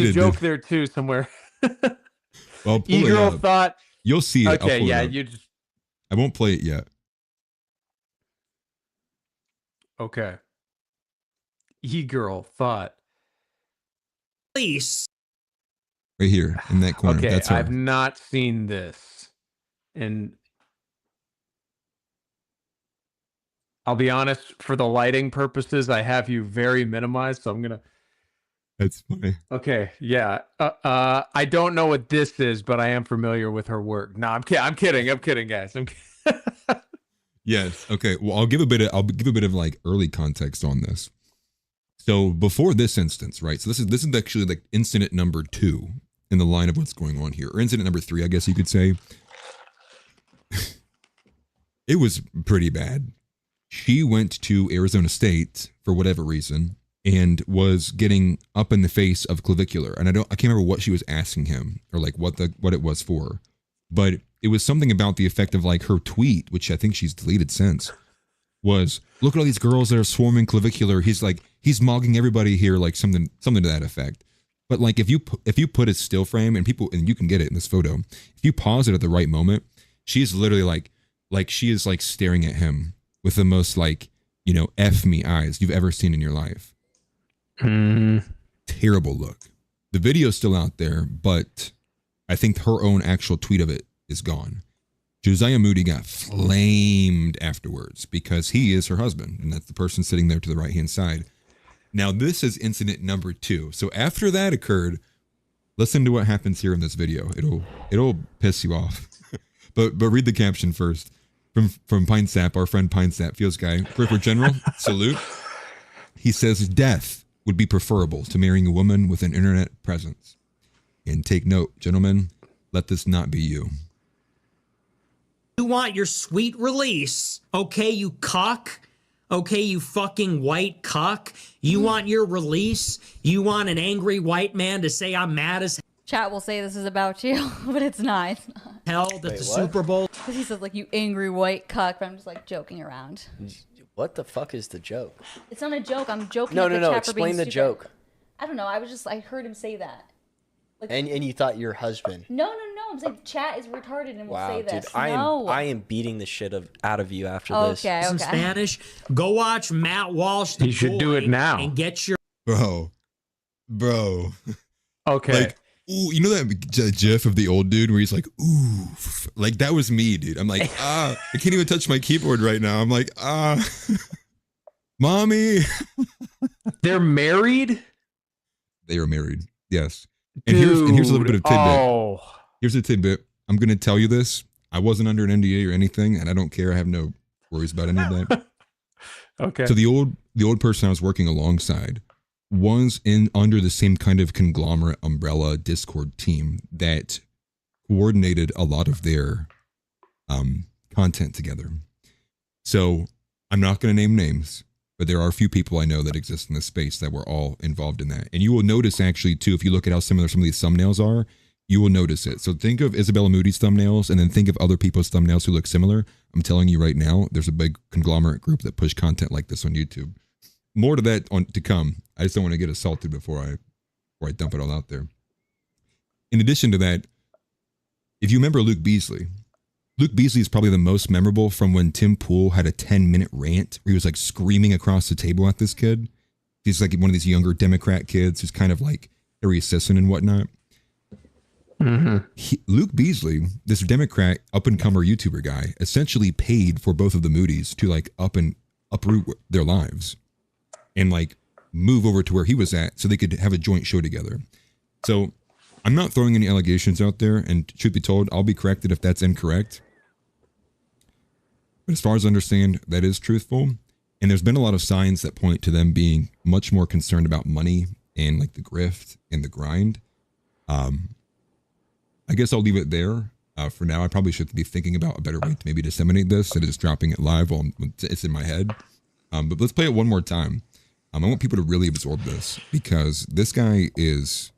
a joke there too somewhere. Well, E-girl thought. You'll see it. Okay, yeah, you just. I won't play it yet. Okay. E-girl thought. Please. Right here in that corner. Okay, That's her. I've not seen this, and I'll be honest. For the lighting purposes, I have you very minimized, so I'm gonna. That's funny. Okay, yeah. I don't know what this is, but I am familiar with her work. No, I'm kidding. I'm kidding, guys. Yes. Okay. Well, I'll give a bit of like early context on this. So before this instance, right? So this is actually like incident number 2 in the line of what's going on here, or incident number 3, I guess you could say. It was pretty bad. She went to Arizona State for whatever reason and was getting up in the face of Clavicular, and I can't remember what she was asking him or like what it was for, but it was something about the effect of like her tweet, which I think she's deleted since, was, look at all these girls that are swarming Clavicular. He's mogging everybody here, like something to that effect. But like if you put a still frame and you can get it in this photo, if you pause it at the right moment, she's literally like she is like staring at him with the most like, you know, F me eyes you've ever seen in your life. Terrible look. The video's still out there, but I think her own actual tweet of it is gone. Josiah Moody got flamed afterwards because he is her husband, and that's the person sitting there to the right hand side. Now this is incident number 2. So after that occurred, listen to what happens here in this video. It'll piss you off. but read the caption first. From Pine Sap, our friend Pine Sap, Fields guy, Groyper General, salute. He says death would be preferable to marrying a woman with an internet presence. And take note, gentlemen, let this not be you. You want your sweet release, okay, you cock? Okay, you fucking white cock? You want your release? You want an angry white man to say I'm mad as Chat will say this is about you, but it's not. It's not. hell that the Super Bowl... Because he says, like, you angry white cuck, but I'm just, like, joking around. What the fuck is the joke? It's not a joke. I'm joking No, at the no, no. chat for being Explain the stupid. joke. I don't know. I heard him say that. Like, And you thought your husband. No. I'm saying chat is retarded and will Wow, say dude, this. I am beating the shit out of you after this. Okay. Some Spanish. Go watch Matt Walsh. The You should do Boy, it now. And get your... Bro. Okay. Like, ooh, you know that gif of the old dude where he's like, ooh, like that was me, dude. I'm like, I can't even touch my keyboard right now. I'm like, mommy. They're married? They are married. Yes. And here's a little bit of tidbit. Oh. Here's a tidbit. I'm going to tell you this. I wasn't under an NDA or anything, and I don't care. I have no worries about any of that. Okay. So the old person I was working alongside was under the same kind of conglomerate umbrella Discord team that coordinated a lot of their content together. So I'm not going to name names, but there are a few people I know that exist in this space that were all involved in that. And you will notice actually too, if you look at how similar some of these thumbnails are, you will notice it. So think of Isabella Moody's thumbnails and then think of other people's thumbnails who look similar. I'm telling you right now, there's a big conglomerate group that push content like this on YouTube. More to that to come. I just don't want to get assaulted before I dump it all out there. In addition to that, if you remember Luke Beasley, Luke Beasley is probably the most memorable from when Tim Pool had a 10-minute rant where he was like screaming across the table at this kid. He's like one of these younger Democrat kids who's kind of like Harry Sisson and whatnot. Luke Beasley, this Democrat up-and-comer YouTuber guy, essentially paid for both of the Moody's to like uproot their lives and like move over to where he was at so they could have a joint show together. So I'm not throwing any allegations out there, and truth be told, I'll be corrected if that's incorrect. But as far as I understand, that is truthful. And there's been a lot of signs that point to them being much more concerned about money and like the grift and the grind. I guess I'll leave it there for now. I probably should be thinking about a better way to maybe disseminate this instead of just dropping it live while it's in my head. But let's play it one more time. I want people to really absorb this because this guy is...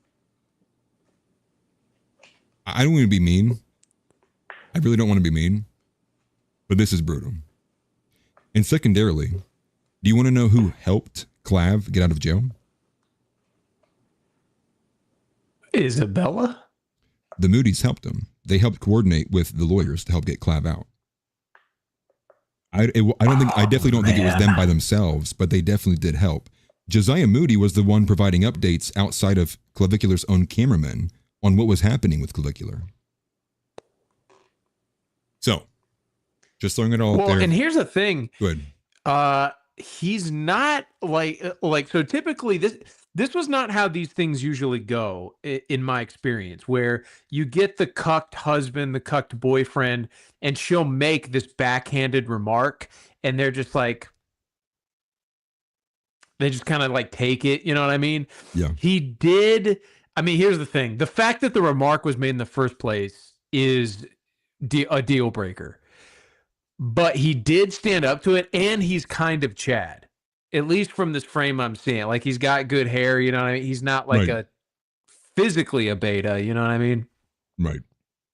I don't want to be mean. I really don't want to be mean. But this is brutal. And secondarily, do you want to know who helped Clav get out of jail? Isabella? The Moody's helped him. They helped coordinate with the lawyers to help get Clav out. I definitely don't think it was them by themselves, but they definitely did help. Josiah Moody was the one providing updates outside of Clavicular's own cameraman on what was happening with Clavicular. So, just throwing it all out there. And here's the thing. Good. He's not like so typically this was not how these things usually go in my experience, where you get the cucked husband, the cucked boyfriend, and she'll make this backhanded remark and they're just like, they just kind of like take it, you know what I mean? Yeah. He did. I mean, here's the thing. The fact that the remark was made in the first place is a deal breaker. But he did stand up to it, and he's kind of Chad, at least from this frame I'm seeing. Like, he's got good hair, you know what I mean? He's not like physically a beta, you know what I mean? Right.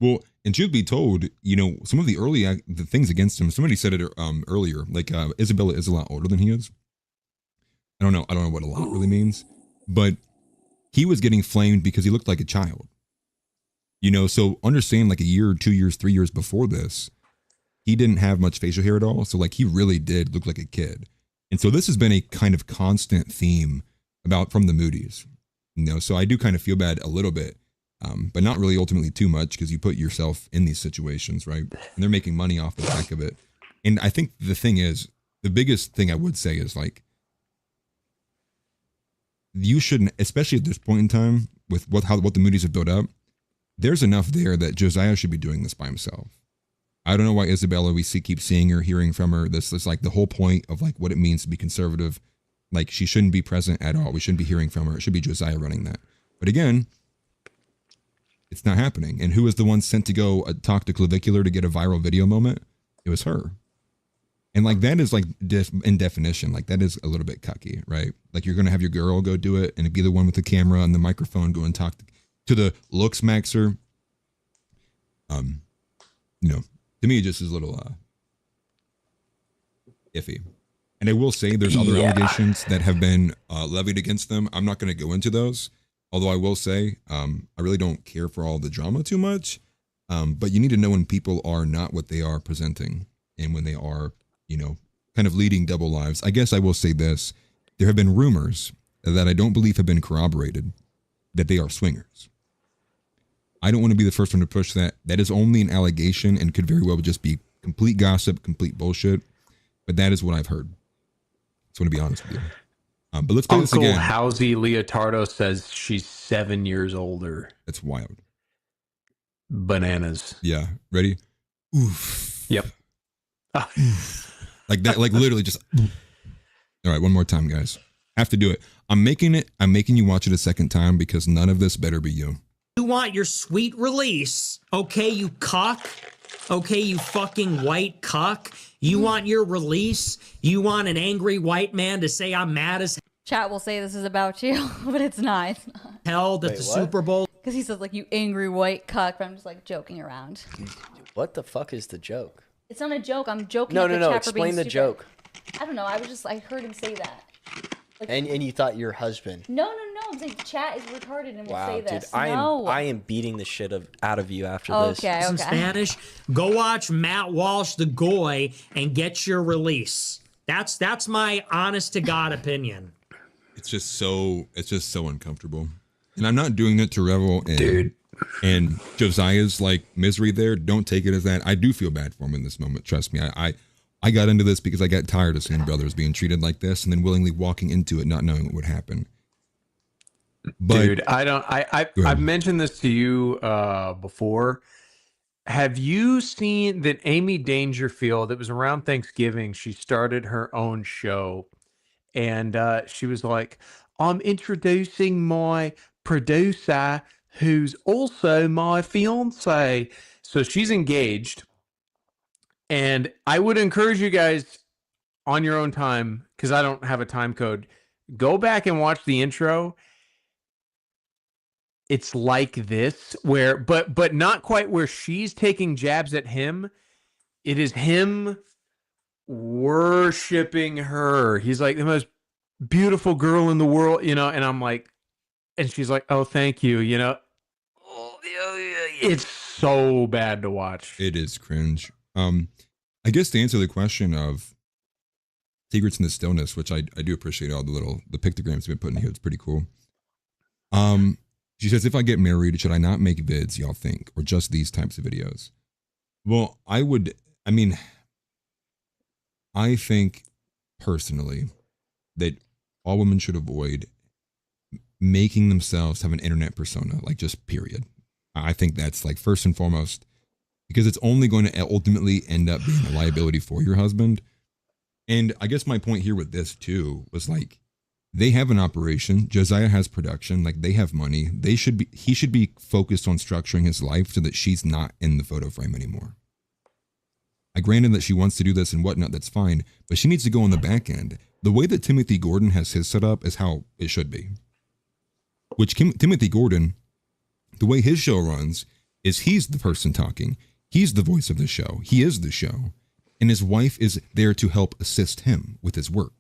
Well, and truth be told, you know, some of the the things against him, somebody said it earlier, like Isabella is a lot older than he is. I don't know what a lot really means, but he was getting flamed because he looked like a child. You know, so understand like a year, 2 years, 3 years before this, he didn't have much facial hair at all. So like he really did look like a kid. And so this has been a kind of constant theme from the Moody's, you know, so I do kind of feel bad a little bit, but not really ultimately too much because you put yourself in these situations, right? And they're making money off the back of it. And I think the thing is, the biggest thing I would say is like, you shouldn't, especially at this point in time with what the Moody's have built up, there's enough there that Josiah should be doing this by himself. I don't know why Isabella, keep seeing her, hearing from her. This is like the whole point of like what it means to be conservative. Like she shouldn't be present at all. We shouldn't be hearing from her. It should be Josiah running that. But again, it's not happening. And who was the one sent to go talk to Clavicular to get a viral video moment? It was her. And like that is like in definition, like that is a little bit cucky, right? Like you're going to have your girl go do it and be the one with the camera and the microphone go and talk to the looks maxer. You know, to me, it just is a little iffy. And I will say there's other allegations that have been levied against them. I'm not going to go into those. Although I will say, I really don't care for all the drama too much. But you need to know when people are not what they are presenting and when they are, you know, kind of leading double lives. I guess I will say this. There have been rumors that I don't believe have been corroborated that they are swingers. I don't want to be the first one to push that. That is only an allegation and could very well just be complete gossip, complete bullshit. But that is what I've heard. So I want to be honest with you. But let's play this again. Uncle Housey Leotardo says she's 7 years older. That's wild. Bananas. Yeah. Ready? Oof. Yep. Like that, like literally just. All right, one more time, guys. Have to do it. I'm making you watch it a second time because none of this better be you. You want your sweet release, okay, you cock? Okay, you fucking white cock? You want your release? You want an angry white man to say I'm mad as Chat will say this is about you, but it's not. It's not. hell that the Super Bowl... Because he says, like, you angry white cock, but I'm just, like, joking around. What the fuck is the joke? It's not a joke. I'm joking No, at the no, no. chat for being Explain the stupid. joke. I don't know. I heard him say that. Like, And you thought your husband. No. don't think chat is retarded and will Wow, say dude, this. I No. am beating the shit out of you after this. Okay, In Spanish, go watch Matt Walsh the Goy and get your release. That's my honest to God opinion. It's just so uncomfortable. And I'm not doing it to revel in Dude. And Josiah's like misery there. Don't take it as that. I do feel bad for him in this moment. Trust me. I got into this because I got tired of seeing brothers being treated like this and then willingly walking into it not knowing what would happen. But, dude, I've mentioned this to you before. Have you seen that Amy Dangerfield, it was around Thanksgiving, she started her own show and she was like, I'm introducing my producer who's also my fiance. So she's engaged. And I would encourage you guys on your own time, because I don't have a time code, go back and watch the intro. It's like this, where but not quite where she's taking jabs at him. It is him worshiping her. He's like the most beautiful girl in the world, you know, and I'm like, and she's like, oh, thank you, you know. It's so bad to watch. It is cringe. I guess to answer the question of secrets in the stillness, which I do appreciate all the pictograms we've been putting here. It's pretty cool. She says, if I get married, should I not make vids, y'all think, or just these types of videos? Well, I think personally that all women should avoid making themselves have an internet persona, like just period. I think that's like first and foremost, because it's only going to ultimately end up being a liability for your husband. And I guess my point here with this too was like, they have an operation. Josiah has production. Like they have money. He should be focused on structuring his life so that she's not in the photo frame anymore. I granted that she wants to do this and whatnot. That's fine, but she needs to go on the back end. The way that Timothy Gordon has his set up is how it should be. Which Timothy Gordon, the way his show runs is he's the person talking. He's the voice of the show. He is the show. And his wife is there to help assist him with his work.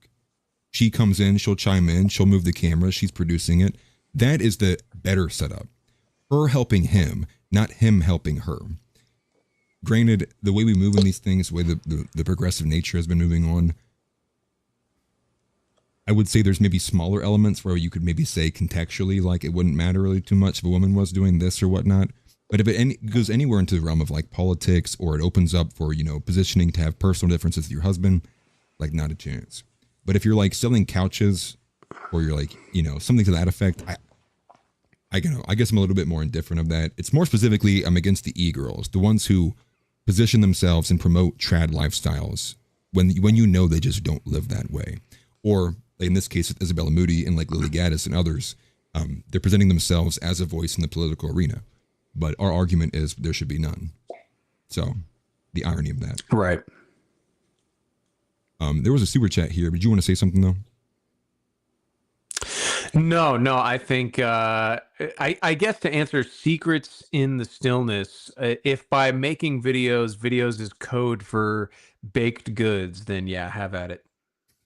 She comes in, she'll chime in, she'll move the camera, she's producing it. That is the better setup. Her helping him, not him helping her. Granted, the way we move in these things, the way the progressive nature has been moving on, I would say there's maybe smaller elements where you could maybe say contextually, like it wouldn't matter really too much if a woman was doing this or whatnot. But if it goes anywhere into the realm of like politics, or it opens up for, you know, positioning to have personal differences with your husband, like not a chance. But if you're like selling couches, or you're like, you know, something to that effect, I guess I'm a little bit more indifferent of that. It's more specifically, I'm against the e-girls, the ones who position themselves and promote trad lifestyles when you know they just don't live that way. Or like in this case with Isabella Moody and like Lily Gaddis and others, they're presenting themselves as a voice in the political arena. But our argument is there should be none. So the irony of that. Right. There was a super chat here. Did you want to say something though? No, I think I guess to answer secrets in the stillness, if by making videos is code for baked goods, then yeah, have at it.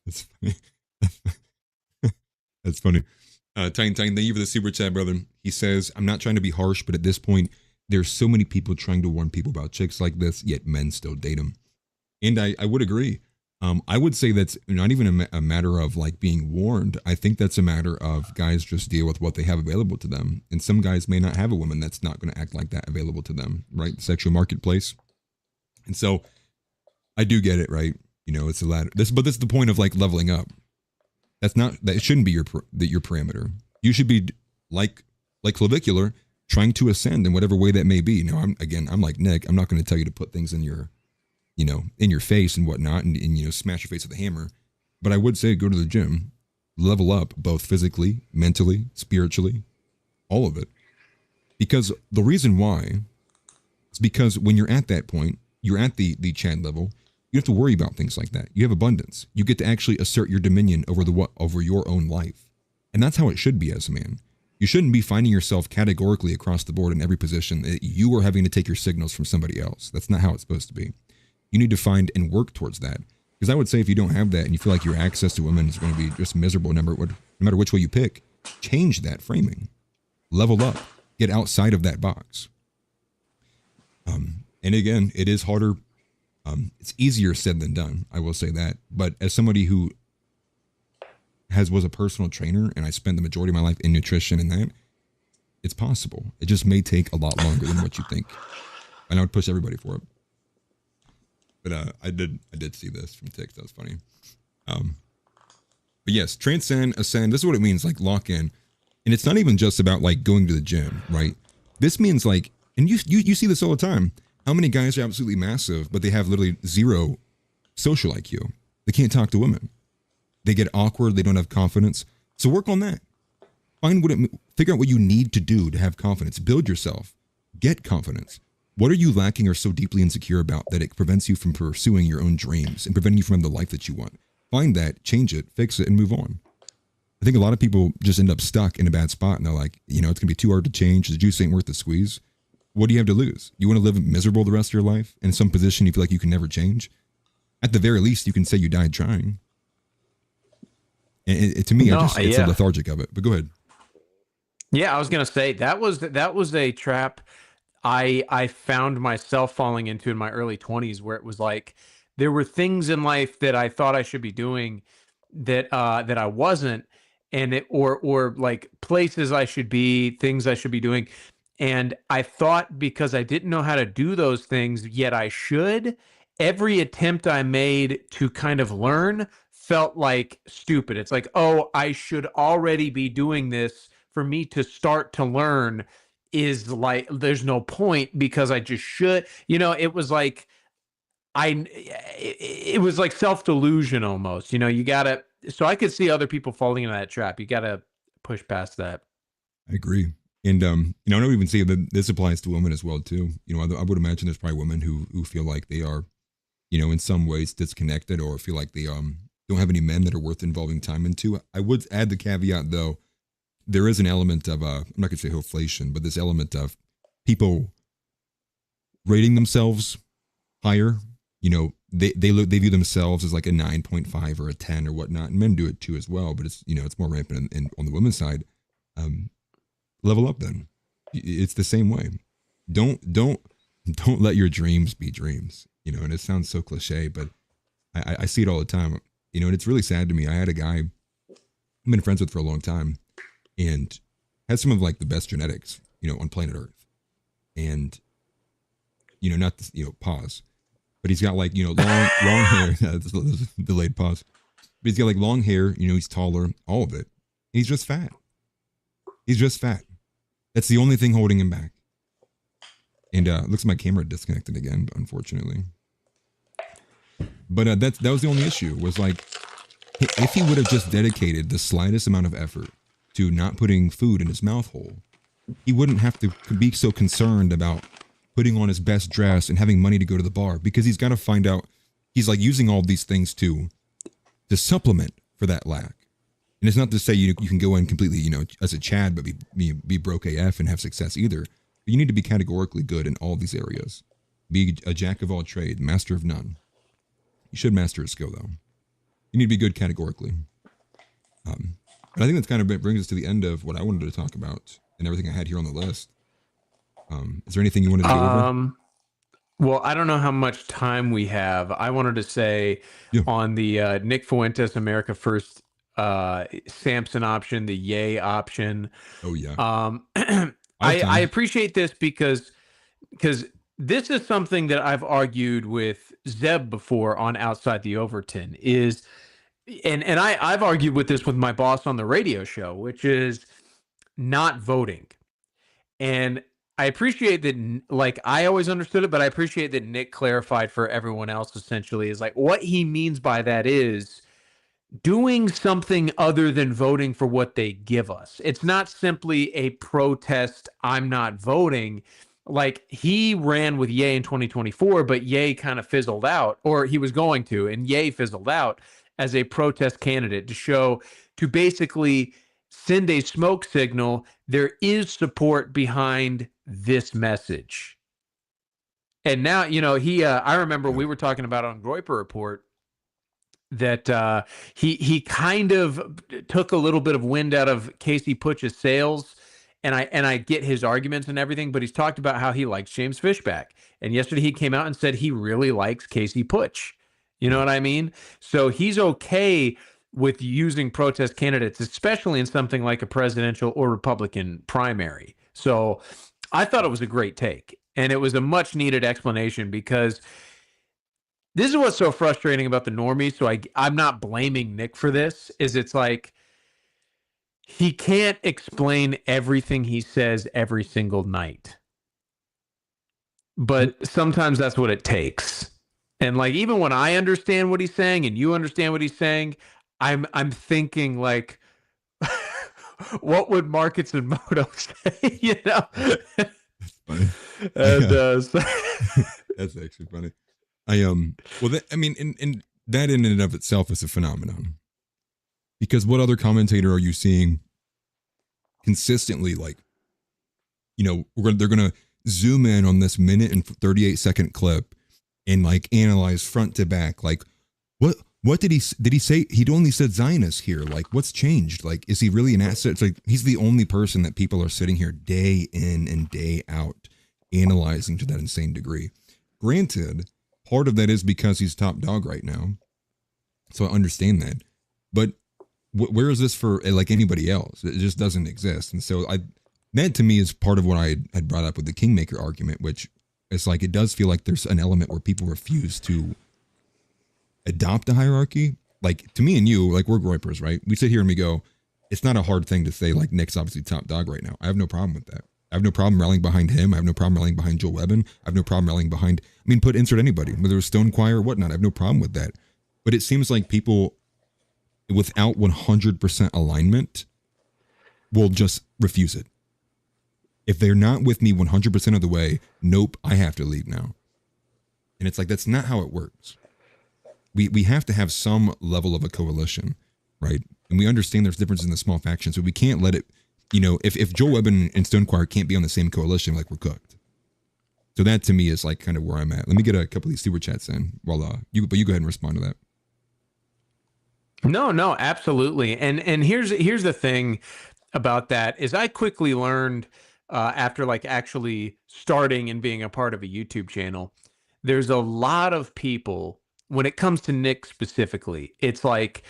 That's funny. That's funny. Tiny, thank you for the super chat, brother. He says, I'm not trying to be harsh, but at this point, there's so many people trying to warn people about chicks like this, yet men still date them. And I would agree. I would say that's not even a matter of like being warned. I think that's a matter of guys just deal with what they have available to them. And some guys may not have a woman that's not going to act like that available to them, right? The sexual marketplace. And so I do get it, right? You know, it's a ladder. But this is the point of like leveling up. That shouldn't be your parameter. You should be like Clavicular, trying to ascend in whatever way that may be. Now, I'm like Nick. I'm not going to tell you to put things in your face and whatnot, and you know, smash your face with a hammer. But I would say go to the gym, level up both physically, mentally, spiritually, all of it. Because the reason why is because when you're at that point, you're at the Chad level. You have to worry about things like that. You have abundance. You get to actually assert your dominion over your own life. And that's how it should be as a man. You shouldn't be finding yourself categorically across the board in every position that you are having to take your signals from somebody else. That's not how it's supposed to be. You need to find and work towards that. Because I would say if you don't have that and you feel like your access to women is going to be just miserable no matter which way you pick, change that framing, level up, get outside of that box. And again, it is harder. It's easier said than done. I will say that. But as somebody who was a personal trainer, and I spent the majority of my life in nutrition and that, it's possible. It just may take a lot longer than what you think. And I would push everybody for it. But I did see this from Tix. That was funny. But yes, transcend, ascend. This is what it means, like lock in. And it's not even just about like going to the gym, right? This means like, and you see this all the time. How many guys are absolutely massive, but they have literally zero social IQ? They can't talk to women. They get awkward. They don't have confidence. So work on that. Figure out what you need to do to have confidence. Build yourself. Get confidence. What are you lacking or so deeply insecure about that it prevents you from pursuing your own dreams and preventing you from the life that you want? Find that, change it, fix it, and move on. I think a lot of people just end up stuck in a bad spot, and they're like, it's going to be too hard to change. The juice ain't worth the squeeze. What do you have to lose? You want to live miserable the rest of your life in some position you feel like you can never change? At the very least, you can say you died trying. And to me, it's a lethargic of it. But go ahead. Yeah, I was gonna say that was a trap I found myself falling into in my early 20s, where it was like there were things in life that I thought I should be doing that I wasn't, and or like places I should be, things I should be doing. And I thought because I didn't know how to do those things, yet I should, every attempt I made to kind of learn felt like stupid. It's like, oh, I should already be doing this. For me to start to learn is like, there's no point because I just should. It was like, it was like self-delusion almost. So I could see other people falling into that trap. You gotta push past that. I agree. And, I don't even see that this applies to women as well, too. I would imagine there's probably women who feel like they are, in some ways disconnected, or feel like they don't have any men that are worth involving time into. I would add the caveat, though, there is an element of, I'm not going to say hoflation, but this element of people rating themselves higher. They view themselves as like a 9.5 or a 10 or whatnot. And men do it too as well, but it's more rampant on the women's side. Level up then. It's the same way. Don't let your dreams be dreams, and it sounds so cliche, but I see it all the time, and it's really sad to me. I had a guy I've been friends with for a long time and has some of like the best genetics, on planet Earth. And, not this, pause, but he's got like, long hair, delayed pause, but he's got like long hair, he's taller, all of it. And he's just fat. He's just fat. That's the only thing holding him back. And looks like my camera disconnected again, unfortunately. But that was the only issue, was like, if he would have just dedicated the slightest amount of effort to not putting food in his mouth hole, he wouldn't have to be so concerned about putting on his best dress and having money to go to the bar, because he's got to find out, he's like using all these things to supplement for that lack. And it's not to say you can go in completely, as a Chad, but be broke AF and have success either. But you need to be categorically good in all these areas. Be a jack of all trades, master of none. You should master a skill, though. You need to be good categorically. But I think that's kind of brings us to the end of what I wanted to talk about and everything I had here on the list. Is there anything you wanted to go over? Well, I don't know how much time we have. I wanted to say on the Nick Fuentes America First Samson option, the yay option. Oh yeah. I appreciate this because this is something that I've argued with Zeb before on Outside the Overton and I've argued with this with my boss on the radio show, which is not voting. And I appreciate that, like, I always understood it, but I appreciate that Nick clarified for everyone else, essentially, is like, what he means by that is doing something other than voting for what they give us. It's not simply a protest, I'm not voting. Like, he ran with Ye in 2024, but Ye kind of fizzled out, or he was going to, and Ye fizzled out as a protest candidate to basically send a smoke signal. There is support behind this message. And now, I remember we were talking about on Groyper Report that he kind of took a little bit of wind out of Casey Putch's sails, and I get his arguments and everything, but he's talked about how he likes James Fishback, and yesterday he came out and said he really likes Casey Putch. You know what I mean? So he's okay with using protest candidates, especially in something like a presidential or Republican primary. So I thought it was a great take, and it was a much needed explanation, because this is what's so frustrating about the normies. So I'm not blaming Nick for this, is it's like he can't explain everything he says every single night. But sometimes that's what it takes. And like, even when I understand what he's saying and you understand what he's saying, I'm thinking like, what would Markets and Moto say? You know? That's funny. And, that's actually funny. Well, I mean, and that in and of itself is a phenomenon, because what other commentator are you seeing consistently, like, you know, they're going to zoom in on this minute and 38-second clip and like analyze front to back, like, what did he say? He'd only said Zionist here. Like, what's changed? Like, is he really an asset? It's like, he's the only person that people are sitting here day in and day out analyzing to that insane degree. Granted, part of that is because he's top dog right now. So I understand that. But where is this for like anybody else? It just doesn't exist. And so that to me is part of what I had brought up with the Kingmaker argument, which is like, it does feel like there's an element where people refuse to adopt a hierarchy. Like, to me and you, like, we're Groypers, right? We sit here and we go, it's not a hard thing to say, like, Nick's obviously top dog right now. I have no problem with that. I have no problem rallying behind him. I have no problem rallying behind Joel Webben. I have no problem rallying behind, insert anybody, whether it's Stone Choir or whatnot. I have no problem with that. But it seems like people without 100% alignment will just refuse it. If they're not with me 100% of the way, nope, I have to leave now. And it's like, that's not how it works. We have to have some level of a coalition, right? And we understand there's differences in the small factions, so we can't let it, you know, if Joel Webben and Stone Choir can't be on the same coalition, like, we're cooked. So that to me is like kind of where I'm at. Let me get a couple of these super chats in while you go ahead and respond to that. No, absolutely. And here's the thing about that is I quickly learned after like actually starting and being a part of a YouTube channel, there's a lot of people, when it comes to Nick specifically, it's like,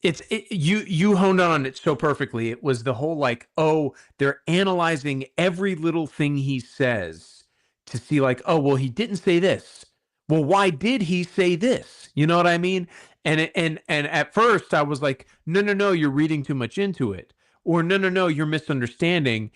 you honed on it so perfectly. It was the whole like, oh, they're analyzing every little thing he says to see like, oh, well, he didn't say this. Well, why did he say this? You know what I mean? And at first I was like, no, you're reading too much into it. Or no, you're misunderstanding.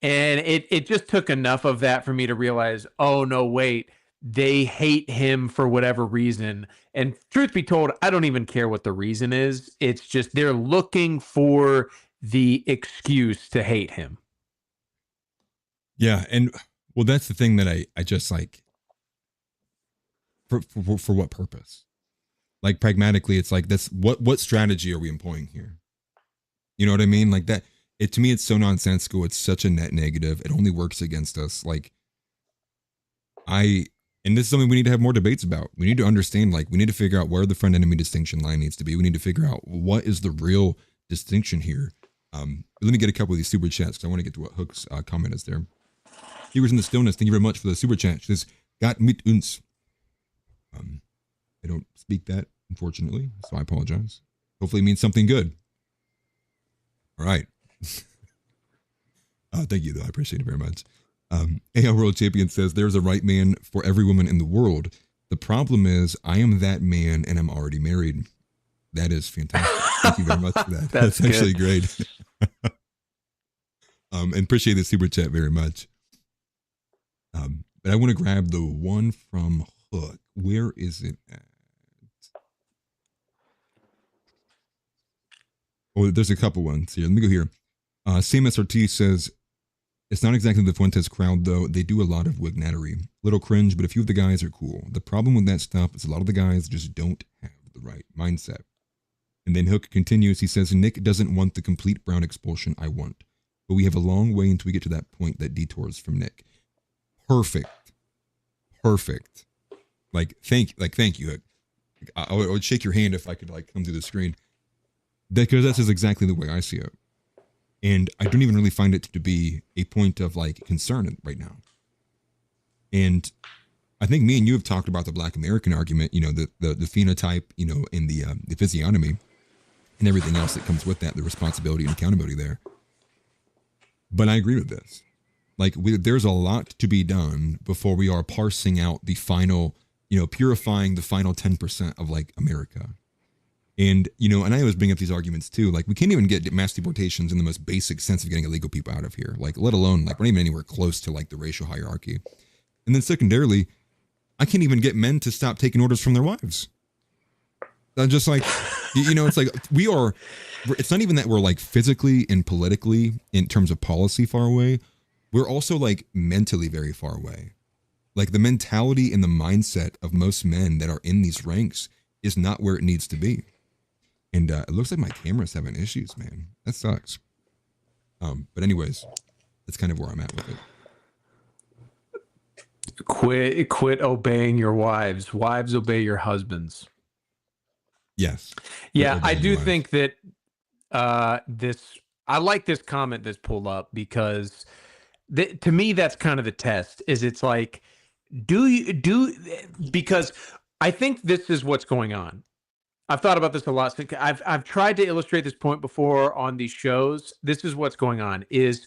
And it just took enough of that for me to realize, oh, no, wait. They hate him for whatever reason. And truth be told, I don't even care what the reason is. It's just they're looking for the excuse to hate him. Yeah. And well, that's the thing that I just like, for what purpose? Like, pragmatically, it's like, that's what strategy are we employing here? You know what I mean? Like that, to me, it's so nonsensical. It's such a net negative. It only works against us. Like, and this is something we need to have more debates about. We need to understand, like, we need to figure out where the friend enemy distinction line needs to be. We need to figure out what is the real distinction here. Let me get a couple of these super chats because I want to get to what Hook's comment is there. Viewers in the stillness, thank you very much for the super chat. She says, "Got mit uns." I don't speak that, unfortunately, so I apologize. Hopefully it means something good. All right. Thank you, though. I appreciate it very much. AL World Champion says, "There's a right man for every woman in the world. The problem is I am that man and I'm already married." That is fantastic. Thank you very much for that. That's actually great. And appreciate the super chat very much. But I want to grab the one from Hook. Where is it at? Oh, there's a couple ones here. Let me go here. Same SRT says, "It's not exactly the Fuentes crowd, though. They do a lot of wignattery. Little cringe, but a few of the guys are cool. The problem with that stuff is a lot of the guys just don't have the right mindset." And then Hook continues. He says, "Nick doesn't want the complete Brown expulsion I want, but we have a long way until we get to that point that detours from Nick." Perfect. Like, thank you, Hook. I would shake your hand if I could like come through the screen. Because that's just exactly the way I see it. And I don't even really find it to be a point of like concern right now. And I think me and you have talked about the Black American argument, you know, the phenotype, you know, and the physiognomy and everything else that comes with that, the responsibility and accountability there. But I agree with this. Like there's a lot to be done before we are parsing out the final, you know, purifying the final 10% of like America. And, you know, and I always bring up these arguments too. Like we can't even get mass deportations in the most basic sense of getting illegal people out of here. Like let alone like we're not even anywhere close to like the racial hierarchy. And then secondarily, I can't even get men to stop taking orders from their wives. I'm just like, you know, it's like it's not even that we're like physically and politically in terms of policy far away. We're also like mentally very far away. Like the mentality and the mindset of most men that are in these ranks is not where it needs to be. And it looks like my camera's having issues, man. That sucks. But anyways, that's kind of where I'm at with it. Quit obeying your wives. Wives obey your husbands. Yes. Yeah, I do think that I like this comment that's pulled up because to me that's kind of the test. Is it's like because I think this is what's going on. I've thought about this a lot. I've tried to illustrate this point before on these shows. This is what's going on is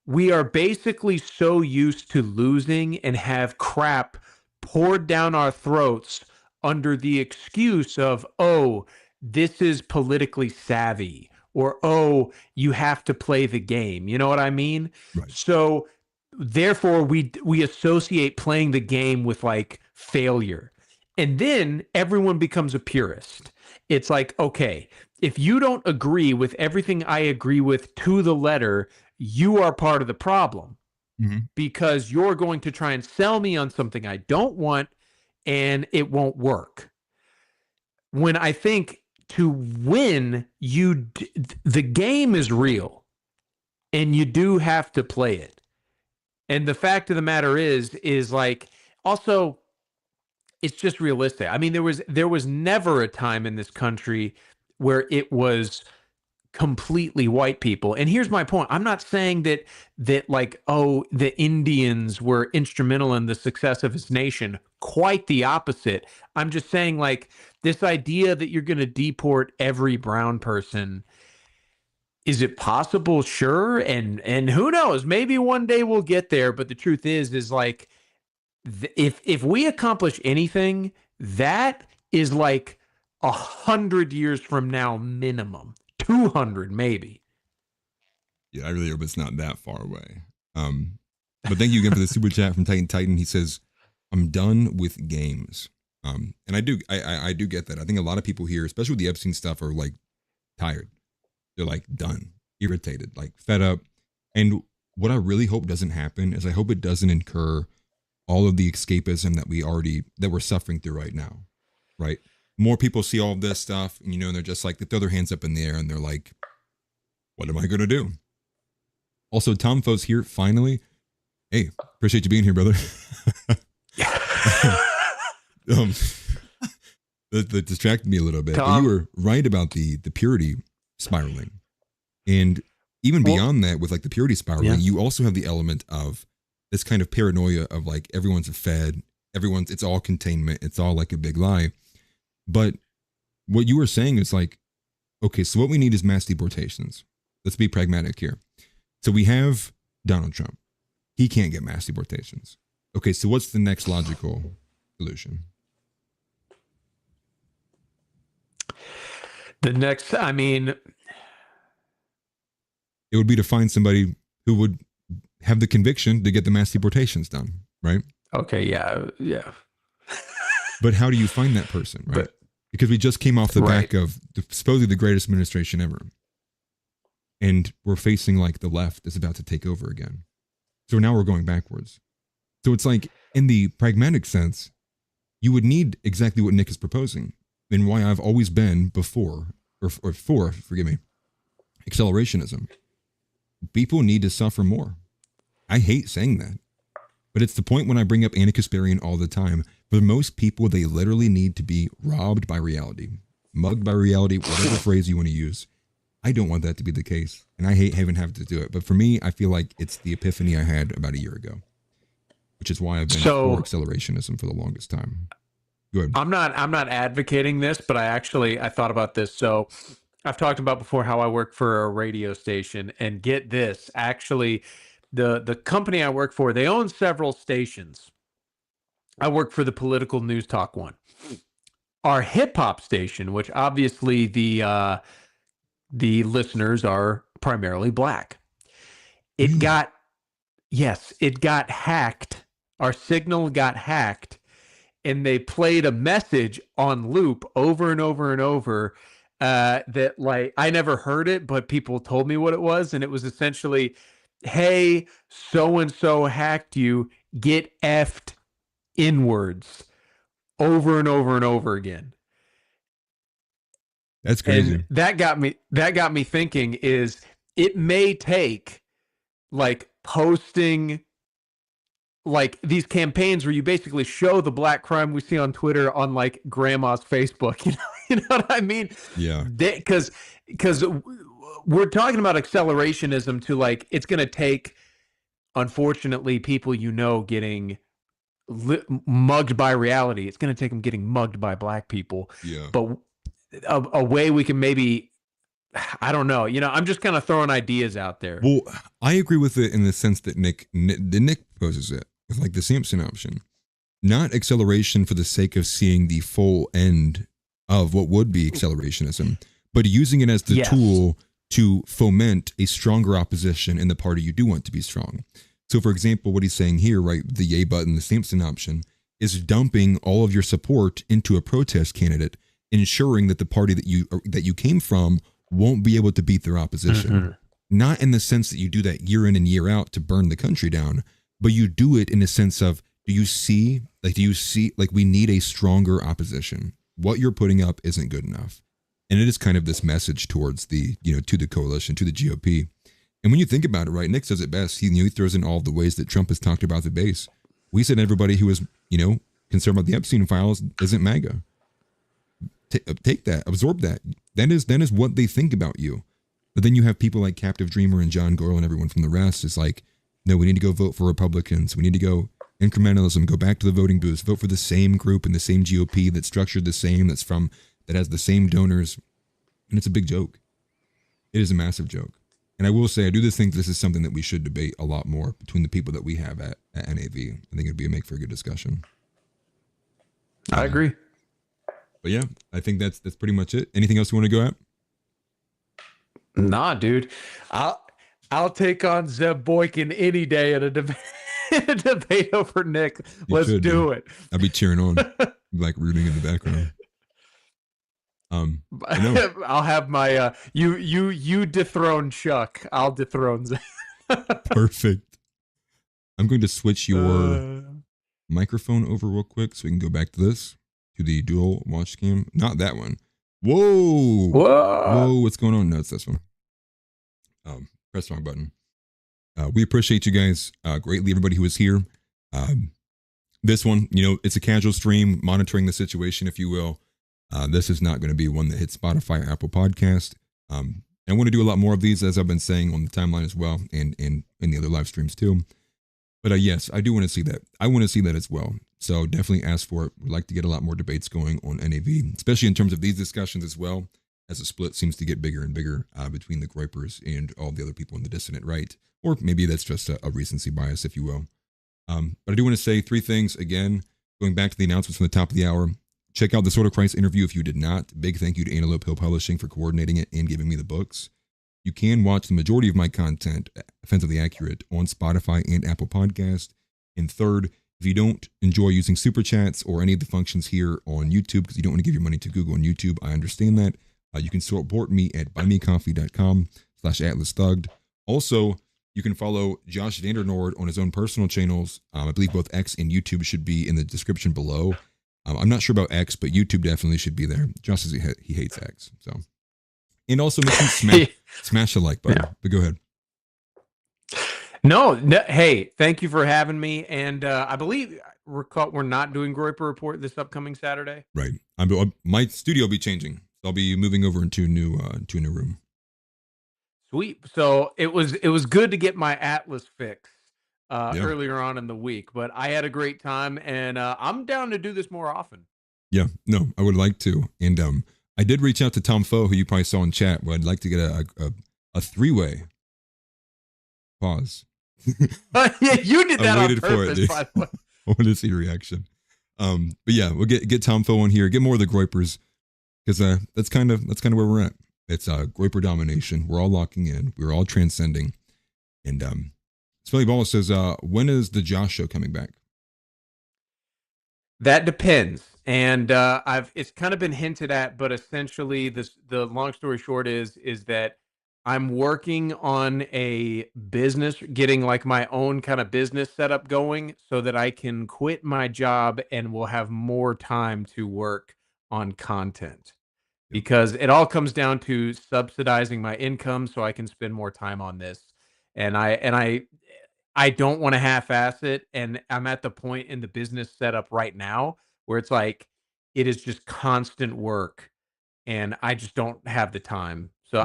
we are basically so used to losing and have crap poured down our throats under the excuse of, oh, this is politically savvy, or, oh, you have to play the game. You know what I mean? Right. So therefore we associate playing the game with like failure. And then everyone becomes a purist. It's like, okay, if you don't agree with everything I agree with to the letter, you are part of the problem because you're going to try and sell me on something I don't want and it won't work. When I think to win, the game is real and you do have to play it. And the fact of the matter is like, also, it's just realistic. I mean, there was never a time in this country where it was completely white people. And here's my point. I'm not saying that like, oh, the Indians were instrumental in the success of his nation. Quite the opposite. I'm just saying like this idea that you're going to deport every brown person. Is it possible? Sure. And who knows? Maybe one day we'll get there. But the truth is like, if we accomplish anything, that is like 100 years from now minimum. 200 maybe. Yeah, I really hope it's not that far away. But thank you again for the super chat from Titan. He says, I'm done with games. And I do get that. I think a lot of people here, especially with the Epstein stuff, are like tired. They're like done, irritated, like fed up. And what I really hope doesn't happen is I hope it doesn't incur all of the escapism that we're suffering through right now, right? More people see all of this stuff, and and they're just like, they throw their hands up in the air and they're like, what am I going to do? Also, Tom Fo's here finally. Hey, appreciate you being here, brother. That distracted me a little bit. But you were right about the purity spiraling. And even beyond that, with like the purity spiraling, you also have the element of this kind of paranoia of like everyone's fed, it's all containment, it's all like a big lie. But what you were saying is like, okay, so what we need is mass deportations. Let's be pragmatic here. So we have Donald Trump. He can't get mass deportations. Okay, so what's the next logical solution? It would be to find somebody who would have the conviction to get the mass deportations done, right? Okay, yeah. But how do you find that person, right? Because we just came off the back of supposedly the greatest administration ever. And we're facing like the left is about to take over again. So now we're going backwards. So it's like in the pragmatic sense, you would need exactly what Nick is proposing and why I've always been for accelerationism. People need to suffer more. I hate saying that, but it's the point when I bring up Anna Kasparian all the time. For most people, they literally need to be robbed by reality, mugged by reality, whatever phrase you want to use. I don't want that to be the case, and I hate having to do it. But for me, I feel like it's the epiphany I had about a year ago, which is why I've been for accelerationism for the longest time. Go ahead. I'm not advocating this, but I thought about this. So I've talked about before how I work for a radio station, and get this, actually, the company I work for, they own several stations. I work for the political news talk one. Our hip hop station, which obviously the listeners are primarily black. It got hacked. Our signal got hacked, and they played a message on loop over and over and over that, like, I never heard it, but people told me what it was, and it was essentially, hey, so-and-so hacked you, get effed inwards, over and over and over again. That's crazy. And that got me thinking, is it may take, like, posting like these campaigns where you basically show the black crime we see on Twitter on, like, grandma's Facebook, you know what I mean? Yeah. Because we're talking about accelerationism to, like, it's going to take, unfortunately, people getting mugged by reality. It's going to take them getting mugged by black people. Yeah. But a way we can maybe, I don't know, I'm just kind of throwing ideas out there. Well, I agree with it in the sense that Nick proposes it with, like, the Samson option, not acceleration for the sake of seeing the full end of what would be accelerationism, but using it as the tool to foment a stronger opposition in the party you do want to be strong. So, for example, what he's saying here, right, the yay button, the Samson option, is dumping all of your support into a protest candidate, ensuring that the party that you came from won't be able to beat their opposition. Mm-hmm. Not in the sense that you do that year in and year out to burn the country down, but you do it in a sense of, do you see, we need a stronger opposition. What you're putting up isn't good enough. And it is kind of this message towards to the coalition, to the GOP. And when you think about it, right, Nick says it best. He throws in all the ways that Trump has talked about the base. We said everybody who is, concerned about the Epstein files isn't MAGA. Take that, absorb that. That is what they think about you. But then you have people like Captive Dreamer and John Goyle and everyone from the rest is like, no, we need to go vote for Republicans. We need to go incrementalism, go back to the voting booths, vote for the same group and the same GOP that's structured the same, that has the same donors. And it's a big joke. It is a massive joke. And I will say, I do think this is something that we should debate a lot more between the people that we have at NAV. I think it'd make for a good discussion. I agree. But yeah, I think that's pretty much it. Anything else you want to go at? Nah, dude. I'll take on Zeb Boykin any day at a debate over Nick. Let's do it. I'll be cheering on, like rooting in the background. I'll have my you dethrone Chuck. I'll dethrone Zeb. Perfect. I'm going to switch your microphone over real quick so we can go back to this, to the dual watch cam. Not that one. Whoa. What's going on? No, it's this one. Press the wrong button. We appreciate you guys greatly, everybody who is here. This one, it's a casual stream, monitoring the situation, if you will. This is not going to be one that hits Spotify or Apple Podcast. And I want to do a lot more of these, as I've been saying on the timeline as well, and in the other live streams too. But yes, I do want to see that. I want to see that as well. So definitely ask for it. We'd like to get a lot more debates going on NAV, especially in terms of these discussions as well, as the split seems to get bigger and bigger between the Groypers and all the other people in the dissident right. Or maybe that's just a recency bias, if you will. But I do want to say three things. Again, going back to the announcements from the top of the hour, check out the Sword of Christ interview if you did not. Big thank you to Antelope Hill Publishing for coordinating it and giving me the books. You can watch the majority of my content, Offensively Accurate, on Spotify and Apple Podcast. And third, if you don't enjoy using super chats or any of the functions here on YouTube because you don't want to give your money to Google and YouTube, I understand that. You can support me at buymeacoffee.com/AtlasThugged. Also, you can follow Josh VanDerNoord on his own personal channels. I believe both X and YouTube should be in the description below. I'm not sure about X, but YouTube definitely should be there. Josh says he hates X. So, and also make sure smash the like button. Yeah. But go ahead. No, hey, thank you for having me. And I believe recall, we're not doing Groyper Report this upcoming Saturday. Right. My studio will be changing. I'll be moving over into a new room. Sweet. So it was good to get my Atlas fixed earlier on in the week, but I had a great time, and I'm down to do this more often. Yeah. No, I would like to. And I did reach out to Tom Foe, who you probably saw in chat, but I'd like to get a three-way. Pause. Yeah, you did that I on waited purpose, for it, by the way. I wanted to see your reaction. But yeah, we'll get Tom Foe on here, get more of the Groypers, because that's kind of where we're at. It's Groyper domination. We're all locking in. We're all transcending. And Smelly Ball says, when is the Josh show coming back? That depends. And it's kind of been hinted at, but essentially the long story short is that I'm working on a business, getting like my own kind of business setup going so that I can quit my job and will have more time to work on content. Because it all comes down to subsidizing my income so I can spend more time on this. And I don't want to half-ass it. And I'm at the point in the business setup right now where it's like, it is just constant work and I just don't have the time. So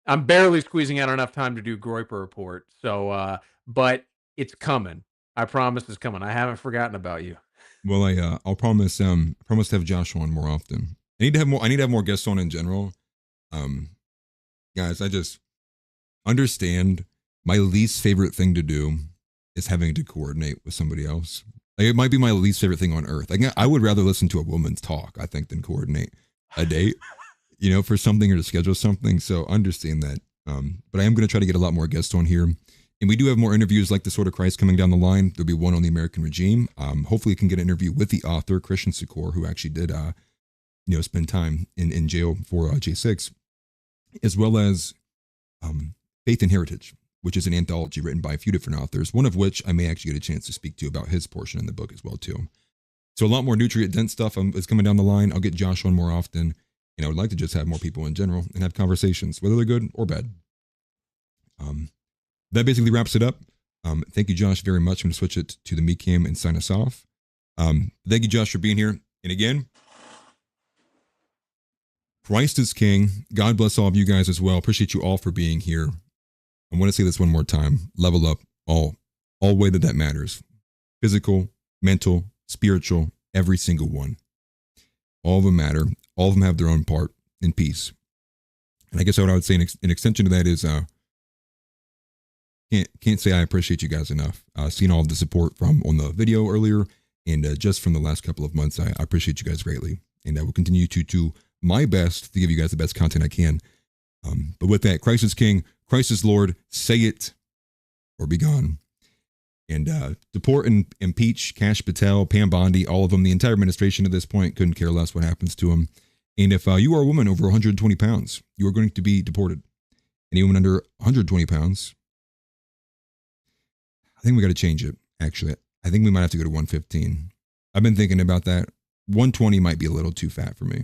I'm barely squeezing out enough time to do Groyper Report. So, but it's coming. I promise it's coming. I haven't forgotten about you. Well, I'll promise to have Josh on more often. I need to have more guests on in general. Guys, I just understand my least favorite thing to do is having to coordinate with somebody else. Like, it might be my least favorite thing on earth. Like, I would rather listen to a woman's talk, I think, than coordinate a date, for something or to schedule something. So understand that. But I am going to try to get a lot more guests on here. And we do have more interviews like the Sword of Christ coming down the line. There'll be one on the American regime. Hopefully we can get an interview with the author, Christian Secor, who actually did, spend time in jail for J6, as well as Faith and Heritage, which is an anthology written by a few different authors, one of which I may actually get a chance to speak to about his portion in the book as well, too. So a lot more nutrient-dense stuff is coming down the line. I'll get Josh on more often, and I would like to just have more people in general and have conversations, whether they're good or bad. That basically wraps it up. Thank you, Josh, very much. I'm going to switch it to the meet cam and sign us off. Thank you, Josh, for being here. And again, Christ is King. God bless all of you guys as well. Appreciate you all for being here. I want to say this one more time. Level up all way that matters. Physical, mental, spiritual, every single one. All of them matter. All of them have their own part in peace. And I guess what I would say an extension to that is can't say I appreciate you guys enough. Seeing all of the support from on the video earlier and just from the last couple of months, I appreciate you guys greatly. And I will continue to do my best to give you guys the best content I can. But with that, Christ is King, Christ is Lord, say it or be gone. And deport and impeach Kash Patel, Pam Bondi, all of them, the entire administration at this point, couldn't care less what happens to them. And if you are a woman over 120 pounds, you are going to be deported. Any woman under 120 pounds, I think we got to change it, actually. I think we might have to go to 115. I've been thinking about that. 120 might be a little too fat for me.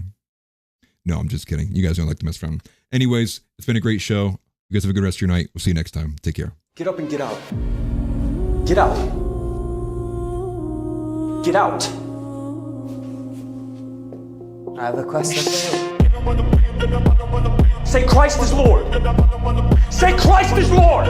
No, I'm just kidding. You guys don't like to mess around. Anyways, it's been a great show. You guys have a good rest of your night. We'll see you next time. Take care. Get up and get out. Get out. Get out. I have a question for you. Say Christ is Lord. Say Christ is Lord.